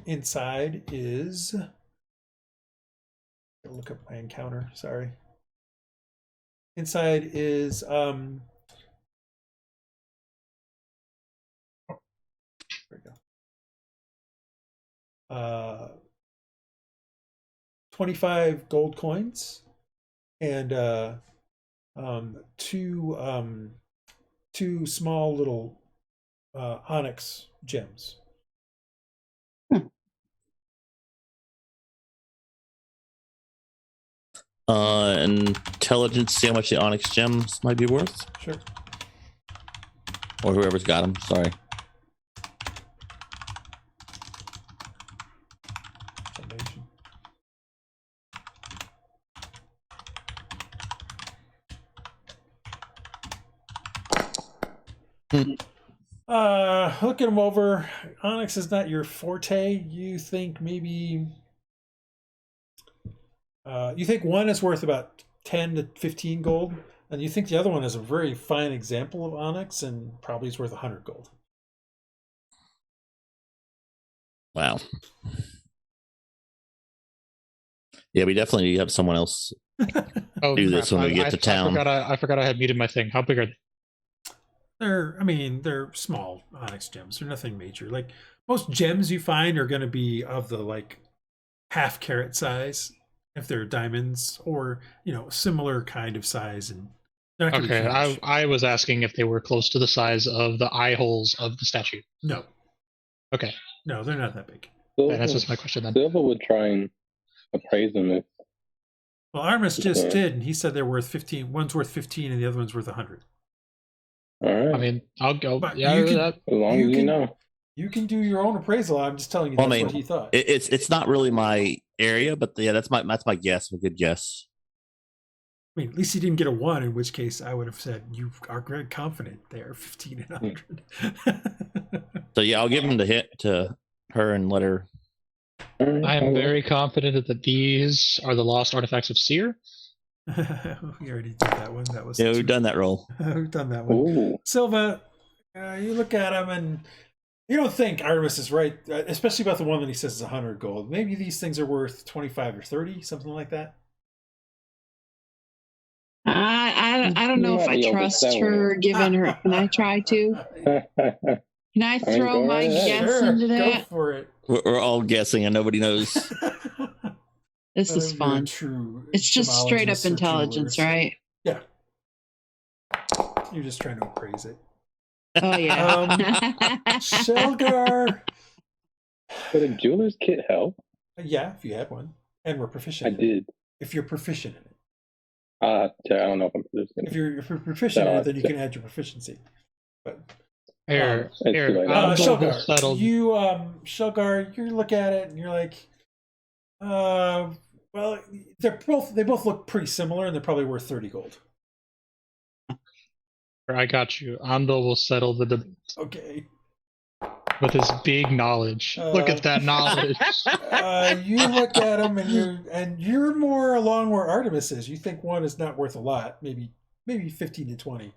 Inside is, I'll look up my encounter. Sorry. Inside is there we go. 25 gold coins and two small little onyx gems. Intelligence, see how much the onyx gems might be worth? Sure. Or whoever's got them, sorry. Looking them over, onyx is not your forte. You think maybe you think one is worth about 10 to 15 gold, and you think the other one is a very fine example of onyx and probably is worth 100 gold. Wow. Yeah, we definitely need to have someone else do this when we get to town. I forgot I had muted my thing. How big are they? They're small onyx gems. They're nothing major. Like most gems you find are going to be of the half carat size if they're diamonds, or similar kind of size. And okay, I was asking if they were close to the size of the eye holes of the statue. No. Okay. No, they're not that big. That's just my question then. Silva would try and appraise them if. Well, Artemis just did, and he said they're worth 15. One's worth 15, and the other one's worth 100. All right. I mean, I'll go. But yeah, as long as you know. You can do your own appraisal. I'm just telling you that's what he thought. It's not really my area, but yeah, that's my guess. A good guess. I mean, at least he didn't get a 1, in which case I would have said you are very confident there, 15 and 100. So yeah, I'll give him the hit to her and let her. I am very confident that these are the lost artifacts of Seer. We already did that one. That was we've done that roll. We've done that one. Ooh. Silva, you look at him and you don't think Artemis is right, especially about the one that he says is 100 gold. Maybe these things are worth 25 or 30, something like that. I don't know if I trust her, given her. Can I try to? Can I throw my guess into that? Go for it. We're all guessing and nobody knows. This is fun. It's just straight up intelligence, right? Yeah. You're just trying to appraise it. Oh, yeah. Sealgair. Would a jeweler's kit help? Yeah, if you had one. And we're proficient. I did. If you're proficient in it. I don't know if I'm proficient. If you're proficient in it, then you can add your proficiency. But Sealgair, Sealgair, you look at it and you're like, well, they both look pretty similar, and they're probably worth 30 gold. I got you. Andal will settle the debate. Okay. With his big knowledge. Look at that knowledge. You look at them and you're more along where Artemis is. You think one is not worth a lot, maybe 15 to 20.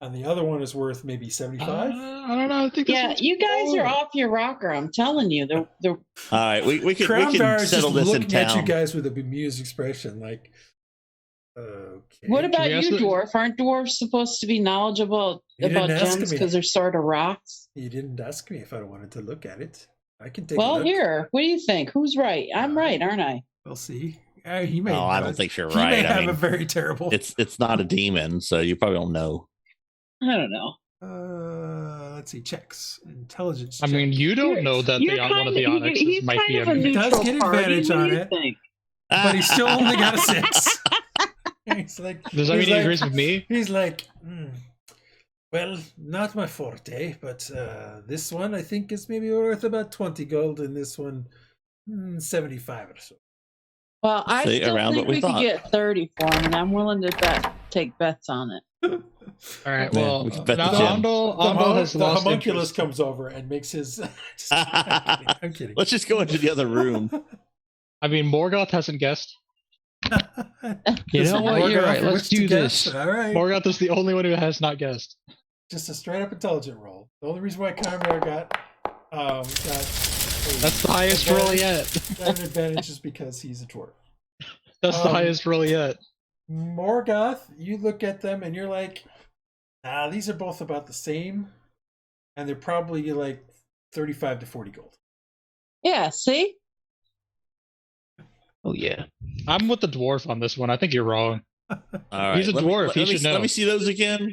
And the other one is worth maybe 75. I don't know. I think you guys are off your rocker. I'm telling you. They're... All right, we can settle this in town. Looking at you guys with a bemused expression, like, okay. What about you, dwarf? Aren't dwarves supposed to be knowledgeable about gems because they're sort of rocks? You didn't ask me if I wanted to look at it. I can take a Well, look. here. What do you think? Who's right? I'm right, aren't I? We'll see. He may. Oh, I have don't think you're He may right. I have mean, a very terrible. it's not a demon, so you probably don't know. I don't know. Let's see. Checks. Intelligence. I mean, you don't know that You're one of the kind of- onyxes he's might be kind of a He does neutral get party. advantage What on do you it. think? But he still only got a 6. He's like, Does that mean he agrees with me? He's like, well, not my forte, but this one I think is maybe worth about 20 gold, and this one 75 or so. Well, I See, still around think what we we could thought. get 30 for him, and I'm willing to take bets on it. All right. Man, Well, we can bet the now gem. Andal has the lost homunculus interest. comes over and makes his. I'm kidding. Let's just go into the other room. I mean, Morgoth hasn't guessed. You know what? You're right. Let's do this. All right. Morgoth is the only one who has not guessed. Just a straight up intelligent roll. The only reason why Conrad got That's the highest roll yet. got an advantage is because he's a dwarf. That's the highest roll yet. Morgoth, you look at them and you're like, these are both about the same, and they're probably like 35 to 40 gold. Yeah, see? Oh yeah. I'm with the dwarf on this one. I think you're wrong. All right. He's a dwarf. He should know. Let me see those again.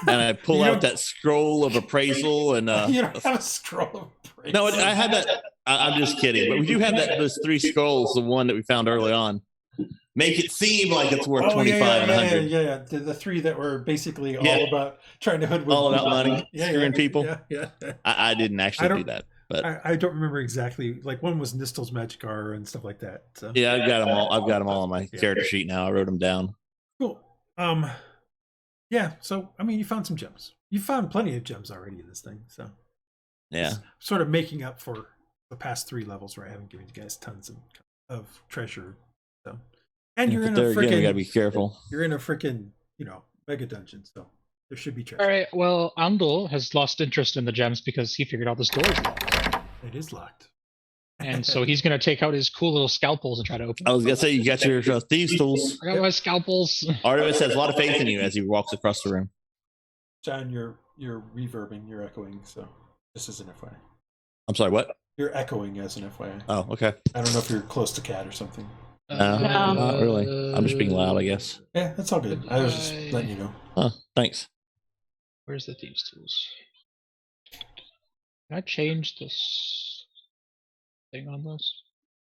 And I pull You out don't- that scroll of appraisal and You don't have a scroll of praise. no, I had that. I'm just kidding, but we do have those 3 scrolls. The one that we found early on. Make it seem like it's worth 25 and 100. Yeah. The 3 that were basically Yeah. all about trying to hoodwink. All about people. money, screwing people. Yeah. I didn't actually don't- do that, but I don't remember exactly. Like one was Nistel's Magic Hour and stuff like that. So. yeah, I've got them all. I've got them all on my Yeah. character sheet now. I wrote them down. Cool. Yeah. So I mean, you found some gems. You found plenty of gems already in this thing. So Yeah. it's sort of making up for the past 3 levels where I haven't given you guys tons of treasure. So, and you're But in a there again, we gotta be freaking. careful. You're in a freaking mega dungeon. So there should be treasure. All right. Well, Andal has lost interest in the gems because he figured out this door is locked, It is locked. and so he's gonna take out his cool little scalpels and try to open. I was gonna say you got your thieves tools. I got my scalpels. Artemis has a lot of faith in you as he walks across the room. John, you're reverbing, you're echoing, so this is an FYI. I'm sorry, what? You're echoing as an FYI. Oh, okay. I don't know if you're close to Cat or something. No, not really. I'm just being loud, I guess. Yeah, that's all good. I was just letting you know. Huh, thanks. Where's the thieves tools? Can I change this thing on this?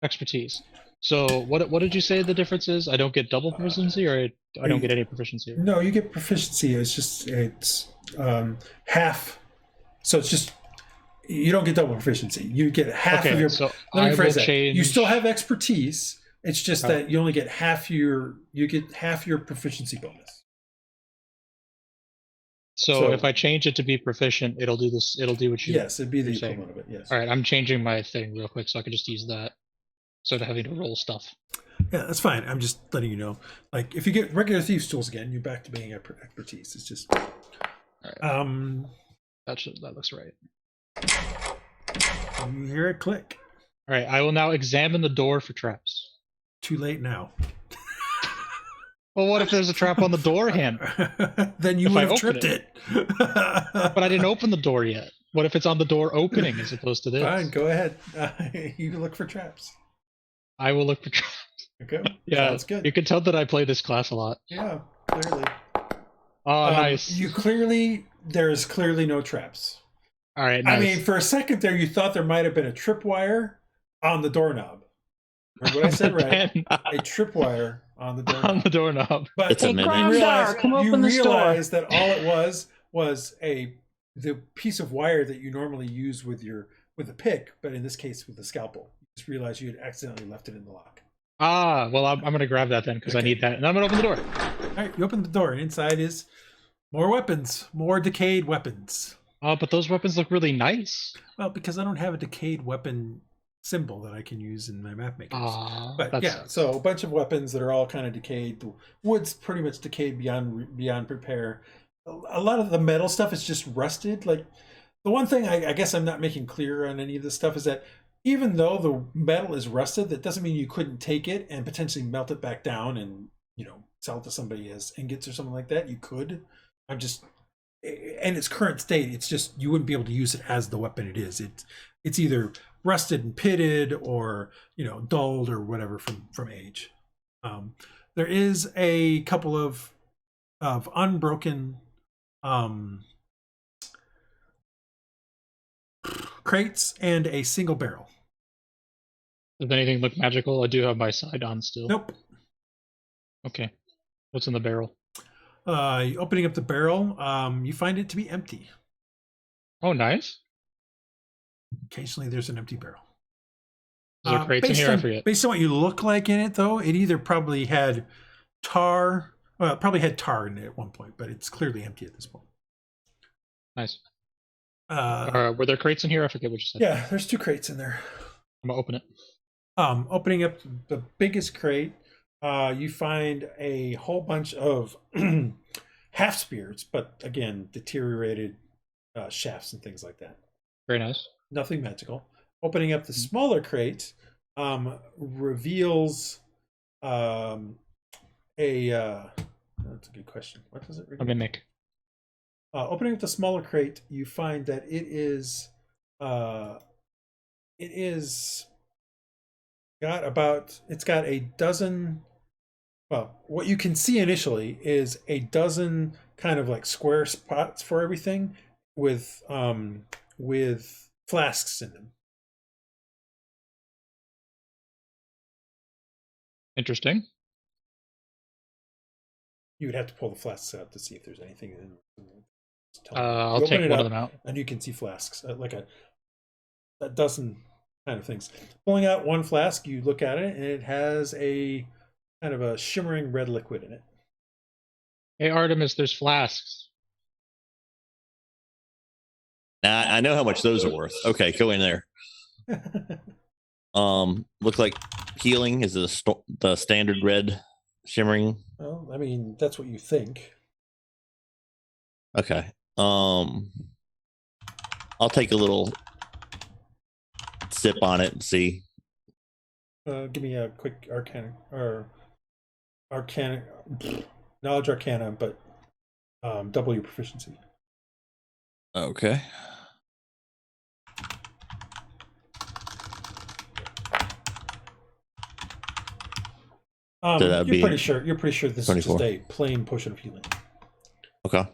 Expertise. So what did you say the difference is? I don't get double proficiency, or I don't get any proficiency. No, you get proficiency. It's half. So it's just you don't get double proficiency. You get half of your. So Let me I will phrase that. change. You still have expertise. It's just Oh. that you only get half your. You get half your proficiency bonus. So if I change it to be proficient, it'll do this. It'll do what you. Yes, it'd be the you're saying. equivalent of it. Yes. All right, I'm changing my thing real quick so I can just use that instead of having to roll stuff. Yeah, that's fine. I'm just letting you know. Like, if you get regular thieves tools again, you're back to being expertise. It's just. All right. That looks right. You hear it click. All right, I will now examine the door for traps. Too late now. Well, what if there's a trap on the door handle? Then you If would I have open tripped it. But I didn't open the door yet. What if it's on the door opening as opposed to this? Fine, go ahead. You can look for traps. I will look for traps. Okay. Yeah, Sounds good. you can tell that I play this class a lot. Yeah, clearly. Oh, nice. There's clearly no traps. All right, nice. I mean, for a second there, you thought there might have been a tripwire on the doorknob. Remember what I said, right? Then A tripwire on the doorknob. on the doorknob. But It's a Hey, mimic. Cromdar, come open the store. realize that all it was the piece of wire that you normally use with a pick, but in this case with a scalpel. You just realized you had accidentally left it in the lock. Ah, well, I'm going to grab that then because I need that. And I'm going to open the door. All right, you open the door, and inside is more weapons, more decayed weapons. Oh, but those weapons look really nice. Well, because I don't have a decayed weapon symbol that I can use in my map makers. Ah, But that's, yeah, so a bunch of weapons that are all kind of decayed. The wood's pretty much decayed beyond repair. A lot of the metal stuff is just rusted. Like the one thing I guess I'm not making clear on any of this stuff is that even though the metal is rusted, that doesn't mean you couldn't take it and potentially melt it back down and sell it to somebody as ingots or something like that. You could. I'm just in its current state. It's just you wouldn't be able to use it as the weapon it is. It's either rusted and pitted, or dulled or whatever from age. There is a couple of unbroken crates and a single barrel. Does anything look magical? I do have my side on still. Nope. Okay. What's in the barrel? Opening up the barrel, you find it to be empty. Oh, nice. Occasionally, there's an empty barrel. Is there crates in here? I forget. Based on what you look like in it, though, it either probably had tar. Well, it probably had tar in it at one point, but it's clearly empty at this point. Nice. Were there crates in here? I forget what you said. Yeah, there's 2 crates in there. I'm gonna open it. Opening up the biggest crate, you find a whole bunch of half spears, but again, deteriorated shafts and things like that. Very nice. Nothing magical. Opening up the smaller crate reveals that's a good question. What does it reveal? A mimic. Opening up the smaller crate, you find that it's got a dozen. Well, what you can see initially is a dozen kind of like square spots for everything with flasks in them. Interesting. You would have to pull the flasks out to see if there's anything in them. I'll take one of them out. And you can see flasks, like a dozen kind of things. Pulling out one flask, you look at it, and it has a kind of a shimmering red liquid in it. Hey, Artemis, there's flasks. I know how much those are worth. Okay, go in there. Looks like healing is the standard red shimmering. Well, I mean, that's what you think. Okay. I'll take a little sip on it and see. Give me a quick knowledge arcana, but double your proficiency. Okay. You're pretty sure this 24. Is just a plain potion of healing. Okay.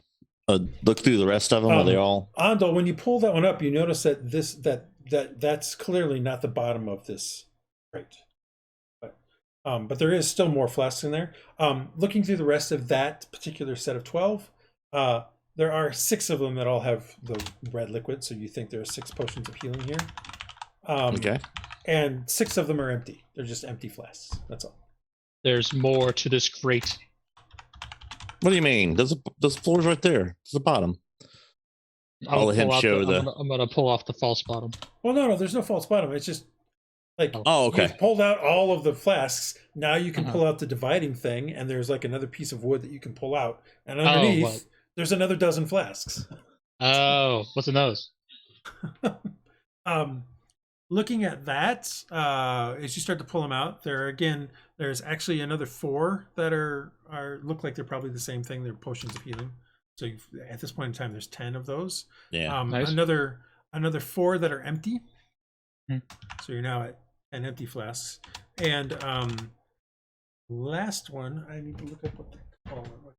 Look through the rest of them. Are they all? Andal, when you pull that one up, you notice that that's clearly not the bottom of this crate. But there is still more flasks in there. Looking through the rest of that particular set of 12, there are 6 of them that all have the red liquid. So you think there are 6 potions of healing here. Okay. And 6 of them are empty. They're just empty flasks. That's all. There's more to this crate. What do you mean? There's floor's right there. It's the bottom. I'll let him show I'm gonna pull off the false bottom. Well, no, there's no false bottom. It's just like okay. You've pulled out all of the flasks. Now you can pull out the dividing thing, and there's like another piece of wood that you can pull out, and underneath there's another dozen flasks. Oh, what's in those? Looking at that, as you start to pull them out, there's actually another 4 that are look like they're probably the same thing. They're potions of healing. So at this point in time, there's 10 of those. Yeah. Nice. Another 4 that are empty. So you're now at 10 empty flasks. And last one, I need to look up what they call it. 1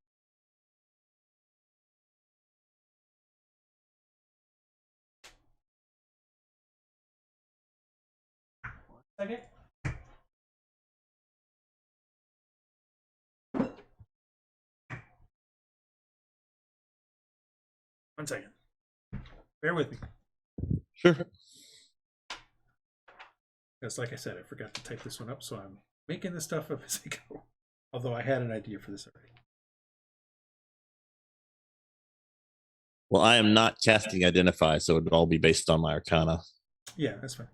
second. One second. Bear with me. Sure. Because like I said, I forgot to type this one up, so I'm making this stuff up as I go. Although I had an idea for this already. Well, I am not casting Identify, so it would all be based on my Arcana. Yeah, that's fine.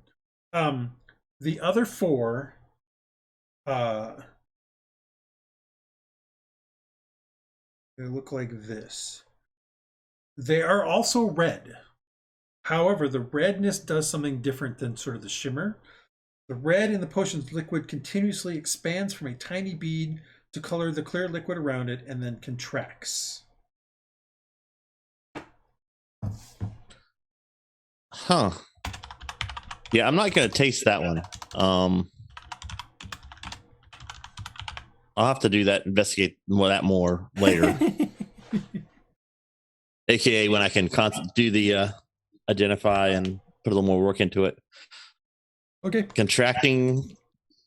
The other 4, they look like this. They are also red. However, the redness does something different than sort of the shimmer. The red in the potion's liquid continuously expands from a tiny bead to color the clear liquid around it and then contracts. Huh. Yeah, I'm not going to taste that one. I'll have to do that, investigate that more later. AKA when I can do the identify and put a little more work into it. Okay. Contracting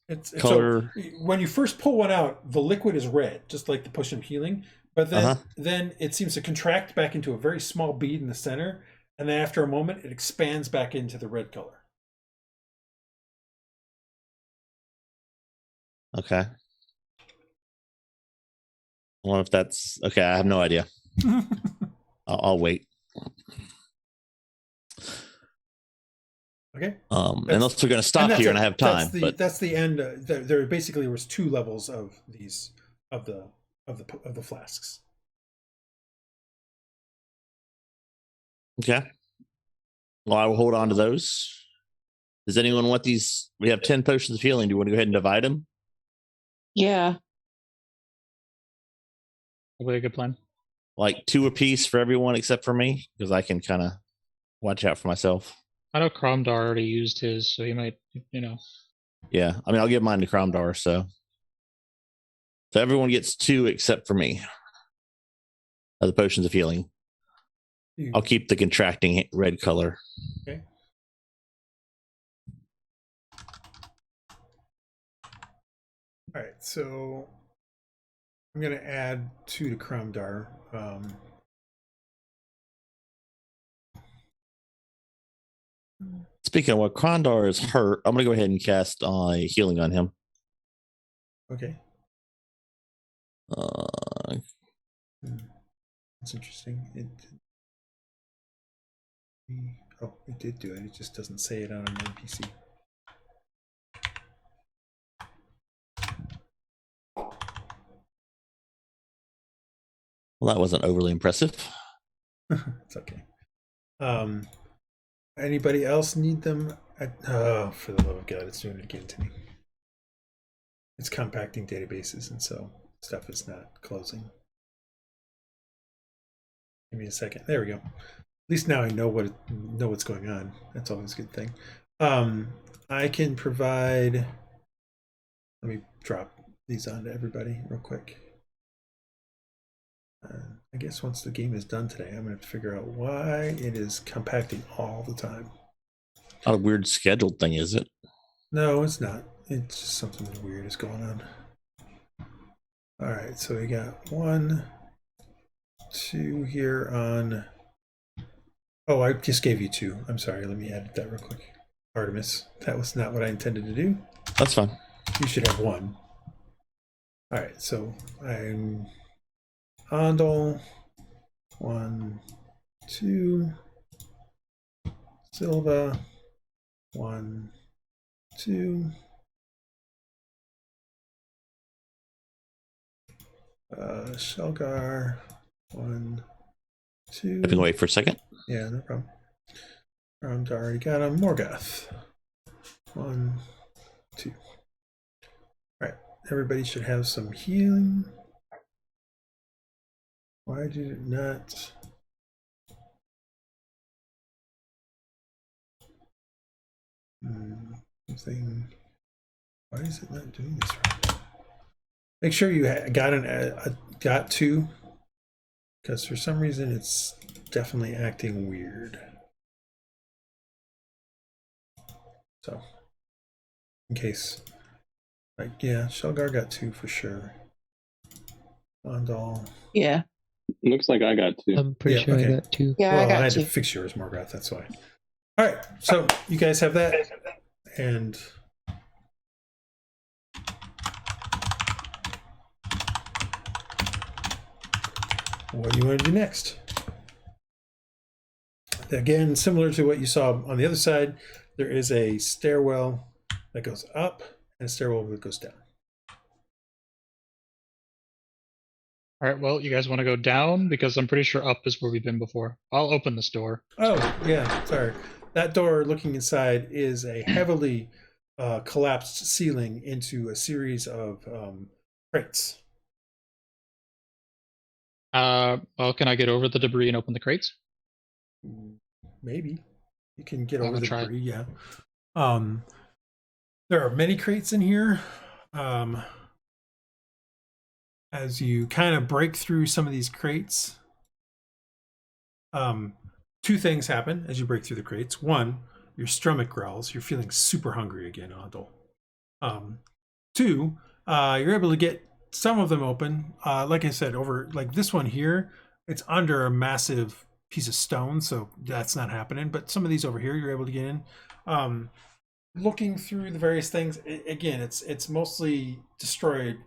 It's color. So when you first pull one out, the liquid is red, just like the potion of healing. But then it seems to contract back into a very small bead in the center, and then after a moment, it expands back into the red color. Okay. I wonder if that's okay. I have no idea. I'll wait. Okay. Unless we're going to stop here and I have time. That's the end. There basically was 2 levels of these of the flasks. Okay. Well, I will hold on to those. Does anyone want these? We have 10 potions of healing. Do you want to go ahead and divide them? Yeah. Probably a good plan. Like 2 apiece for everyone except for me, because I can kind of watch out for myself. I know Cromdar already used his, so he might, Yeah, I mean, I'll give mine to Cromdar, so everyone gets 2 except for me of the potions of healing. I'll keep the contracting red color. Okay. All right, so I'm going to add 2 to Cromdar. Speaking of what, Cromdar is hurt. I'm going to go ahead and cast healing on him. Okay. That's interesting. It did do it. It just doesn't say it on an NPC. Well, that wasn't overly impressive. It's okay. Anybody else need them? For the love of God, it's doing it again to me. It's compacting databases, and so stuff is not closing. Give me a second. There we go. At least now I know what's going on. That's always a good thing. I can provide. Let me drop these onto everybody real quick. I guess once the game is done today, I'm going to have to figure out why it is compacting all the time. Not a weird scheduled thing, is it? No, it's not. It's just something weird is going on. All right, so we got 1, 2 here on. Oh, I just gave you 2. I'm sorry. Let me edit that real quick. Artemis. That was not what I intended to do. That's fine. You should have 1. All right, so I'm Andal. 1, 2. Silva. 1, 2. Sealgair. 1, 2. I can wait for a second. Yeah, no problem. Already got a Morgoth. 1, 2. All right, everybody should have some healing. Why did it not? Something. Why is it not doing this right? Make sure you got 2, because for some reason it's definitely acting weird. So, in case, yeah, Sealgair got 2 for sure. Andal. Yeah. Looks like I got 2. I'm pretty sure okay. I got 2. Yeah, Well, I got had 2. to fix yours, Morgoth, that's why. All right, so you guys have that, and what do you want to do next? Again, similar to what you saw on the other side, there is a stairwell that goes up and a stairwell that goes down. All right, well, you guys want to go down? Because I'm pretty sure up is where we've been before. I'll open this door. Oh, yeah, sorry. That door looking inside is a heavily collapsed ceiling into a series of crates. Well, can I get over the debris and open the crates? Maybe. You can get I'm over gonna the try it. debris, yeah. There are many crates in here. As you kind of break through some of these crates, two things happen as you break through the crates. One, your stomach growls. You're feeling super hungry again, Andal. Two, you're able to get some of them open. Like I said, over like this one here, it's under a massive piece of stone, so that's not happening. But some of these over here, you're able to get in. Looking through the various things, again, it's mostly destroyed,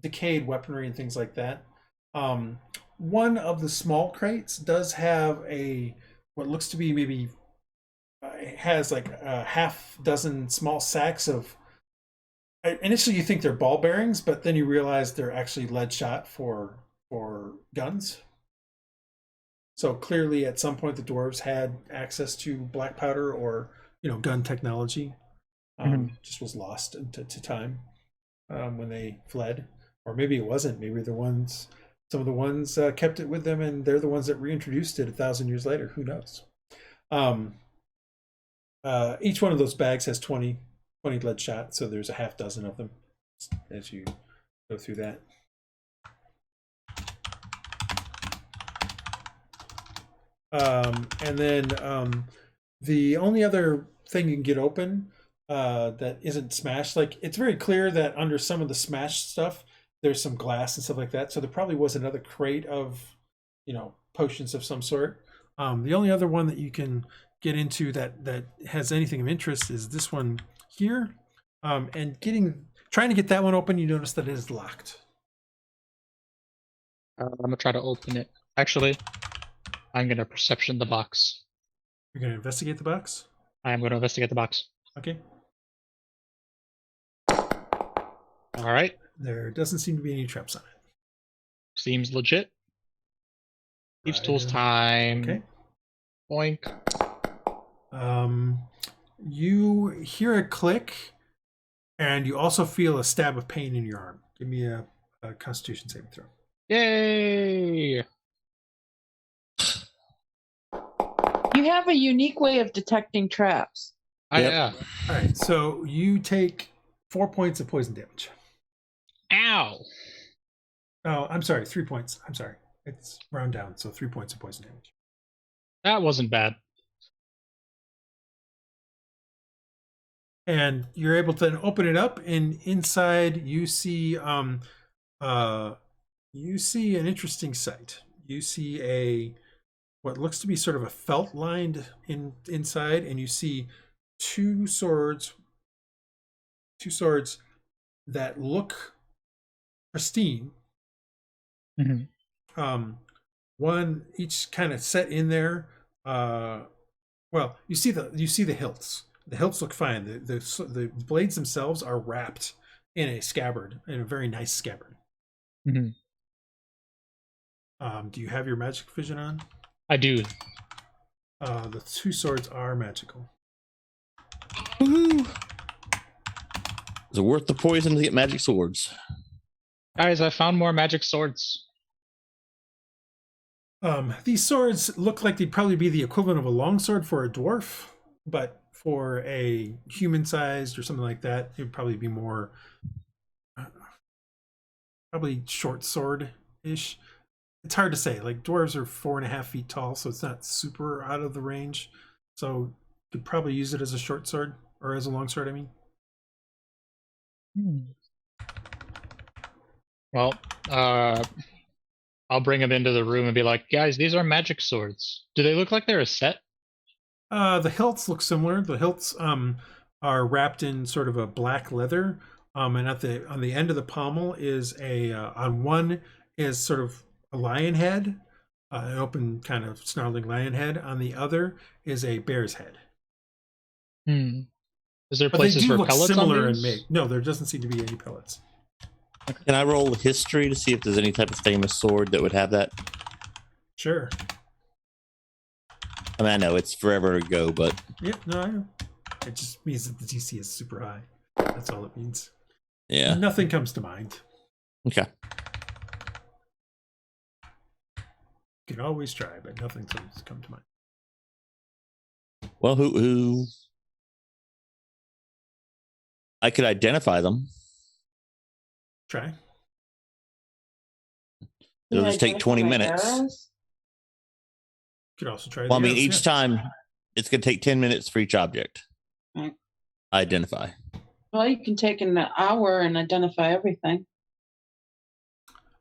decayed weaponry and things like that. One of the small crates does have what looks to be maybe it has like a half dozen small sacks of. Initially, you think they're ball bearings, but then you realize they're actually lead shot for guns. So clearly, at some point, the dwarves had access to black powder or gun technology. Just was lost to time when they fled, or maybe it wasn't. Maybe some of the ones kept it with them, and they're the ones that reintroduced it 1,000 years later. Who knows? Each one of those bags has 20 lead shot, so there's a half dozen of them as you go through that. And then the only other thing you can get open that isn't smashed, like it's very clear that under some of the smashed stuff there's some glass and stuff like that, so there probably was another crate of potions of some sort. The only other one that you can get into that has anything of interest is this one here, and trying to get that one open, you notice that it is locked. I'm gonna try to open it. Actually, I'm gonna perception the box. You're going to investigate the box? I am going to investigate the box. Okay. All right. There doesn't seem to be any traps on it. Seems legit. Thieves' Right. tools time. Okay. Boink. You hear a click, and you also feel a stab of pain in your arm. Give me a Constitution saving throw. Yay! You have a unique way of detecting traps. Yeah. All right, so you take 4 points of poison damage. Ow! Oh, I'm sorry, 3 points. I'm sorry. It's round down, so 3 points of poison damage. That wasn't bad. And you're able to then open it up, and inside you see an interesting sight. You see what looks to be sort of a felt lined inside, and you see two swords that look pristine. Mm-hmm. One each kind of set in there. Well, you see the hilts. The hilts look fine. The blades themselves are wrapped in a scabbard, in a very nice scabbard. Mm-hmm. Do you have your magic vision on? I do. The two swords are magical. Woohoo! Is it worth the poison to get magic swords? Guys, I found more magic swords. These swords look like they'd probably be the equivalent of a longsword for a dwarf, but for a human-sized or something like that, it would probably be more probably short sword-ish. It's hard to say. Like, dwarves are 4.5 feet tall, so it's not super out of the range. So you could probably use it as a short sword, or as a long sword, I mean. Well, I'll bring them into the room and be like, guys, these are magic swords. Do they look like they're a set? The hilts look similar. The hilts are wrapped in sort of a black leather, and on the end of the pommel is on one is sort of a lion head, an open kind of snarling lion head. On the other is a bear's head. Is there But places they do for look pellets similar on in these? make. No, there doesn't seem to be any pellets. Can I roll history to see if there's any type of famous sword that would have that? Sure. I mean, I know it's forever ago, but Yep. No, I know. It just means that the DC is super high. That's all it means. yeah. Nothing comes to mind. Okay. You can always try, but nothing seems to come to mind. Well, who I could identify them. Try. It'll just take 20 minutes. Arrows? Could also try. Well, I the mean, arrows, each time it's going to take 10 minutes for each object. Right. Identify. Well, you can take an hour and identify everything.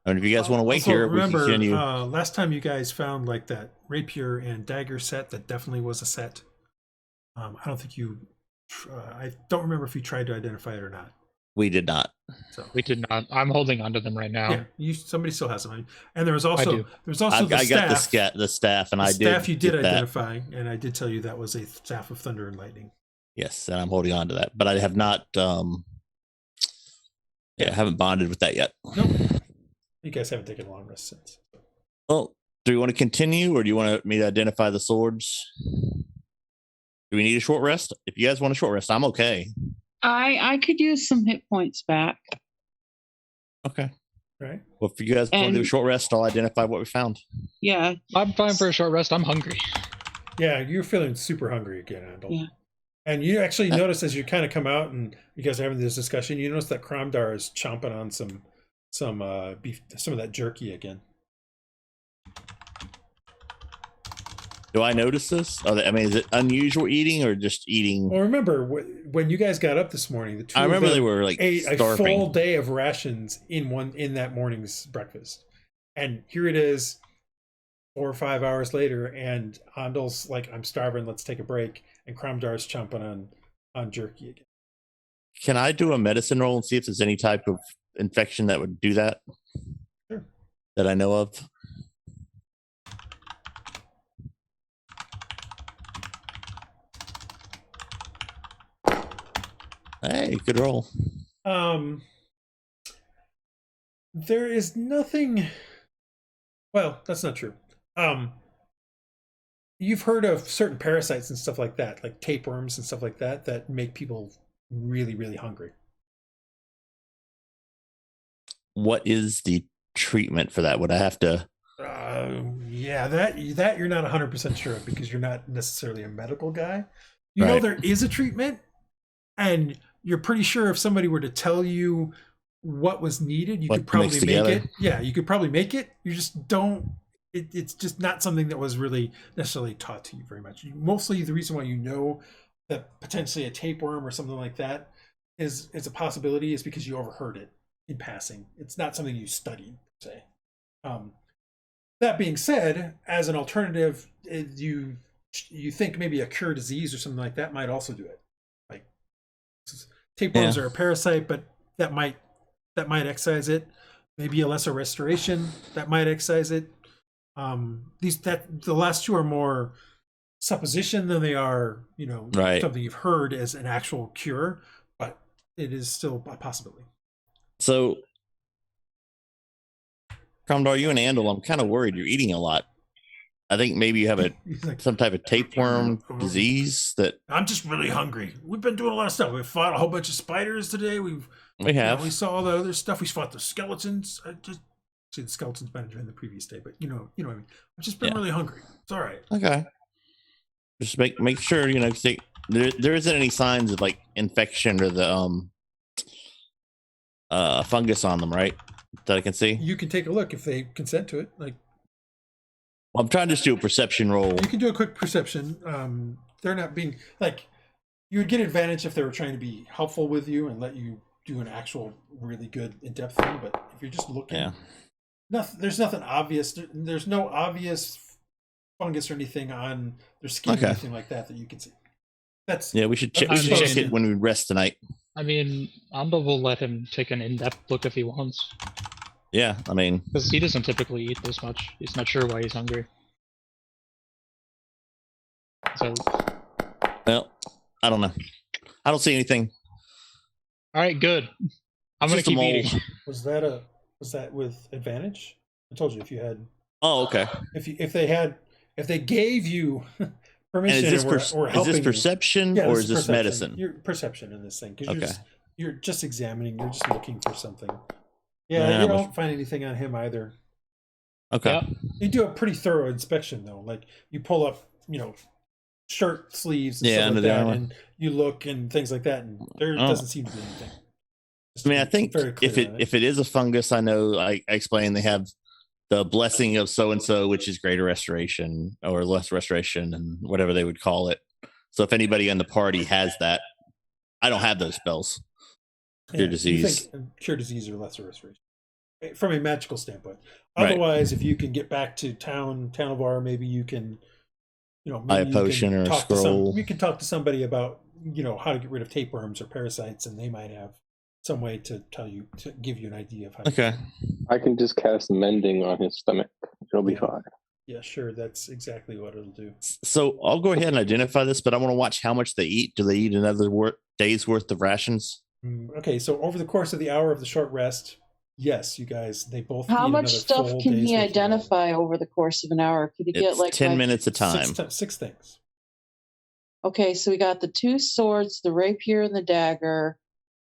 And if you guys want to wait Also, here, remember, we can continue. last time you guys found like that rapier and dagger set, that definitely was a set. I don't think you. I don't remember if you tried to identify it or not. We did not. So We did not. I'm holding onto them right now. yeah, somebody still has them. And there was also do. the I got staff. the staff, and The I did. staff you did get that. identify, and I did tell you that was a staff of thunder and lightning. Yes, and I'm holding on to that, but I have not. I haven't bonded with that yet. Nope. You guys haven't taken a long rest since. Well, do we want to continue, or do you want me to identify the swords? Do we need a short rest? If you guys want a short rest, I'm okay. I could use some hit points back. Okay. Right. Well, if you guys want to do a And- short rest, I'll identify what we found. Yeah. I'm fine for a short rest. I'm hungry. Yeah, you're feeling super hungry again, Andal. Yeah. And you actually notice as you kind of come out and you guys are having this discussion, you notice that Cromdar is chomping on some beef, some of that jerky again. Do I notice this? I mean, is it unusual eating or just eating? Well, remember when you guys got up this morning, the two I of remember them they were like ate a starving. full day of rations in that morning's breakfast, and here it is, 4 or 5 hours later, and Andal's like, "I'm starving. Let's take a break," and Cromdar's chomping on jerky again. Can I do a medicine roll and see if there's any type of infection that would do that? Sure. That I know of. Hey, good roll. There is nothing. Well, that's not true. You've heard of certain parasites and stuff like that, like tapeworms and stuff like that, that make people really, really hungry. What is the treatment for that? Would I have to? Yeah, that you're not 100% sure of because you're not necessarily a medical guy. You know Right. there is a treatment, and you're pretty sure if somebody were to tell you what was needed, you What could probably mixed make together? it. Yeah, you could probably make it. You just don't. It's just not something that was really necessarily taught to you very much. Mostly the reason why you know that potentially a tapeworm or something like that is a possibility is because you overheard it in passing. It's not something you studied, per se. That being said, as an alternative, you think maybe a cure disease or something like that might also do it. Like tapeworms are a parasite, but that might excise it. Maybe a lesser restoration that might excise it. The last two are more supposition than they are, Right. something you've heard as an actual cure, but it is still a possibility. So, Cromdar, you and Andal, I'm kind of worried. You're eating a lot. I think maybe you have He's like, some type of tapeworm disease that I'm just really hungry. We've been doing a lot of stuff. We fought a whole bunch of spiders today. we We have. saw all the other stuff. We fought the skeletons. See, the skeletons better during the previous day, but you know what I mean. I've just been really hungry. It's all right. Okay. Just make sure 'cause there isn't any signs of like infection or the fungus on them, right? That I can see. You can take a look if they consent to it. Like Well, I'm trying to just do a perception roll. you can do a quick perception. They're not being like you would get advantage if they were trying to be helpful with you and let you do an actual really good in-depth thing. But if you're just looking, Yeah. there's nothing obvious. There's no obvious fungus or anything on their skin Okay. or anything like that you can see. That's Yeah, we should check. We I should mean- check it when we rest tonight. I mean, Andal will let him take an in-depth look if he wants, Yeah, I mean, because he doesn't typically eat this much. He's not sure why he's hungry. So, well, I don't know. I don't see anything. all right, good. I'm gonna Just a keep mole. eating. was that with advantage? I told you if you had Oh, okay. if they gave you And permission is or this helping is this you- perception Yeah, or this is this perception. medicine? Your perception in this thing, because Okay. you're just examining. You're just looking for something. Yeah, Yeah, you but- don't find anything on him either. Okay. Yeah. You do a pretty thorough inspection though. Like you pull up, shirt sleeves and Yeah, stuff under like the that, armor. and you look and things like that, and there Oh. doesn't seem to be anything. Just I mean, to I be think very clear if it is a fungus, I know I explained they have the blessing of so and so, which is greater restoration or less restoration, and whatever they would call it. So if anybody in the party has that, I don't have those spells. Cure disease. You think cure disease or lesser restoration from a magical standpoint. Right. Otherwise, if you can get back to Tanylvar, maybe you can, Buy a potion or a scroll. You can talk to somebody about, how to get rid of tapeworms or parasites, and they might have some way to give you an idea of how. Okay. I can just cast mending on his stomach. It'll be fine. Yeah, sure. That's exactly what it'll do. So I'll go ahead and identify this, but I want to watch how much they eat. Do they eat another day's worth of rations? Okay, so over the course of the hour of the short rest, yes, you guys, they both. How eat much another stuff full can day's he worth of identify over the course of an hour? Could he get It's like 10 minutes a time. Six things. Okay, so we got the 2 swords, the rapier, and the dagger.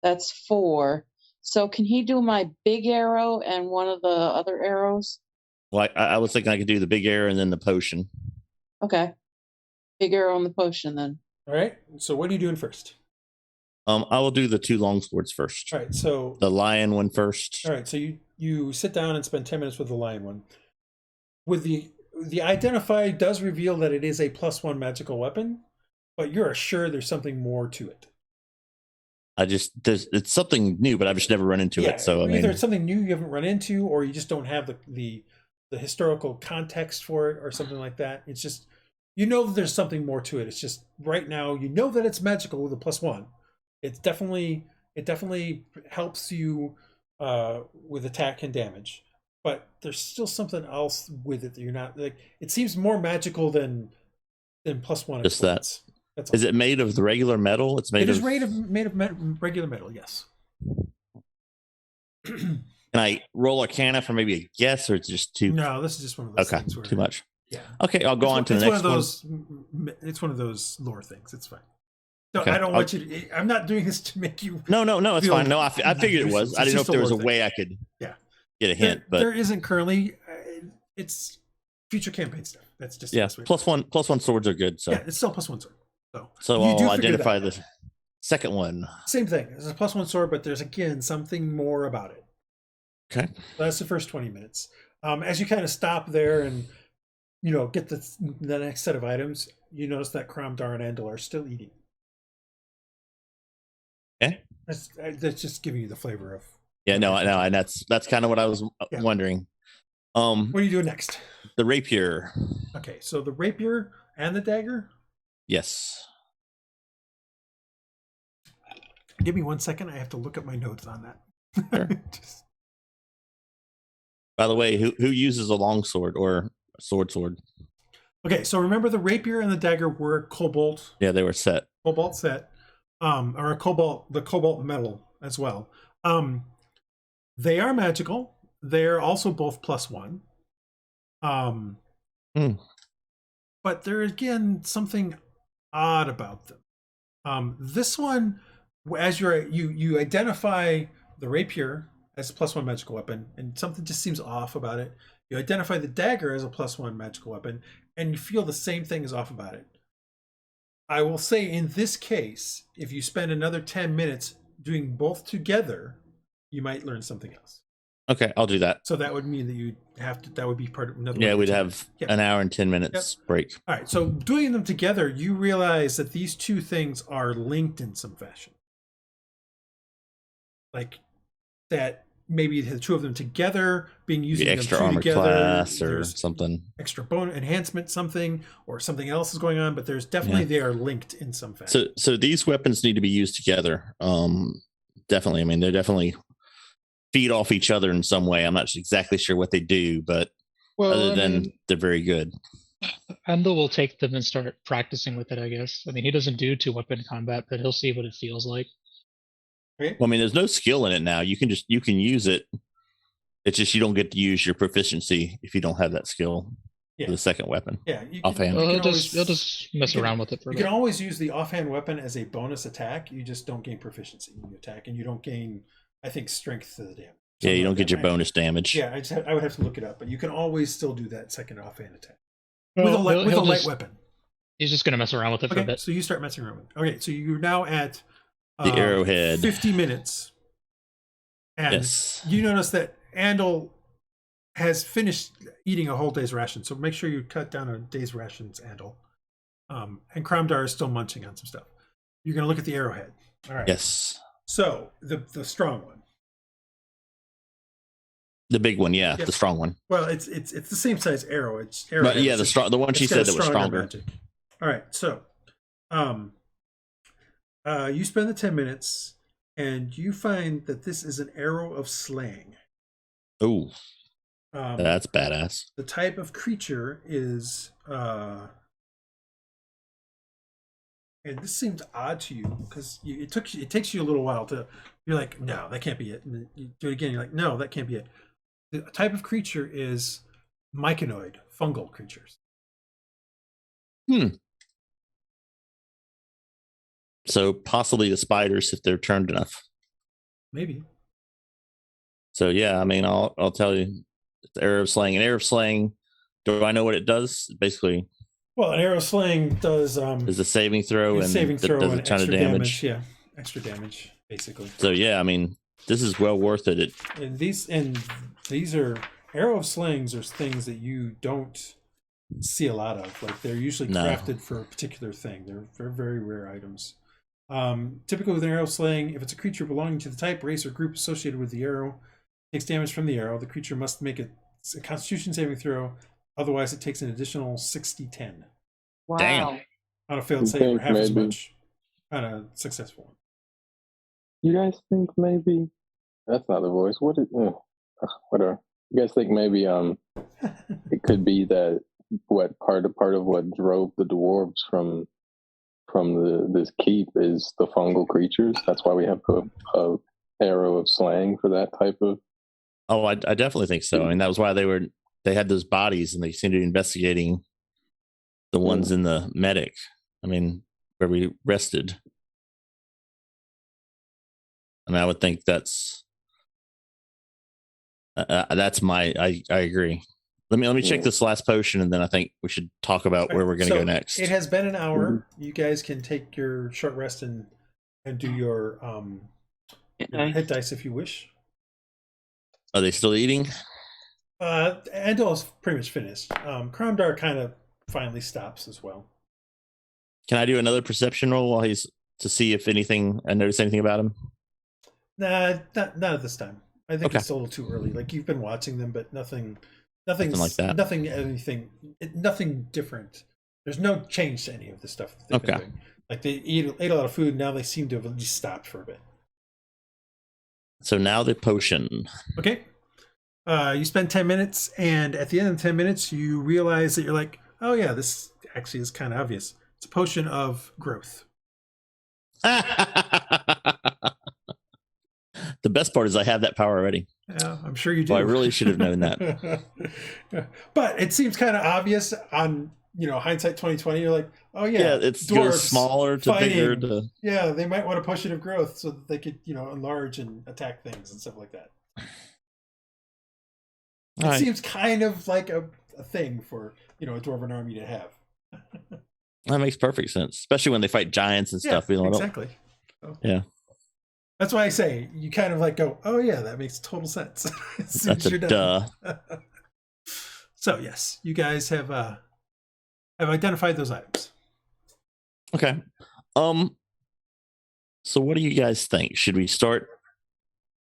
That's 4. So can he do my big arrow and one of the other arrows? Well, I was thinking I could do the big arrow and then the potion. Okay. Big arrow and the potion then. All right. So what are you doing first? I will do the 2 long swords first. All right. So the lion one first. All right. So you sit down and spend 10 minutes with the lion one. With the identify does reveal that it is a +1 magical weapon, but you're sure there's something more to it. It's something new, but I've just never run into it. So I mean, either it's something new you haven't run into, or you just don't have the historical context for it, or something like that. It's just that there's something more to it. It's just right now that it's magical with a +1. It definitely helps you with attack and damage, but there's still something else with it that you're not like. It seems more magical than +1. Just that. That's all. Is it made of the regular metal? Made of regular metal. Yes. Can I roll a canna for maybe a guess, or it's just too? No, this is just one of those things. Too much. Yeah. Okay, I'll go on to the next one. It's one of those lore things. It's fine. No, okay. I don't want you to. I'm not doing this to make you. No, it's fine. No, I figured it was. I didn't know if there was a way I could. Get a hint, but there isn't currently. It's future campaign stuff. That's just +1 swords are good. So it's still +1 sword. So I'll identify the second one. Same thing. It's a +1 sword, but there's again something more about it. Okay. That's the first 20 minutes. As you kind of stop there and get the next set of items, you notice that Cromdar and Andal are still eating. Okay. That's just giving you the flavor of. Yeah, no, and that's kind of what I was wondering. What are you doing next? The rapier. Okay, so the rapier and the dagger. Yes. Give me 1 second. I have to look at my notes on that. Sure. By the way, who uses a long sword or a sword? Okay, so remember the rapier and the dagger were cobalt. Yeah, they were set. Cobalt set, or the cobalt metal as well. They are magical. They're also both +1. But there again something odd about them. This one, as you identify the rapier as a +1 magical weapon, and something just seems off about it. You identify the dagger as a +1 magical weapon, and you feel the same thing is off about it. I will say in this case, if you spend another 10 minutes doing both together, you might learn something else. Okay, I'll do that. So that would mean that that would be part of another. Yeah, we'd have an hour and 10 minutes break. All right, so doing them together, you realize that these two things are linked in some fashion. Like that maybe the two of them together being using extra them armor together, class or something, extra bone enhancement, something, or something else is going on, but there's definitely they are linked in some fashion. So these weapons need to be used together. Definitely. I mean, they definitely feed off each other in some way. I'm not exactly sure what they do, but they're very good. Andal will take them and start practicing with it, I guess. I mean, he doesn't do 2-weapon combat, but he'll see what it feels like. Okay. Well, I mean, there's no skill in it now. You can use it. It's just you don't get to use your proficiency if you don't have that skill for the second weapon. Yeah, offhand. Well, he'll just mess around with it for a bit. You can always use the offhand weapon as a bonus attack. You just don't gain proficiency when you attack, and you don't gain, I think, strength to the damage. Yeah, you don't get your bonus damage. Yeah, I would have to look it up, but you can always still do that second offhand attack with a light weapon. He's just gonna mess around with it for a Okay, bit. so you start messing around with it. Okay, so you're now at The arrowhead. 50 minutes. And Yes. you notice that Andal has finished eating a whole day's ration, so make sure you cut down a day's rations, Andal. And Cromdar is still munching on some stuff. You're going to look at the arrowhead. All right. Yes. So the strong one. The big one, yeah, Yep. the strong one. Well, it's the same size arrow. It's arrow. But yeah, the one she said that was stronger. Magic. All right, so you spend the 10 minutes, and you find that this is an arrow of slaying. Oh, that's badass. The type of creature is, and this seems odd to you because it takes you a little while to. You're like, no, that can't be it. And then you do it again. You're like, no, that can't be it. The type of creature is myconoid, fungal creatures. So possibly the spiders if they're turned enough. Maybe. So yeah, I mean, I'll tell you, it's arrow of slaying. An arrow of slaying. Do I know what it does? Basically, well, an arrow slaying does is a saving throw and saving throw does and a ton of extra damage. Yeah, extra damage basically. So yeah, I mean, this is well worth it. And these are arrow of slayings are things that you don't see a lot of. Like they're usually crafted for a particular thing. They're very, very rare items. Typically with an arrow slaying, if it's a creature belonging to the type, race, or group associated with the arrow, takes damage from the arrow, the creature must make a Constitution saving throw. Otherwise, it takes an additional 60-10. Wow. Damn. On a failed save, or half as much on a successful one. You guys think maybe that's not the voice? What is whatever? You guys think maybe it could be that what part of what drove the dwarves from this keep is the fungal creatures. That's why we have a arrow of slaying for that type of. Oh, I definitely think so. I mean, that was why they had those bodies and they seemed to be investigating the ones in the medic. I mean, where we rested. I mean, I would think that's I agree. Let me check this last potion, and then I think we should talk about where we're going to go next. It has been an hour. You guys can take your short rest and do your hit dice if you wish. Are they still eating? Andal is pretty much finished. Cromdar kind of finally stops as well. Can I do another perception roll while he's to see if I notice anything about him? Nah, not at this time. I think Okay. it's a little too early. Like you've been watching them, but nothing like that. Nothing different. There's no change to any of the stuff that they've been doing. Like they ate a lot of food. Now they seem to have just stopped for a bit. So now the potion. Okay. You spend 10 minutes, and at the end of the 10 minutes, you realize that you're like, oh yeah, this actually is kind of obvious. It's a potion of growth. The best part is I have that power already. Yeah, I'm sure you do. Well, I really should have known that. But it seems kind of obvious on, hindsight 2020. You're like, oh yeah, it goes smaller to bigger. Yeah, they might want a potion of growth so that they could, enlarge and attack things and stuff like that. It seems kind of like a thing for, a dwarven army to have. That makes perfect sense, especially when they fight giants and stuff. Exactly. So, yeah. That's why I say you kind of like go, oh yeah, that makes total sense. That's a duh. So yes, you guys have identified those items. Okay. So what do you guys think? Should we start?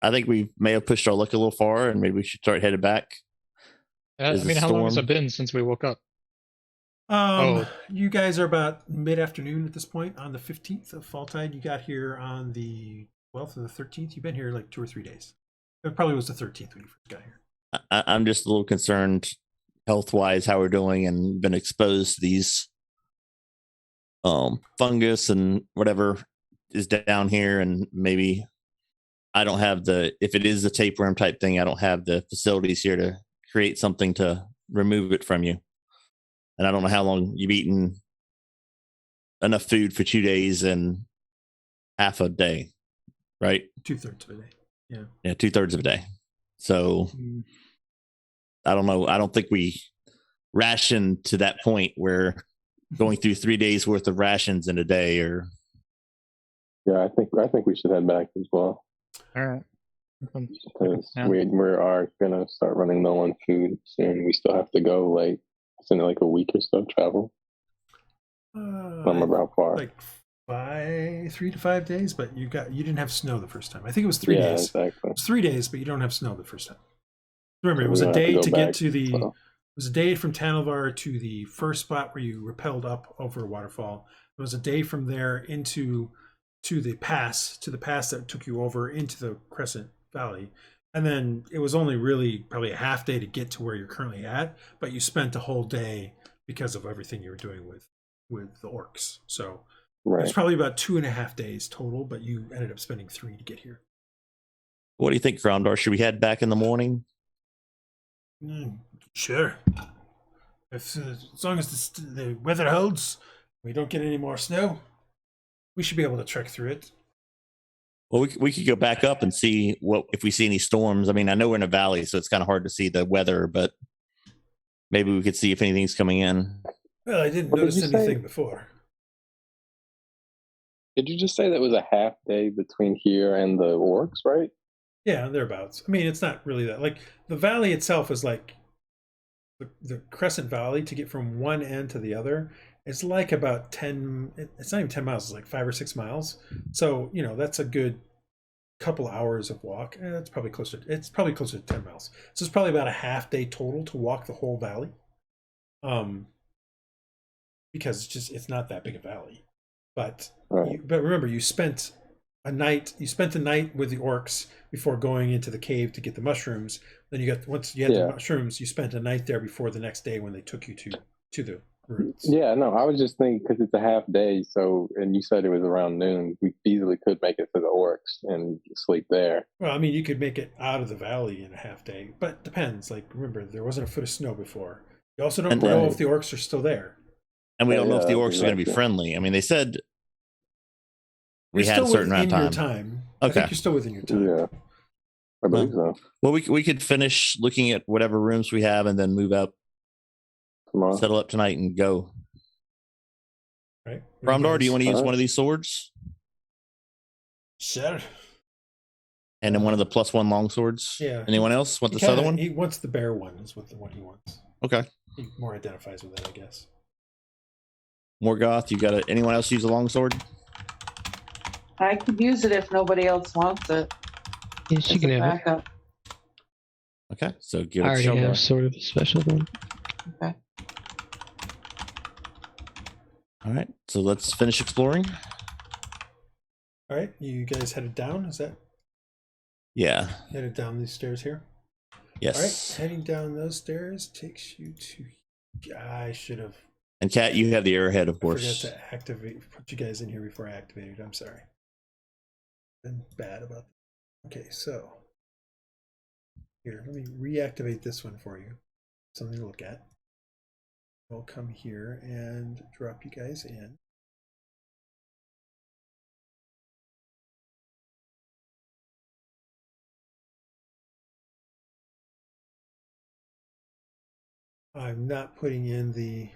I think we may have pushed our luck a little far, and maybe we should start headed back. I mean, how long has it been since we woke up? You guys are about mid-afternoon at this point on the 15th of Falltide. You got here on the 12th or the 13th. You've been here like 2 or 3 days. It probably was the 13th when you first got here. I'm just a little concerned health-wise how we're doing, and been exposed to these fungus and whatever is down here, and maybe I don't have if it is a tapeworm type thing, I don't have the facilities here to create something to remove it from you. And I don't know how long you've eaten enough food for 2 days and half a day, right? 2/3 of a day. Yeah. Yeah, 2/3 of a day. So I don't know. I don't think we ration to that point where going through 3 days worth of rations in a day, or Yeah, I think we should head back as well. All right. Because Yeah. we are gonna start running low on food soon. We still have to go like isn't it like a week or so travel? I'm about far. Like 3 to 5 days, but you didn't have snow the first time. I think it was 3 days. Exactly. It was 3 days, but you don't have snow the first time. Remember, So it was we're a gonna have day to go to get back, to the. so. It was a day from Tanylvar to the first spot where you rappelled up over a waterfall. It was a day from there to the pass that took you over into the Crescent Valley. And then it was only really probably a half day to get to where you're currently at, but you spent a whole day because of everything you were doing with the orcs. So Right. it's probably about 2.5 days total, but you ended up spending 3 to get here. what do you think, Groundar? Should we head back in the morning? Sure. As long as the weather holds, we don't get any more snow, we should be able to trek through it. Well, we could go back up and see if we see any storms. I mean, I know we're in a valley, so it's kind of hard to see the weather, but maybe we could see if anything's coming in. Well, I didn't What did notice you say? anything before. Did you just say that was a half day between here and the orcs, right? Yeah, thereabouts. I mean, it's not really that. Like, the valley itself is like the Crescent Valley to get from one end to the other. It's like about 10, it's not even 10 miles, it's like 5 or 6 miles. So, that's a good couple hours of walk. It's probably closer to 10 miles. So it's probably about a half day total to walk the whole valley. Because it's not that big a valley. But Right. but remember, you spent the night with the orcs before going into the cave to get the mushrooms. Then once you had the mushrooms, you spent a night there before the next day when they took you to the ruins. Yeah, no, I was just thinking because it's a half day, and you said it was around noon, we easily could make it to the orcs and sleep there. Well, I mean, you could make it out of the valley in a half day, but it depends. Like, remember, there wasn't a foot of snow before. You also don't know if the orcs are still there. And we don't know if the orcs are going to be friendly. I mean, they said we had a certain amount of time. Okay. I think you're still within your time. Yeah, I believe so. Well, we could finish looking at whatever rooms we have and then move up, Tomorrow. settle up tonight, and go. Right. Ramdar, do you want to use one of these swords? Sure. And then one of the +1 long swords? Yeah. Anyone else want this other one? He wants the bear one, is what the one he wants. Okay. He more identifies with it, I guess. Morgoth, you got it. Anyone else use a long sword? I could use it if nobody else wants it. Yeah, she As can a have it. backup. Okay, so give I it a already shot. have sort of a special one. Okay. All right, so let's finish exploring. All right, you guys headed down? Is that Yeah. headed down these stairs here? Yes. All right, heading down those stairs takes you to. I should have. And Kat, you have the arrowhead, of course. Forgot to put you guys in here before I activated. I'm sorry. Been bad about that. Okay, so here, let me reactivate this one for you. Something to look at. I'll come here and drop you guys in. I'm not putting in the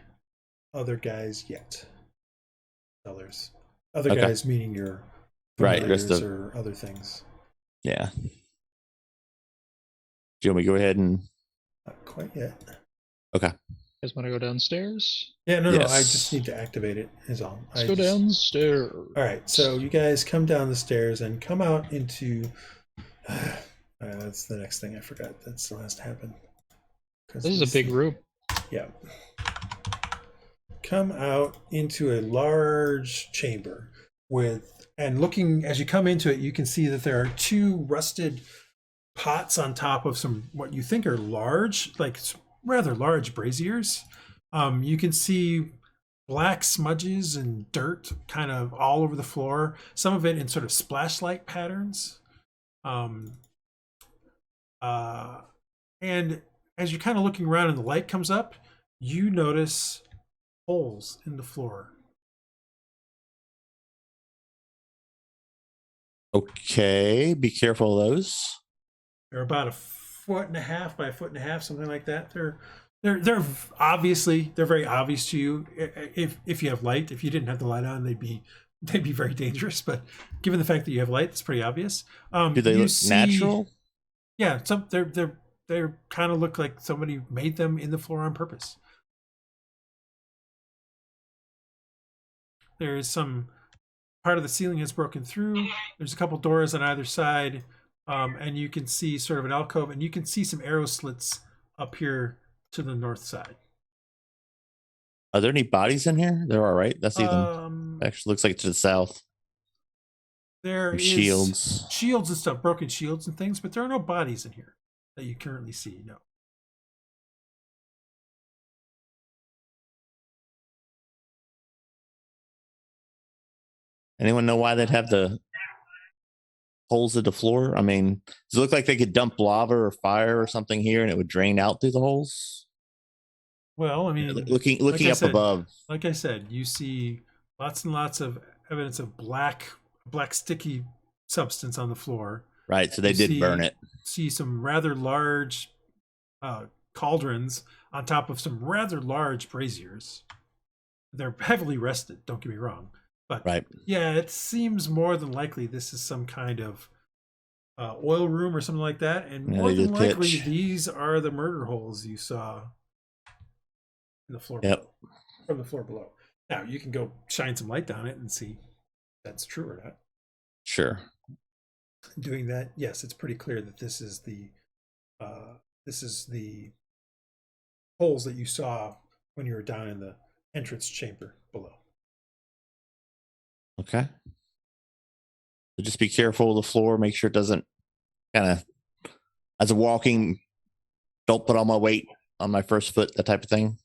other guys yet. Other guys meaning your right, familiars or other things. Yeah. Do you want me to go ahead and? Not quite yet. Okay. You guys want to go downstairs? Yeah, no, Yes. I just need to activate it. Is all. Let's go downstairs. All right, so you guys come down the stairs and come out into. That's the next thing I forgot. That's the last to happen. This is a big room. Yeah. Come out into a large chamber and looking as you come into it, you can see that there are 2 rusted pots on top of some what you think are large, like rather large braziers. You can see black smudges and dirt kind of all over the floor, some of it in sort of splashlight patterns. And as you're kind of looking around and the light comes up, you notice holes in the floor. Okay, be careful of those. They're about 1.5 feet by 1.5 feet, something like that. They're They're obviously they're very obvious to you if you have light. If you didn't have the light on, they'd be very dangerous. But given the fact that you have light, it's pretty obvious. Do they look natural? Yeah, they kind of look like somebody made them in the floor on purpose. There is some part of the ceiling has broken through. There's a couple doors on either side, and you can see sort of an alcove, and you can see some arrow slits up here to the north side. Are there any bodies in here? There are, right? That's even actually looks like to the south. There is shields and stuff, broken shields and things, but there are no bodies in here that you currently see. No. Anyone know why they'd have the holes in the floor? I mean, does it look like they could dump lava or fire or something here and it would drain out through the holes? Well, I mean, looking up above. Like I said, you see lots and lots of evidence of black sticky substance on the floor. Right, so they did burn it. See some rather large cauldrons on top of some rather large braziers. They're heavily rested, don't get me wrong. But right. Yeah, it seems more than likely this is some kind of oil room or something like that. And more than likely, these are the murder holes you saw in the floor below, from the floor below. Now, you can go shine some light down it and see if that's true or not. Sure. Doing that, yes, it's pretty clear that this is the holes that you saw when you were down in the entrance chamber below. Okay. So just be careful of the floor. Make sure it doesn't kind of, as a walking, don't put all my weight on my first foot, that type of thing.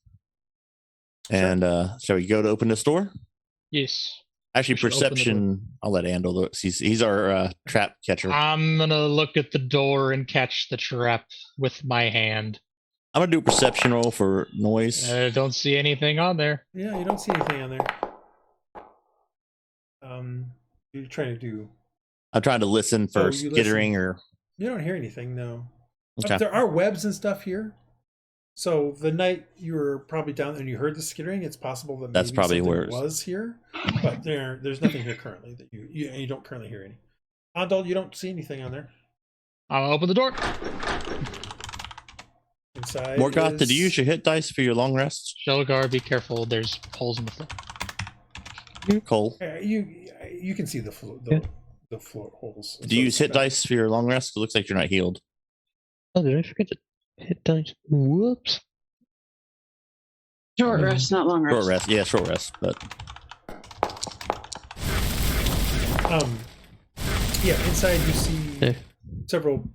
Sure. And shall we go to open this door? Yes. Actually, perception. I'll let Andal look. He's our trap catcher. I'm gonna look at the door and catch the trap with my hand. I'm gonna do a perception roll for noise. I don't see anything on there. Yeah, you don't see anything on there. You're trying to do. I'm trying to listen for skittering or. You don't hear anything, no. Okay. There are webs and stuff here. So the night you were probably down and you heard the skittering, it's possible that that's probably where it was here. But there's nothing here currently that you don't currently hear any. Andal, you don't see anything on there. I'll open the door. Inside. Morgoth, did you use your hit dice for your long rest? Sealgair, be careful. There's holes in the floor. Cole. You can see the floor holes. Did you use hit dice for your long rest? It looks like you're not healed. Oh, did I forget to hit dice? Whoops. Short rest, not long rest. Short rest, yeah, short rest. But inside you see several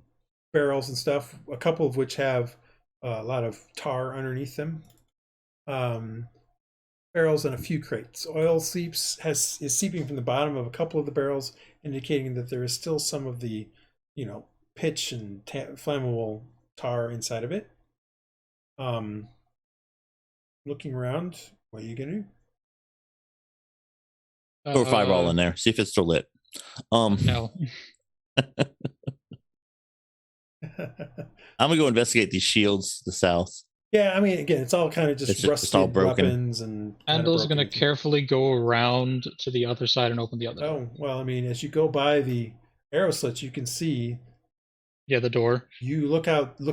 barrels and stuff. A couple of which have a lot of tar underneath them. Barrels and a few crates. Oil is seeping from the bottom of a couple of the barrels, indicating that there is still some of the, pitch and flammable tar inside of it. Looking around, what are you gonna do? Throw a fireball in there. See if it's still lit. No. I'm gonna go investigate these shields to the south. Yeah, I mean, again, it's all kind of just rusted it's all broken. Weapons and. Andal's going to carefully go around to the other side and open the other door. Oh, well, I mean, as you go by the arrow slits, you can see. Yeah, the door. You look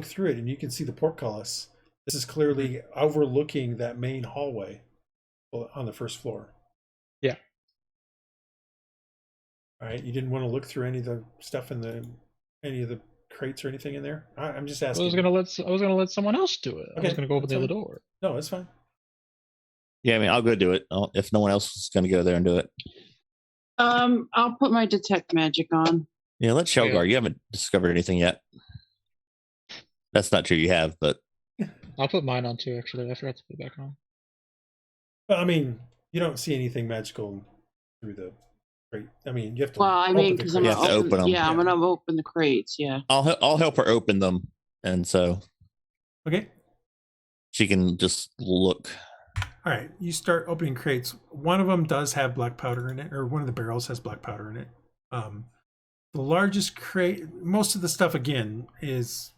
through it, and you can see the portcullis. This is clearly overlooking that main hallway on the first floor. Yeah. All right, you didn't want to look through any of the stuff in any of the crates or anything in there? I'm just asking. I was gonna let someone else do it. Okay, I was gonna go open the other door. No, it's fine. Yeah, I mean, I'll go do it if no one else is gonna go there and do it. I'll put my detect magic on. Yeah, let Sealgair. Yeah. You haven't discovered anything yet. That's not true. You have, but I'll put mine on too. Actually, I forgot to put it back on. Well, I mean, you don't see anything magical through the crate. I mean, you have to. Well, I mean, because I'm You have to open them. Yeah, I'm gonna open the crates. Yeah. I'll help her open them, and so Okay. she can just look. All right, you start opening crates. One of them does have black powder in it, or one of the barrels has black powder in it. The largest crate, most of the stuff again is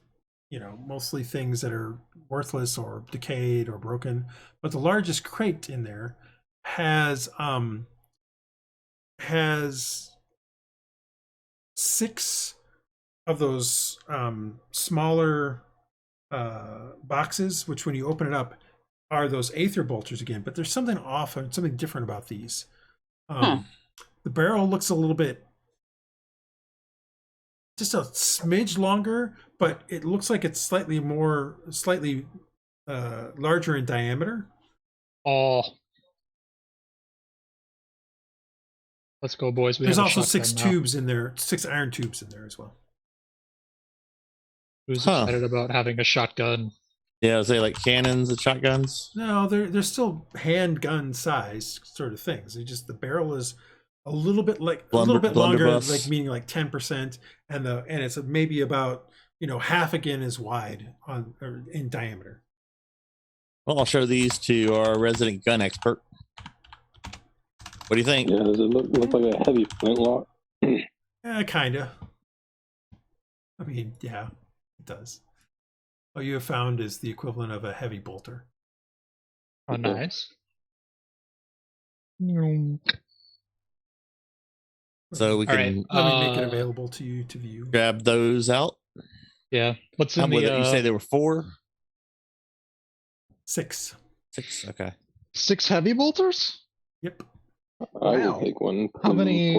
mostly things that are worthless or decayed or broken. But the largest crate in there has 6 of those smaller boxes, which when you open it up are those aether bolters again. But there's something off and something different about these. The barrel looks a little bit, just a smidge longer, but it looks like it's slightly larger in diameter. Oh. Let's go, boys. There's also 6 tubes in there, 6 iron tubes in there as well. Who's excited about having a shotgun? Yeah, is they like cannons and shotguns? No, they're still handgun size sort of things. The barrel is a little bit longer, like meaning like 10%, and it's maybe about half again as wide in diameter. Well, I'll show these to our resident gun expert. What do you think? Yeah, does it look like a heavy flintlock? Kinda. I mean, yeah, it does. What you have found is the equivalent of a heavy bolter. Oh, nice. So we can let me make it available to you to view. Grab those out. Yeah. What's in the? You say there were 4? 6. 6. Okay. 6 heavy bolters? Yep. I will take one. How many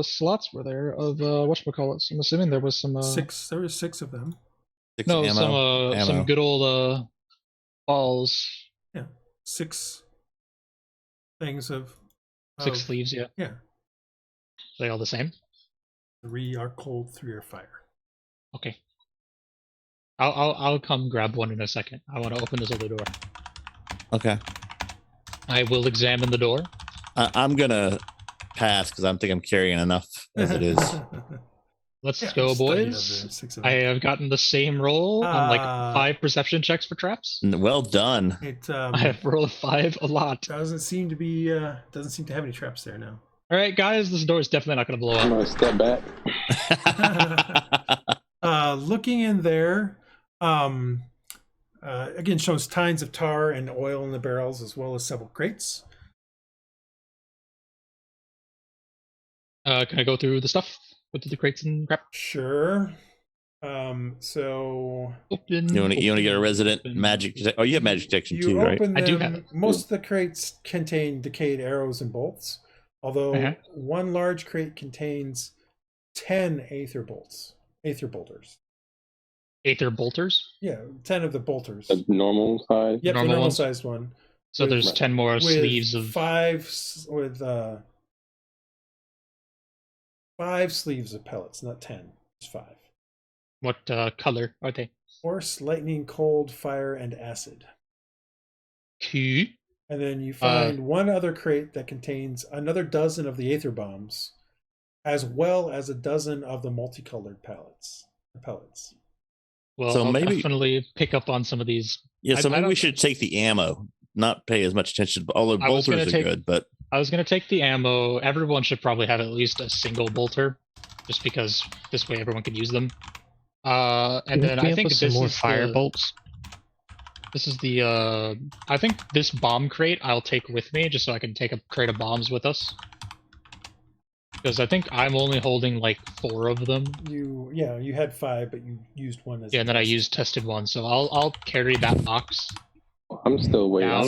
slots were there of whatchamacallits? I'm assuming there was some 6. There were 6 of them. 6 no, ammo. some good old balls. Yeah. 6 things of 6 sleeves, yeah. Yeah. Are they all the same? 3 are cold, 3 are fire. Okay. I'll come grab one in a second. I want to open this other door. Okay. I will examine the door. I'm gonna pass because I think I'm carrying enough as it is. Let's go, boys. I have gotten the same roll on like 5 perception checks for traps. Well done. I have rolled 5 a lot. Doesn't seem to have any traps there now. All right, guys, this door is definitely not going to blow up. I'm gonna step back. Looking in there, again shows tines of tar and oil in the barrels, as well as several crates. Can I go through the stuff? Go through the crates and crap? Sure. So open. You want to get a resident magic? Oh, you have magic detection too, right? I do have it. Most of the crates contain decayed arrows and bolts, although one large crate contains 10 aether bolters. Aether bolters? Yeah, 10 of the bolters. A normal size? Yep, the normal sized one. So there's 10 more sleeves of 5 sleeves of pellets, not 10. It's 5. What color are they? Force, lightning, cold, fire, and acid. Q. And then you find one other crate that contains another dozen of the aether bombs, as well as a dozen of the multicolored pellets. Well, so I'll maybe definitely pick up on some of these. Yeah, so maybe we should take the ammo, not pay as much attention. Although bolters are good, but I was going to take the ammo. Everyone should probably have at least a single bolter, just because this way everyone can use them. And then I think this is fire bolts. This is the I think this bomb crate I'll take with me, just so I can take a crate of bombs with us. Because I think I'm only holding like 4 of them. You had 5, but you used one as and then I used tested one, so I'll carry that box. I'm still waiting. I'm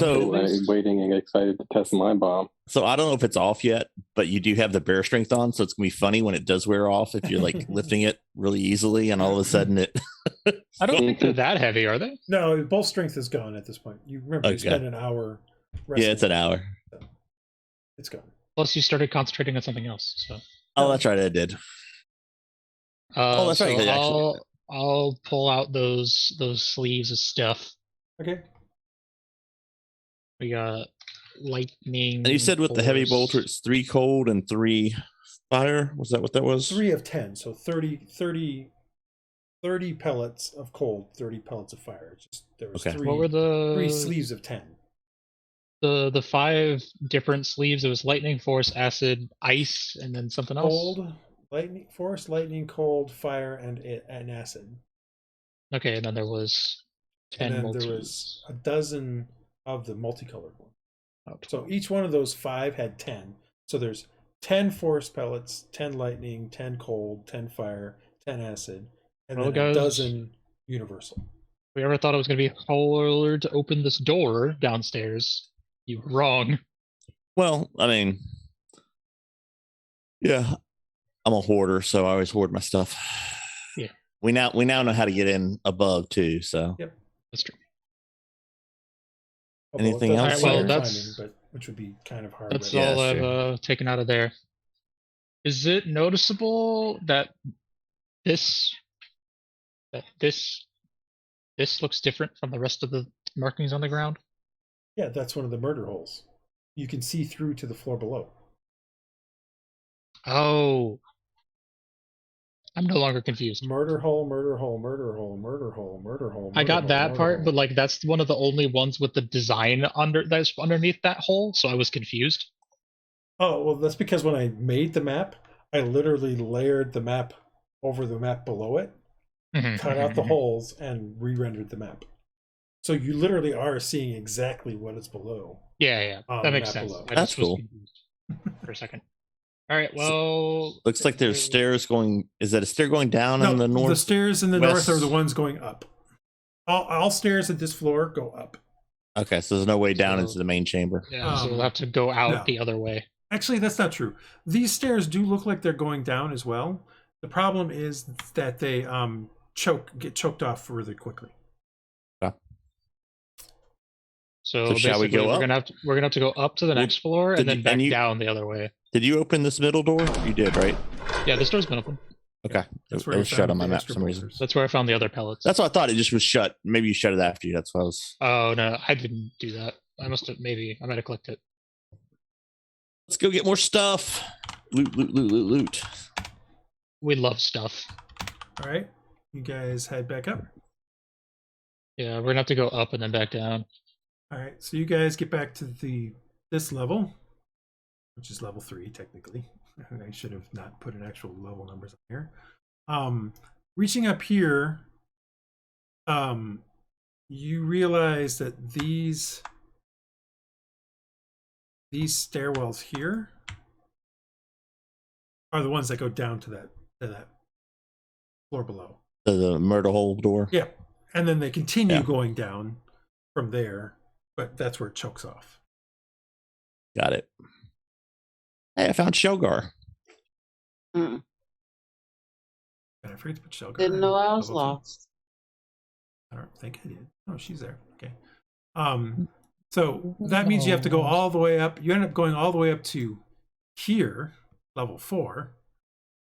waiting and excited to test my bomb. So I don't know if it's off yet, but you do have the bear strength on, so it's gonna be funny when it does wear off if you're like lifting it really easily, and all of a sudden it. I don't think they're that heavy, are they? No, both strength is gone at this point. You remember you spent an hour. Resting. Yeah, it's an hour. So it's gone. Plus, you started concentrating on something else. So. Oh, that's right, I did. That's right. I'll pull out those sleeves of stuff. Okay. We got lightning. And you said with the heavy bolter, it's 3 cold and 3 fire. Was that what that was? 3 of 10, so 30 pellets of cold, 30 pellets of fire. There was 3. What were the 3 sleeves of 10? The 5 different sleeves. It was lightning, force, acid, ice, and then something else. Cold, lightning, force, lightning, cold, fire, and acid. Okay, and then there was 10 and then multis. there was a dozen of the multicolored ones. Oh, So 12. each one of those 5 had 10. So there's 10 force pellets, 10 lightning, 10 cold, 10 fire, 10 acid, and Well, then a guys, dozen universal. if we ever thought it was going to be hard to open this door downstairs, you were wrong. Well, I mean, yeah, I'm a hoarder, so I always hoard my stuff. Yeah. We now know how to get in above too. So Yep. That's true. Although it Anything doesn't else? require Well, that's- climbing, which would be kind of hard. That's right Yeah, all that's I've taken out of there. Is it noticeable that this looks different from the rest of the markings on the ground? Yeah, that's one of the murder holes. You can see through to the floor below. Oh. I'm no longer confused. Murder hole, murder hole, murder hole, murder hole, murder hole. I got murder that hole, part, murder but hole. like that's one of the only ones with the design that's underneath that hole, so I was confused. Oh, well, that's because when I made the map, I literally layered the map over the map below it, cut out the holes, and re-rendered the map. So you literally are seeing exactly what is below. Yeah, on that the makes map sense. below. I That's just was cool. confused for a second. All right, well, looks like there's stairs going. Is that a stair going down in the north? The stairs in the west? north are the ones going up. All stairs at this floor go up. Okay, so there's no way down So- into the main chamber. Yeah, so we'll have to go out no. the other way. Actually, that's not true. These stairs do look like they're going down as well. The problem is that they get choked off really quickly. So, shall we basically, go up? we're gonna have to go up to the Well, next floor did and then you- back and you- down the other way. Did you open this middle door? You did, right? Yeah, this door's been open. Okay, That's it where you was shut found on my the map extra for some reason. bolters. That's where I found the other pellets. That's what I thought. It just was shut. Maybe you shut it after you. That's what I was. Oh no, I didn't do that. I must have I might have clicked it. Let's go get more stuff. Loot, loot, loot, loot, loot. We love stuff. All right, you guys head back up. Yeah, we're gonna have to go up and then back down. All right, so you guys get back to this level, which is level 3 technically. I should have not put an actual level numbers on here. Reaching up here, you realize that these stairwells here are the ones that go down to that floor below. The murder hole door. Yeah, and then they continue Yeah. going down from there, but that's where it chokes off. Got it. Hey, I found Sealgair. Mm. And I forget to put Sealgair. Didn't know I was level 2. lost. I don't think I did. Oh, she's there. Okay. So that means you have to go all the way up. You end up going all the way up to here, level 4.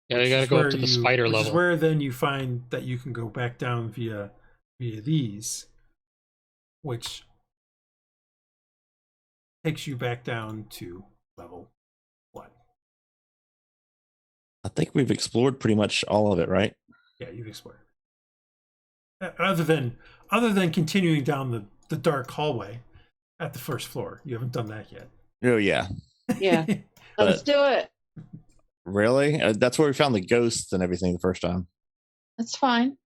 Yeah, which you gotta is go where up to the you- spider which level. is where then you find that you can go back down via these, which takes you back down to level 1. I think we've explored pretty much all of it, right? Yeah, you've explored. Other than continuing down the dark hallway at the first floor, you haven't done that yet. Oh yeah. Yeah. Let's do it. Really? That's where we found the ghosts and everything the first time. That's fine.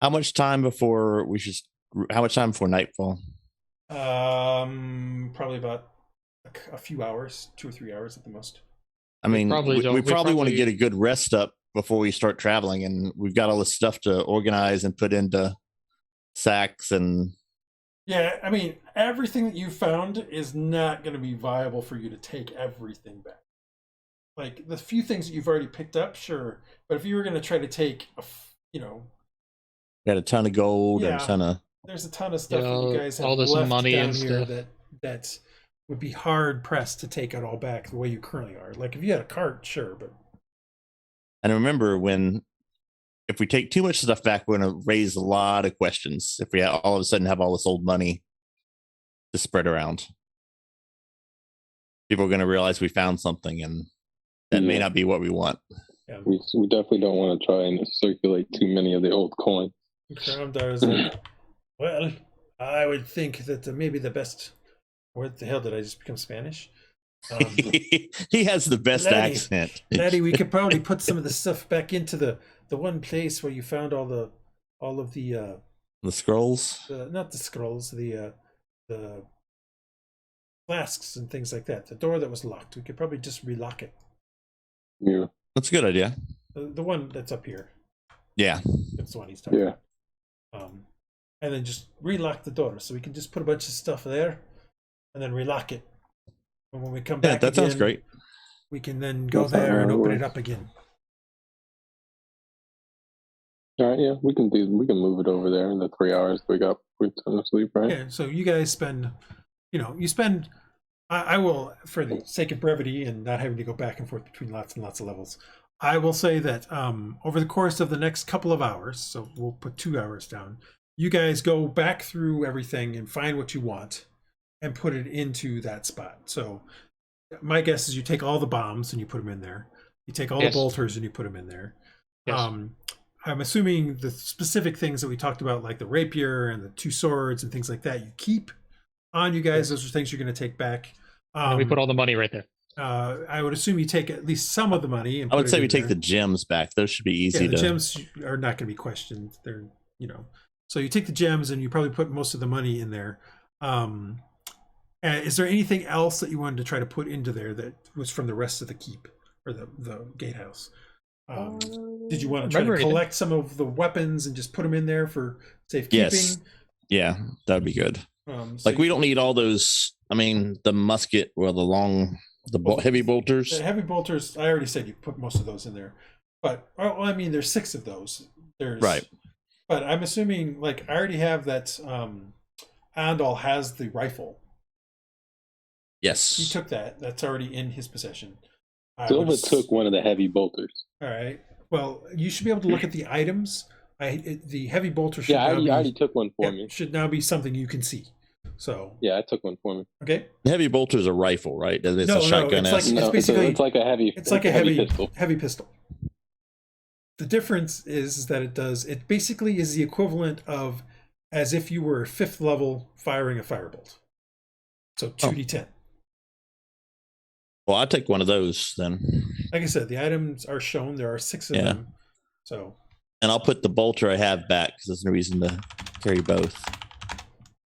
How much time before How much time before nightfall? Probably about a few hours, 2 or 3 hours at the most. I mean, probably we don't- we probably want to probably- get a good rest up before we start traveling, and we've got all this stuff to organize and put into sacks and. Yeah, I mean, everything that you found is not going to be viable for you to take everything back. Like, the few things that you've already picked up, sure. But if you were going to try to take, Got a ton of gold and Yeah. a ton of. there's a ton of stuff that Yeah, you guys have all this left money down and here stuff. that would be hard pressed to take it all back the way you currently are. Like, if you had a cart, sure, but And remember, if we take too much stuff back, we're going to raise a lot of questions. If we all of a sudden have all this old money to spread around, people are going to realize we found something, and that may Yeah. not be what we want. yeah. We definitely don't want to try and circulate too many of the old coins. Karamdar is like, well, I would think that maybe the best. What the hell did I just become Spanish? He has the best Laddie. accent. Laddie, we could probably put some of the stuff back into the one place where you found all the all of the scrolls. not the scrolls, the flasks and things like that. The door that was locked, we could probably just relock it. Yeah. That's a good idea. The one that's up here. Yeah. That's the one he's talking Yeah. about. And then just relock the door, so we can just put a bunch of stuff there, and then relock it. And when we come back, that sounds great. We can then go That's not there and how it open it works. up again. All right. Yeah, we can move it over there in the 3 hours we got time to sleep, right? Yeah. So you guys spend, you spend. I will, for the sake of brevity and not having to go back and forth between lots and lots of levels, I will say that over the course of the next couple of hours, so we'll put 2 hours down, you guys go back through everything and find what you want and put it into that spot. So my guess is you take all the bombs and you put them in there. You take all the bolters and you put them in there. Yes. I'm assuming the specific things that we talked about, like the rapier and the 2 swords and things like that, you keep on you guys. Those are things you're going to take back. We put all the money right there. I would assume you take at least some of the money. And I would say we take there. the gems back. Those should be easy the to. gems are not going to be questioned. They're, so you take the gems and you probably put most of the money in there. Is there anything else that you wanted to try to put into there that was from the rest of the keep or the gatehouse? Did you want to try to collect some of the weapons and just put them in there for safekeeping? Yes. Yeah, that'd be good. Like we don't need all those. I mean, the musket or heavy bolters. The heavy bolters, I already said you put most of those in there. But, I mean, there's 6 of those. Right. But I'm assuming, like, I already have that Andal has the rifle. Yes. He took that. That's already in his possession. Silva took one of the heavy bolters. All right. Well, you should be able to look at the items. The heavy bolter should I already took one for me. Should now be something you can see. So yeah, I took one for me. Okay. The heavy bolter is a rifle, right? It's a shotgun. It's like a heavy. It's like a heavy pistol. Heavy pistol. The difference is that it basically is the equivalent of as if you were 5th level firing a firebolt. So 2d10. Well, I'll take one of those then. Like I said, the items are shown. There are 6 of them. So. And I'll put the bolter I have back because there's no reason to carry both.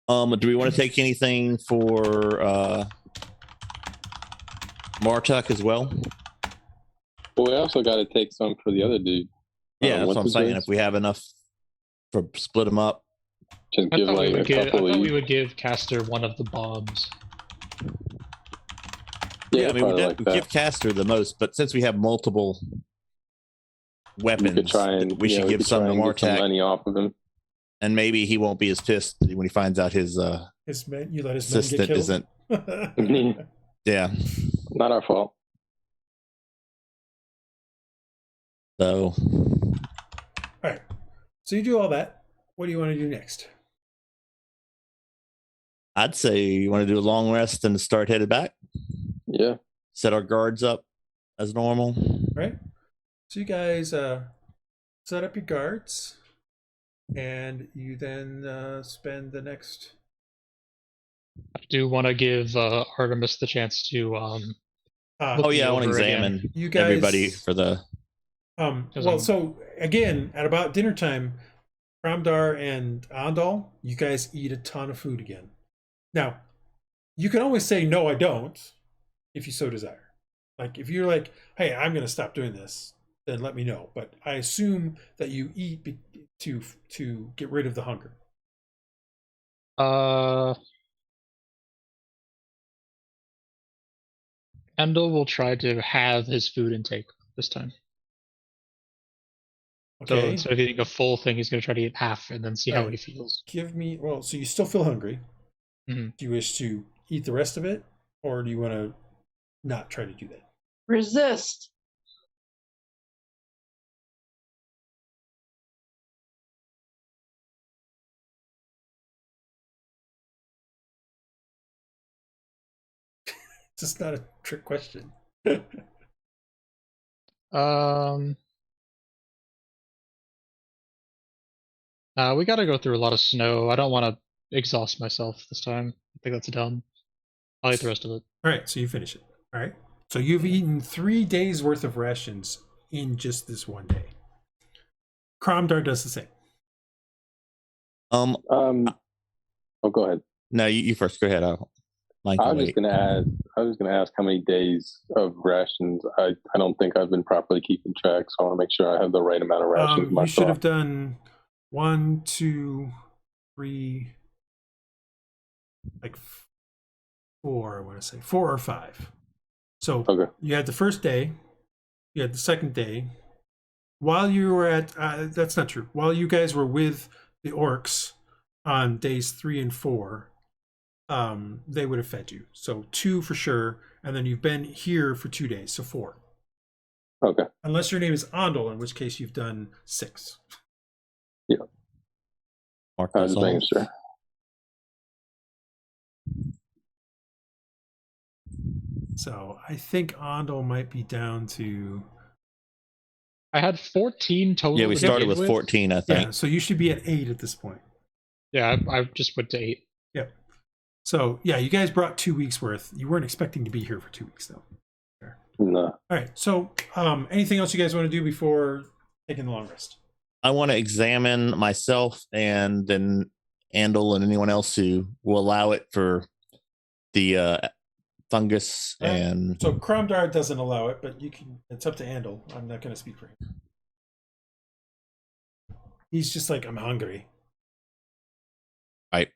Do we want to take anything for Martuk as well? Well, we also got to take some for the other dude. Yeah, that's what I'm saying. If we have enough for split them up. Just give like a couple I thought we would give Caster one of the bombs. Yeah, I mean, we give Caster the most, but since we have multiple weapons, we should give some to Martuk. Money off of him. And maybe he won't be as pissed when he finds out his men, you let his assistant men get killed? isn't. Yeah. Not our fault. So. All right. So you do all that. What do you want to do next? I'd say you want to do a long rest and start headed back. Yeah. Set our guards up as normal. Right. So you guys set up your guards. And you then spend the next. I do want to give Artemis the chance to. I want to examine everybody for the. So again, at about dinner time, Ramdar and Andal, you guys eat a ton of food again. Now, you can always say no, I don't, if you so desire. Like if you're like, hey, I'm going to stop doing this, then let me know. But I assume that you eat to get rid of the hunger. Andal will try to have his food intake this time. Okay. So instead of eating a full thing, he's going to try to eat half and then see how he feels. So you still feel hungry. Mm-hmm. Do you wish to eat the rest of it, or do you want to not try to do that? Resist. It's just not a trick question. We got to go through a lot of snow. I don't want to exhaust myself this time. I think that's dumb. I'll eat the rest of it. All right, so you finish it. All right. So you've eaten 3 days worth of rations in just this one day. Cromdar does the same. Um, Oh, go ahead. no, you first. Go ahead. Mine I can was wait. just gonna ask how many days of rations. I don't think I've been properly keeping track, so I want to make sure I have the right amount of rations. You should have done 1, 2, 3, like 4. I want to say 4 or 5. So Okay. you had the first day, you had the second day. While you were at, that's not true. While you guys were with the orcs on days 3 and 4, they would have fed you. So 2 for sure, and then you've been here for 2 days, so 4. Okay. Unless your name is Andal, in which case you've done 6. Yeah. Mark I was this just making off. sure. So I think Andal might be down to. I had 14 total. Yeah, we to started begin with 14, I think. Yeah, so you should be at 8 at this point. Yeah, I just went to 8. Yep. So yeah, you guys brought 2 weeks worth. You weren't expecting to be here for 2 weeks though. No. All right. So anything else you guys want to do before taking the long rest? I want to examine myself and then Andal and anyone else who will allow it for the fungus and. So Cromdar doesn't allow it, but you can. It's up to Andal. I'm not going to speak for him. He's just like, I'm hungry. Right.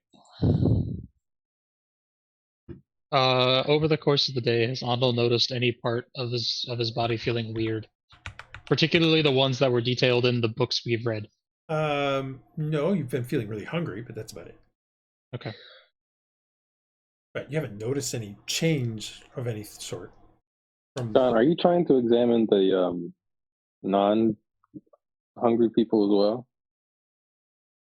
Over the course of the day, has Andal noticed any part of his body feeling weird? Particularly the ones that were detailed in the books we've read. No, you've been feeling really hungry, but that's about it. Okay. But you haven't noticed any change of any sort. From John, are you trying to examine the non-hungry people as well?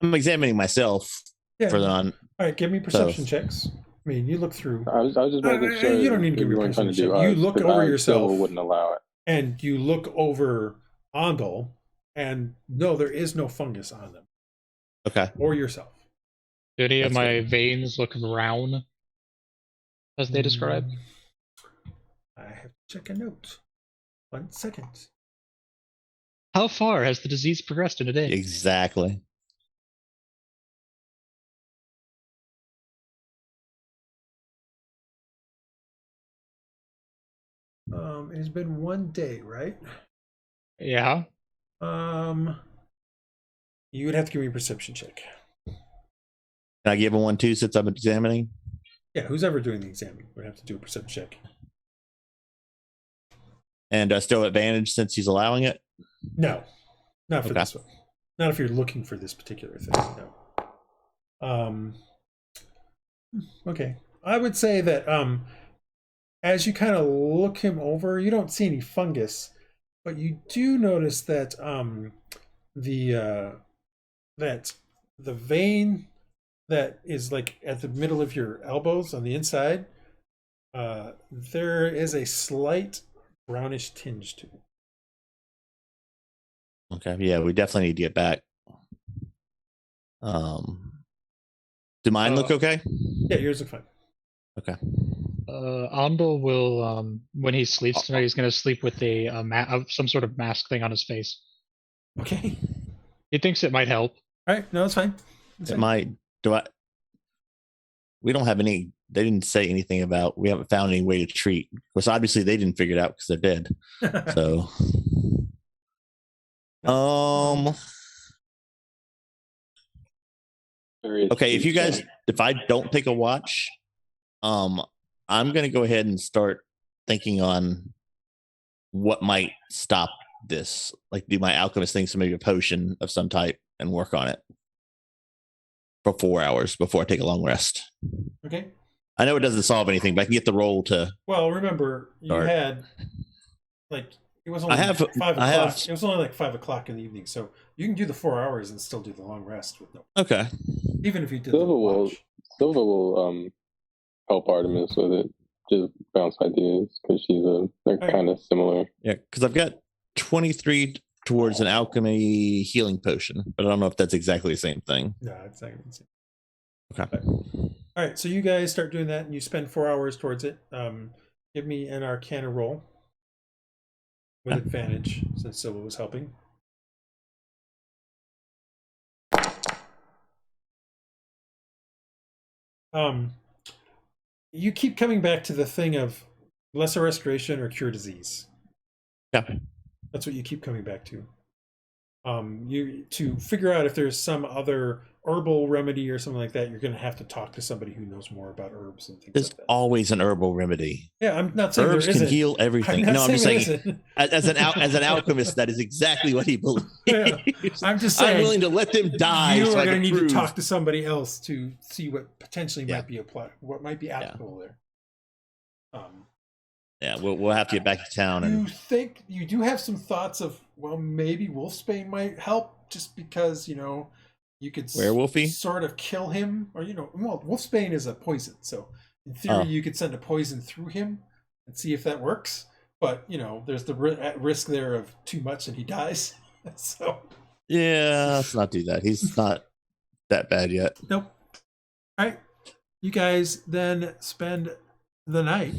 I'm examining myself for the non. All right, give me perception checks. I mean, you look through. I was just making sure. You don't need to give me a perception check. You look over yourself. Silva wouldn't allow it. And you look over Andal, and no, there is no fungus on them. Okay. Or yourself. Do any of That's my good. veins look brown, as they describe? I have to check a note. 1 second. How far has the disease progressed in a day? Exactly. It has been 1 day, right? Yeah. You would have to give me a perception check. Can I give him one too since I'm examining? Yeah, who's ever doing the examining would have to do a perception check. And still advantage since he's allowing it? No, not for Okay. this one. Not if you're looking for this particular thing. No. Okay. I would say that as you kind of look him over, you don't see any fungus, but you do notice that that the vein that is like at the middle of your elbows on the inside, there is a slight brownish tinge to it. Okay. Yeah, we definitely need to get back. Do mine look okay? Yeah, yours look fine. Okay. Andal will, when he sleeps tonight, he's going to sleep with some sort of mask thing on his face. Okay. He thinks it might help. All right. No, that's fine. That's It fine. might. We don't have any. They didn't say anything about. We haven't found any way to treat. Because obviously they didn't figure it out because they're dead. So. Okay, if I don't take a watch, I'm gonna go ahead and start thinking on what might stop this. Like do my alchemist thing, so maybe a potion of some type, and work on it for 4 hours before I take a long rest. Okay. I know it doesn't solve anything, but I can get the roll to. Well, remember you Start. had like it was only I have- 5 o'clock. I have- It was only like 5 o'clock in the evening, so you can do the 4 hours and still do the long rest with no. Okay. Even if you did the Silva watch. will help Artemis with it. Just bounce ideas because they're Right. kind of similar. Yeah, because I've got 23 towards an alchemy healing potion, but I don't know if that's exactly the same thing. No, it's not gonna be. Okay. All right, so you guys start doing that, and you spend 4 hours towards it. Give me an Arcana roll with advantage, since Silva was helping. You keep coming back to the thing of lesser restoration or cure disease. Yeah. That's what you keep coming back to. You to figure out if there's some other herbal remedy or something like that, you're going to have to talk to somebody who knows more about herbs and things There's like that. always an herbal remedy. Yeah, I'm not saying Herbs there can isn't. heal everything. I'm No, not I'm just saying saying, there isn't. as an alchemist, that is exactly what he believes. Yeah, I'm just saying. I'm willing to let them die. You so are I going can to need prove. to talk to somebody else to see what potentially Yeah. might be applied, what might be applicable there. Yeah, we'll have to get back to town. You And think you do have some thoughts of, well, maybe Wolfsbane might help, just because you could Werewolfy? sort of kill him, or well, Wolfsbane is a poison, so in theory you could send a poison through him and see if that works. But there's the risk there of too much and he dies. So yeah, let's not do that. He's not that bad yet. nope. All right, you guys then spend the night.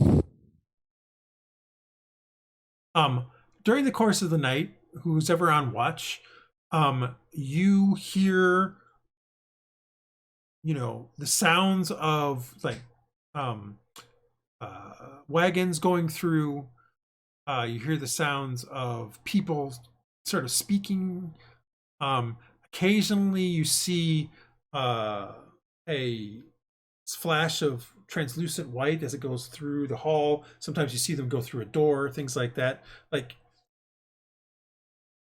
During the course of the night, who's ever on watch, you hear, the sounds of wagons going through. You hear the sounds of people sort of speaking. Occasionally you see a flash of translucent white as it goes through the hall. Sometimes you see them go through a door, things like that.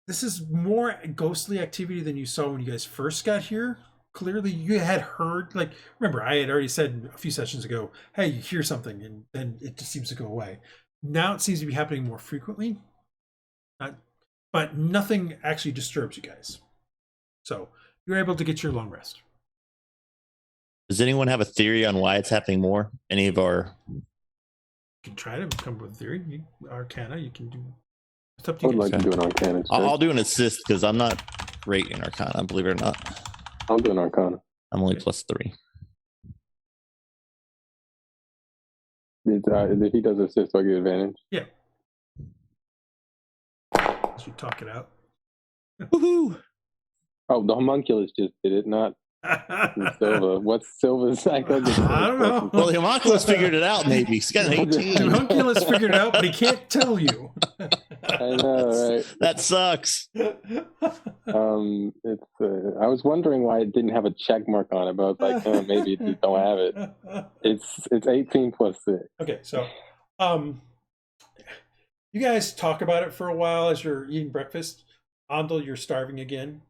This is more ghostly activity than you saw when you guys first got here. Clearly you had heard, remember I had already said a few sessions ago, hey, you hear something and then it just seems to go away. Now it seems to be happening more frequently, but nothing actually disturbs you guys. So you're able to get your long rest. Does anyone have a theory on why it's happening more? Any of our... You can try to come up with a theory. Arcana, you can do. It's up I to would you. like to do an Arcana check. I'll do an assist because I'm not great in Arcana, believe it or not. I'll do an Arcana. I'm only +3. If he does assist, do I get advantage? Yeah. You talk it out. Woohoo! Oh, the homunculus just did it, not Silva. What's Silva's? I don't know. Well, the homunculus figured it out, maybe. He's got an 18. The homunculus figured it out, but he can't tell you. I know, right? That sucks. It's. I was wondering why it didn't have a check mark on it, but I was like, maybe it just don't have it. It's 18 plus 6. Okay, so, you guys talk about it for a while as you're eating breakfast. Andal, you're starving again.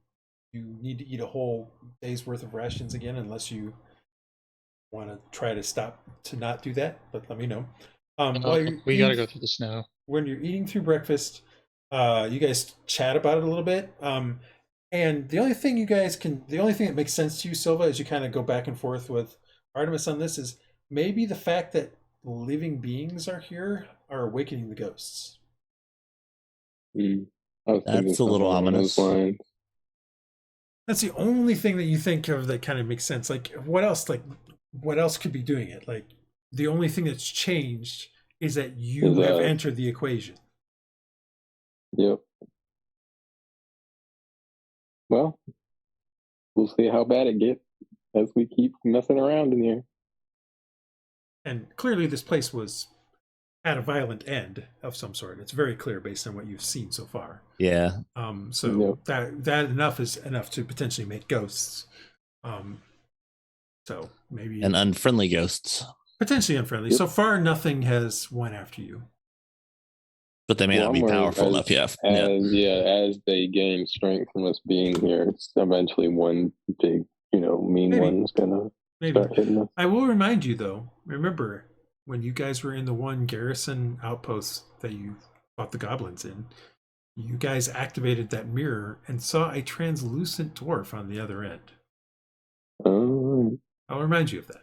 You need to eat a whole day's worth of rations again, unless you want to try to stop to not do that. But let me know. We gotta go through the snow. When you're eating through breakfast, you guys chat about it a little bit. And the only thing that makes sense to you, Silva, as you kind of go back and forth with Artemis on this, is maybe the fact that living beings are here are awakening the ghosts. That's a little ominous. That's the only thing that you think of that kind of makes sense. What else could be doing it? The only thing that's changed is that you have entered the equation. Yep. Well, we'll see how bad it gets as we keep messing around in here. And clearly this place was at a violent end of some sort. It's very clear based on what you've seen so far. Yeah. So that enough is enough to potentially make ghosts. So maybe And unfriendly ghosts. Potentially unfriendly. Yep. So far nothing has went after you. But they may not be powerful enough yet. As they gain strength from us being here, it's eventually one big, mean Maybe. one's gonna start hitting us. I will remind you though, remember when you guys were in the one garrison outpost that you fought the goblins in, you guys activated that mirror and saw a translucent dwarf on the other end. I'll remind you of that.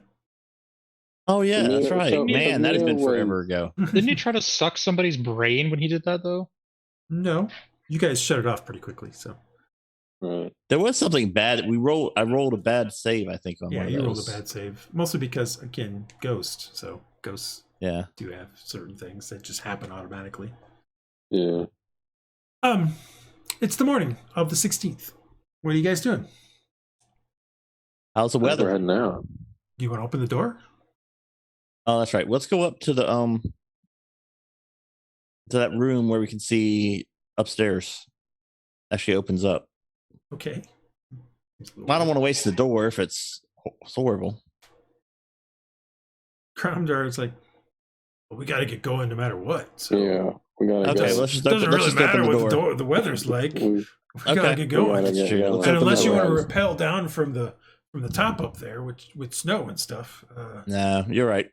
Oh yeah, that's right. So, Man, that has been forever ago. Didn't he try to suck somebody's brain when he did that though? No, you guys shut it off pretty quickly. So Right. There was something bad. I rolled a bad save, I think, on one of you those. rolled a bad save, mostly because again, ghost. So ghosts do have certain things that just happen automatically. Yeah. It's the morning of the 16th. What are you guys doing? How's the We're weather? heading out. You want to open the door? Oh, that's right. Let's go up to the to that room where we can see upstairs. Actually opens up. Okay. I don't want to waste the door if it's horrible. Cromdar is like, well, we got to get going no matter what. So Yeah, we gotta Okay, go. let's just it doesn't open, let's really just matter open the what door. the weather's like. We- We got to Okay. get going. We gotta get going. Let's And open unless the you door. want to rappel down from the top up there, which with snow and stuff. No, you're right.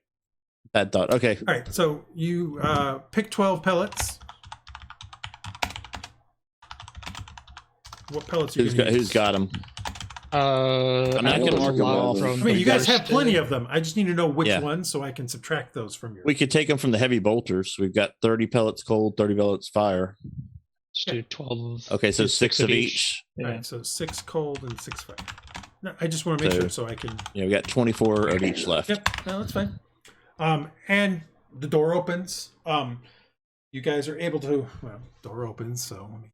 Bad thought. Okay. All right, so you pick 12 pellets. What pellets are you going to use? Who's got them? I I can mark them off. I mean, you guys have plenty of them. I just need to know which Yeah. ones so I can subtract those from your. We could take them from the heavy bolters. We've got 30 pellets cold, 30 pellets fire. Let's do 12. Okay, so do 6 of each. All Yeah. right, so 6 cold and 6 fire. No, I just want to make So- sure so I can. Yeah, we got 24 of each left. Yep, no, that's fine. And the door opens. You guys are able to. Well, door opens, so let me.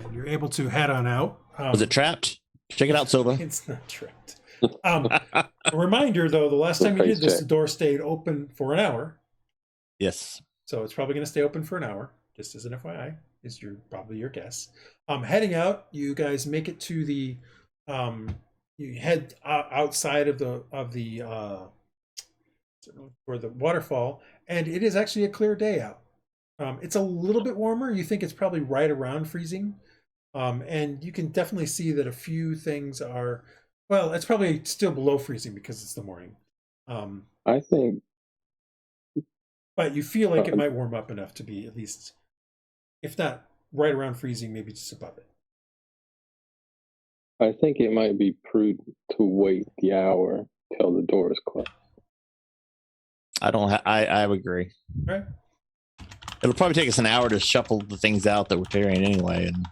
And you're able to head on out. Was it trapped? Check it out, Silva. It's not trapped. A reminder, though, the last time you did this, the door stayed open for an hour. Yes. So it's probably going to stay open for an hour, just as an FYI, is probably your guess. Heading out, you guys make it to the, you head outside of the for the waterfall, and it is actually a clear day out. It's a little bit warmer. You think it's probably right around freezing. And you can definitely see that a few things are, well, it's probably still below freezing because it's the morning. I think But you feel like it might warm up enough to be at least, if not right around freezing, maybe just above it. it might be prudent to wait the hour till the door is closed. I would agree. Right? It'll probably take us an hour to shuffle the things out that we're carrying anyway, and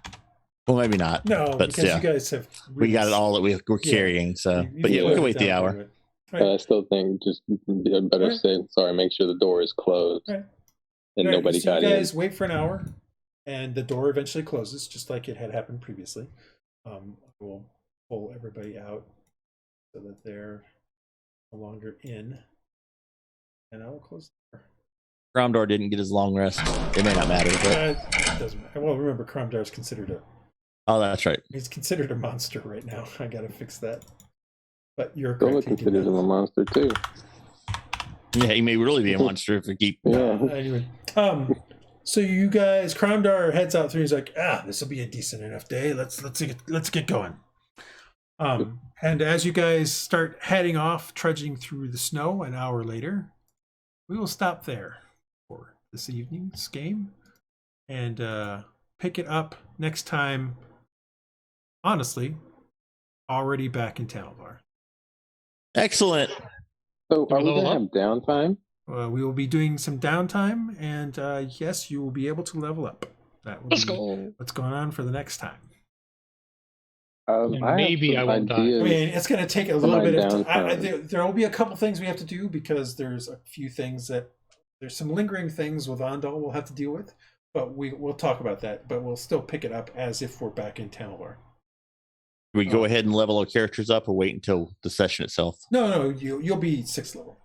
well, maybe not. No, But, because yeah. you guys have. We got it all that we're carrying. So, you- but yeah, you've we can got wait it the down hour. to it. And I Right. still think just better Right. say, sorry, make sure the door is closed Right. and Right, nobody so got you in. guys wait for an hour, and the door eventually closes, just like it had happened previously. We'll pull everybody out so that they're no longer in, and I will close the door. Gromdor didn't get his long rest. It may not matter, but It doesn't matter. Well, remember, Cromdar is considered that's right. he's considered a monster right now. I gotta fix that. But you're Silva correct. He did considers him a not. monster too. Yeah, he may really be a monster if we keep. Yeah. Anyway, so you guys, Cromdar heads out through. He's like, this will be a decent enough day. Let's get going. And as you guys start heading off, trudging through the snow, an hour later, we will stop there for this evening's game and pick it up next time. Honestly, already back in Tanylvar. Excellent. So Do are we we level gonna have downtime? We will be doing some downtime, and yes, you will be able to level up. That will Let's be go. what's going on for the next time. And I have maybe some I won't die. ideas. I mean, it's going to take a For little my bit of time. downtime. There will be a couple things we have to do because there's a few things there's some lingering things with Andal we'll have to deal with, but we'll talk about that. But we'll still pick it up as if we're back in Tanylvar. Do we go ahead and level our characters up, or wait until the session itself? No, you'll be 6th level,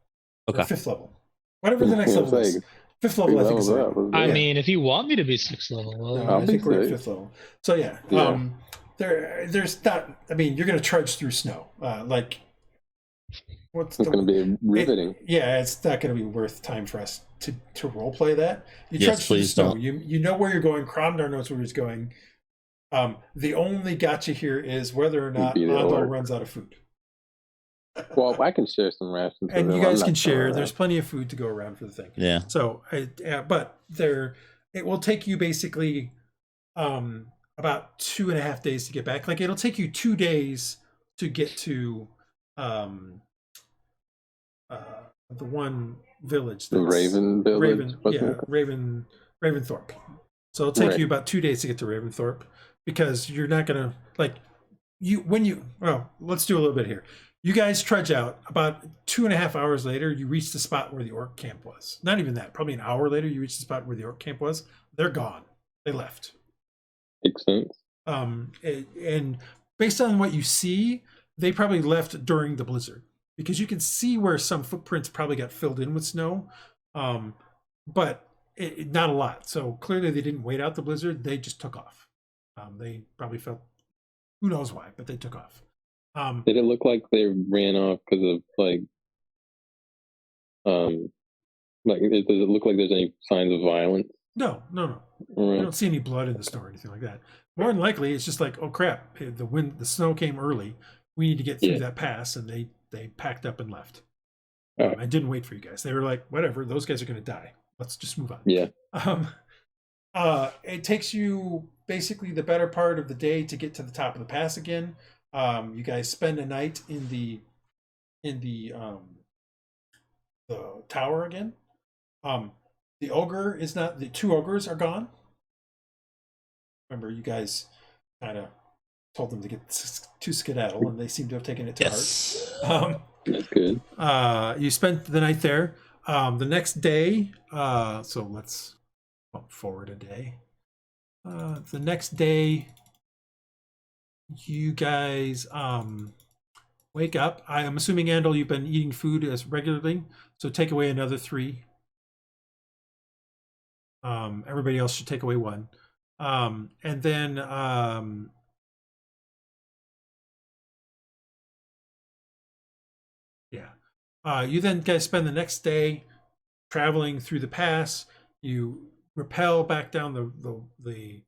Okay. or 5th level, whatever the next I level was is. like, 5th level, I think. levels Is up. I Yeah. mean, if you want me to be 6th level, well, No, I'll I be think we're at 6th. 5th level. So yeah, Yeah. there's not. I mean, you're going to trudge through snow. What's It's going to be riveting. It's not going to be worth time for us to role play that. You Yes, trudge through please snow. don't. You know where you're going. Cromdar knows where he's going. The only gotcha here is whether or not Be the Andal orc. runs out of food. Well, I can share some rations. with And them. you I'm guys not can throwing share. it There's out. plenty of food to go around for the thing. Yeah. So, but it will take you basically about 2.5 days to get back. Like it'll take you 2 days to get to the one village. The Raven Village. Raventhorpe. So it'll take Right. you about 2 days to get to Raventhorpe because you're not gonna well, let's do a little bit here. You guys trudge out. About 2.5 hours later, you reach the spot where the orc camp was. Not even that. Probably an hour later, you reach the spot where the orc camp was. They're gone. They left. Makes sense. And based on what you see, they probably left during the blizzard, because you can see where some footprints probably got filled in with snow, but not a lot. So clearly they didn't wait out the blizzard. They just took off. They probably felt, who knows why, but they took off. Did it look like they ran off because of like does it look like there's any signs of violence? No. Right. I don't see any blood in the store or anything like that. More than likely, it's just like, oh crap, the snow came early. We need to get through that pass, and they packed up and left. I didn't wait for you guys. They were like, whatever, those guys are going to die. Let's just move on. Yeah. It takes you basically the better part of the day to get to the top of the pass again. You guys spend a night in the tower again. The ogre is not. The two ogres are gone. Remember, you guys kind of told them to get to skedaddle, and they seem to have taken it to heart. That's good. You spent the night there. The next day, so let's bump forward a day. The next day, you guys wake up. I am assuming, Andal, you've been eating food as regularly, so take away another 3. Everybody else should take away 1. And then you then guys spend the next day traveling through the pass. You rappel back down the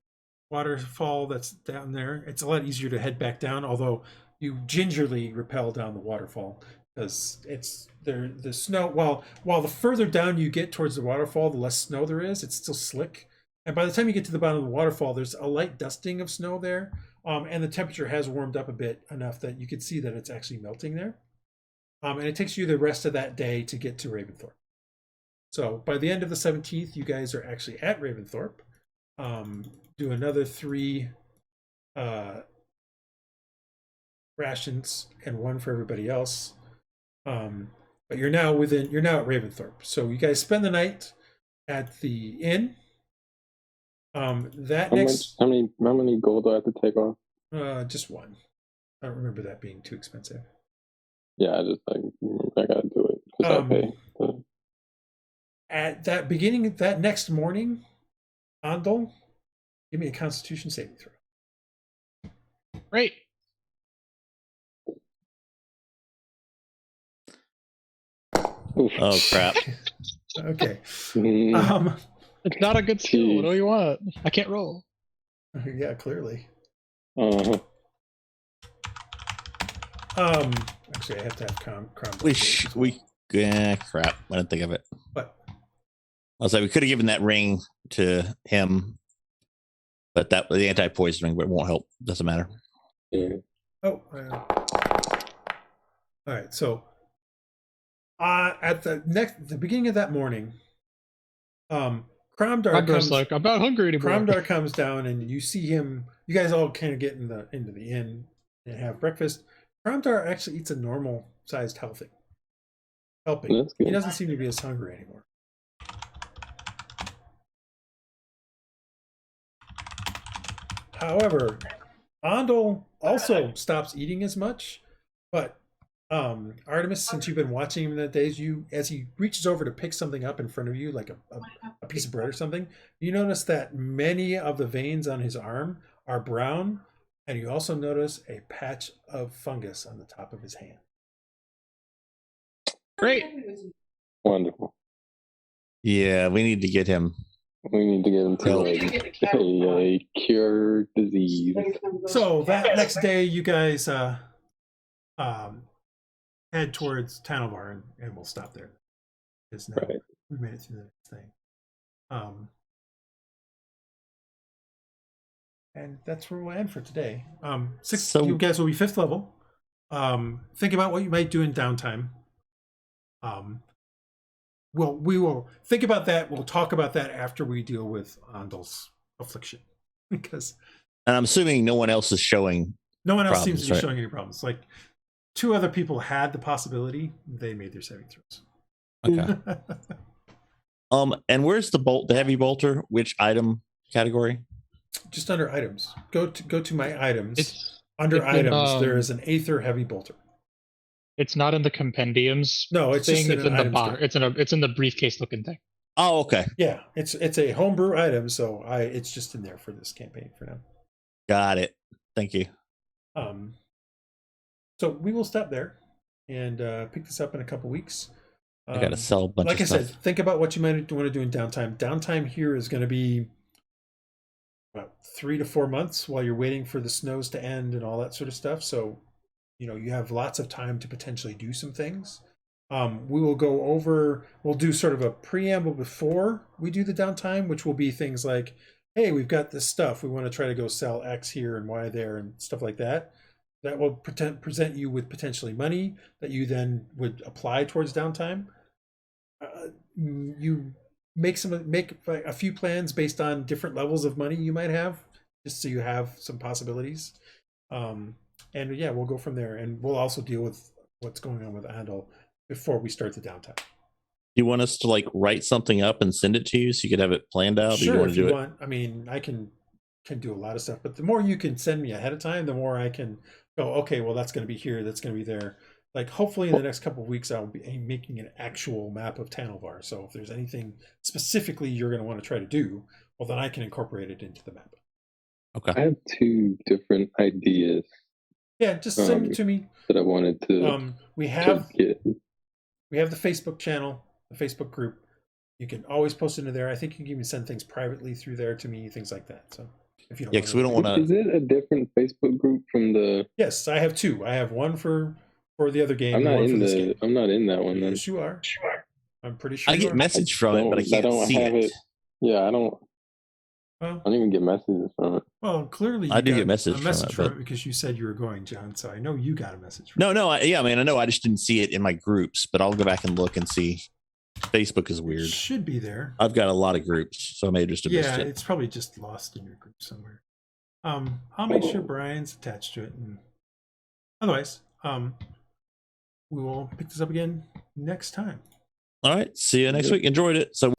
waterfall that's down there. It's a lot easier to head back down, although you gingerly rappel down the waterfall because it's there. The snow, while the further down you get towards the waterfall, the less snow there is. It's still slick, and by the time you get to the bottom of the waterfall, there's a light dusting of snow there, and the temperature has warmed up a bit enough that you can see that it's actually melting there. And it takes you the rest of that day to get to Ravensthorpe. So by the end of the 17th, you guys are actually at Ravensthorpe. Do another 3 rations and 1 for everybody else. But you're now at Ravensthorpe. So you guys spend the night at the inn. How many gold do I have to take off? Just 1. I don't remember that being too expensive. Yeah, I gotta do it because I pay. At that beginning, that next morning, Andal, give me a Constitution saving throw. Great. Oh crap! Okay. It's not a good skill. What do you want? I can't roll. Yeah, clearly. Actually, I have to have crap. I didn't think of it. What? I was like, we could have given that ring to him, but the anti-poison ring, but it won't help. Doesn't matter. Yeah. All right. So, at the beginning of that morning, Cromdar comes. Like, I'm not hungry anymore. Cromdar comes down, and you see him. You guys all kind of get into the inn and have breakfast. Cromdar actually eats a normal-sized helping. He doesn't seem to be as hungry anymore. However, Andal also stops eating as much, but Artemis, since you've been watching him in the days, as he reaches over to pick something up in front of you, like a piece of bread or something, you notice that many of the veins on his arm are brown, and you also notice a patch of fungus on the top of his hand. Great. Wonderful. Yeah, we need to get him. We need to get him to a cure disease. So that next day, you guys head towards Tanylvar, and we'll stop there. Because now we made it through the next thing. And that's where we'll end for today. You guys will be 5th level. Think about what you might do in downtime. We will think about that. We'll talk about that after we deal with Andal's affliction. And I'm assuming no one else is showing. No one else seems to be showing any problems. Like 2 other people had the possibility. They made their saving throws. Okay. And where's the heavy bolter? Which item category? Just under items. Go to my items. It's Under items, there is an Aether Heavy Bolter. It's not in the compendiums. No, it's just It's in the bar. kit. It's in the briefcase looking thing. Oh, okay. Yeah, it's a homebrew item, so it's just in there for this campaign for now. Got it. Thank you. So we will stop there and pick this up in a couple weeks. I gotta sell a bunch like of stuff. I said, think about what you might want to do in downtime. Downtime here is going to be about 3 to 4 months while you're waiting for the snows to end and all that sort of stuff. So, you have lots of time to potentially do some things. We will go over, we'll do sort of a preamble before we do the downtime, which will be things like, hey, we've got this stuff. We want to try to go sell X here and Y there and stuff like that. That will present you with potentially money that you then would apply towards downtime. You make a few plans based on different levels of money you might have, just so you have some possibilities. And yeah, we'll go from there, and we'll also deal with what's going on with Andal before we start the downtime. Do you want us to write something up and send it to you so you could have it planned out? Sure, or you want if to do you it? want. I mean, I can do a lot of stuff, but the more you can send me ahead of time, the more I can go, okay, well, that's going to be here, that's going to be there. Like, hopefully in the next couple of weeks, I'll be making an actual map of Tanylvar. So if there's anything specifically you're going to want to try to do, well, then I can incorporate it into the map. Okay. I have 2 different ideas. Yeah, just send it to me. That I wanted to. We have the Facebook channel, the Facebook group. You can always post into there. I think you can even send things privately through there to me, things like that. So if you don't, because we don't want to. Is it a different Facebook group from the? Yes, I have 2. I have one for the other game. I'm not one in for this the. game. I'm not in that one. Then. Yes, you are. I'm pretty sure. I get message from it, but I can't see it. Yeah, I don't. Well, I don't even get messages from it. Well, clearly you I do got get message from it it because you said you were going, John. So I know you got a message. From No, I know. I just didn't see it in my groups, but I'll go back and look and see. Facebook is weird. It should be there. I've got a lot of groups, so I may have just missed it. It's probably just lost in your group somewhere. I'll make sure Brian's attached to it, and otherwise, we will pick this up again next time. All right. See you next week. Enjoyed it. So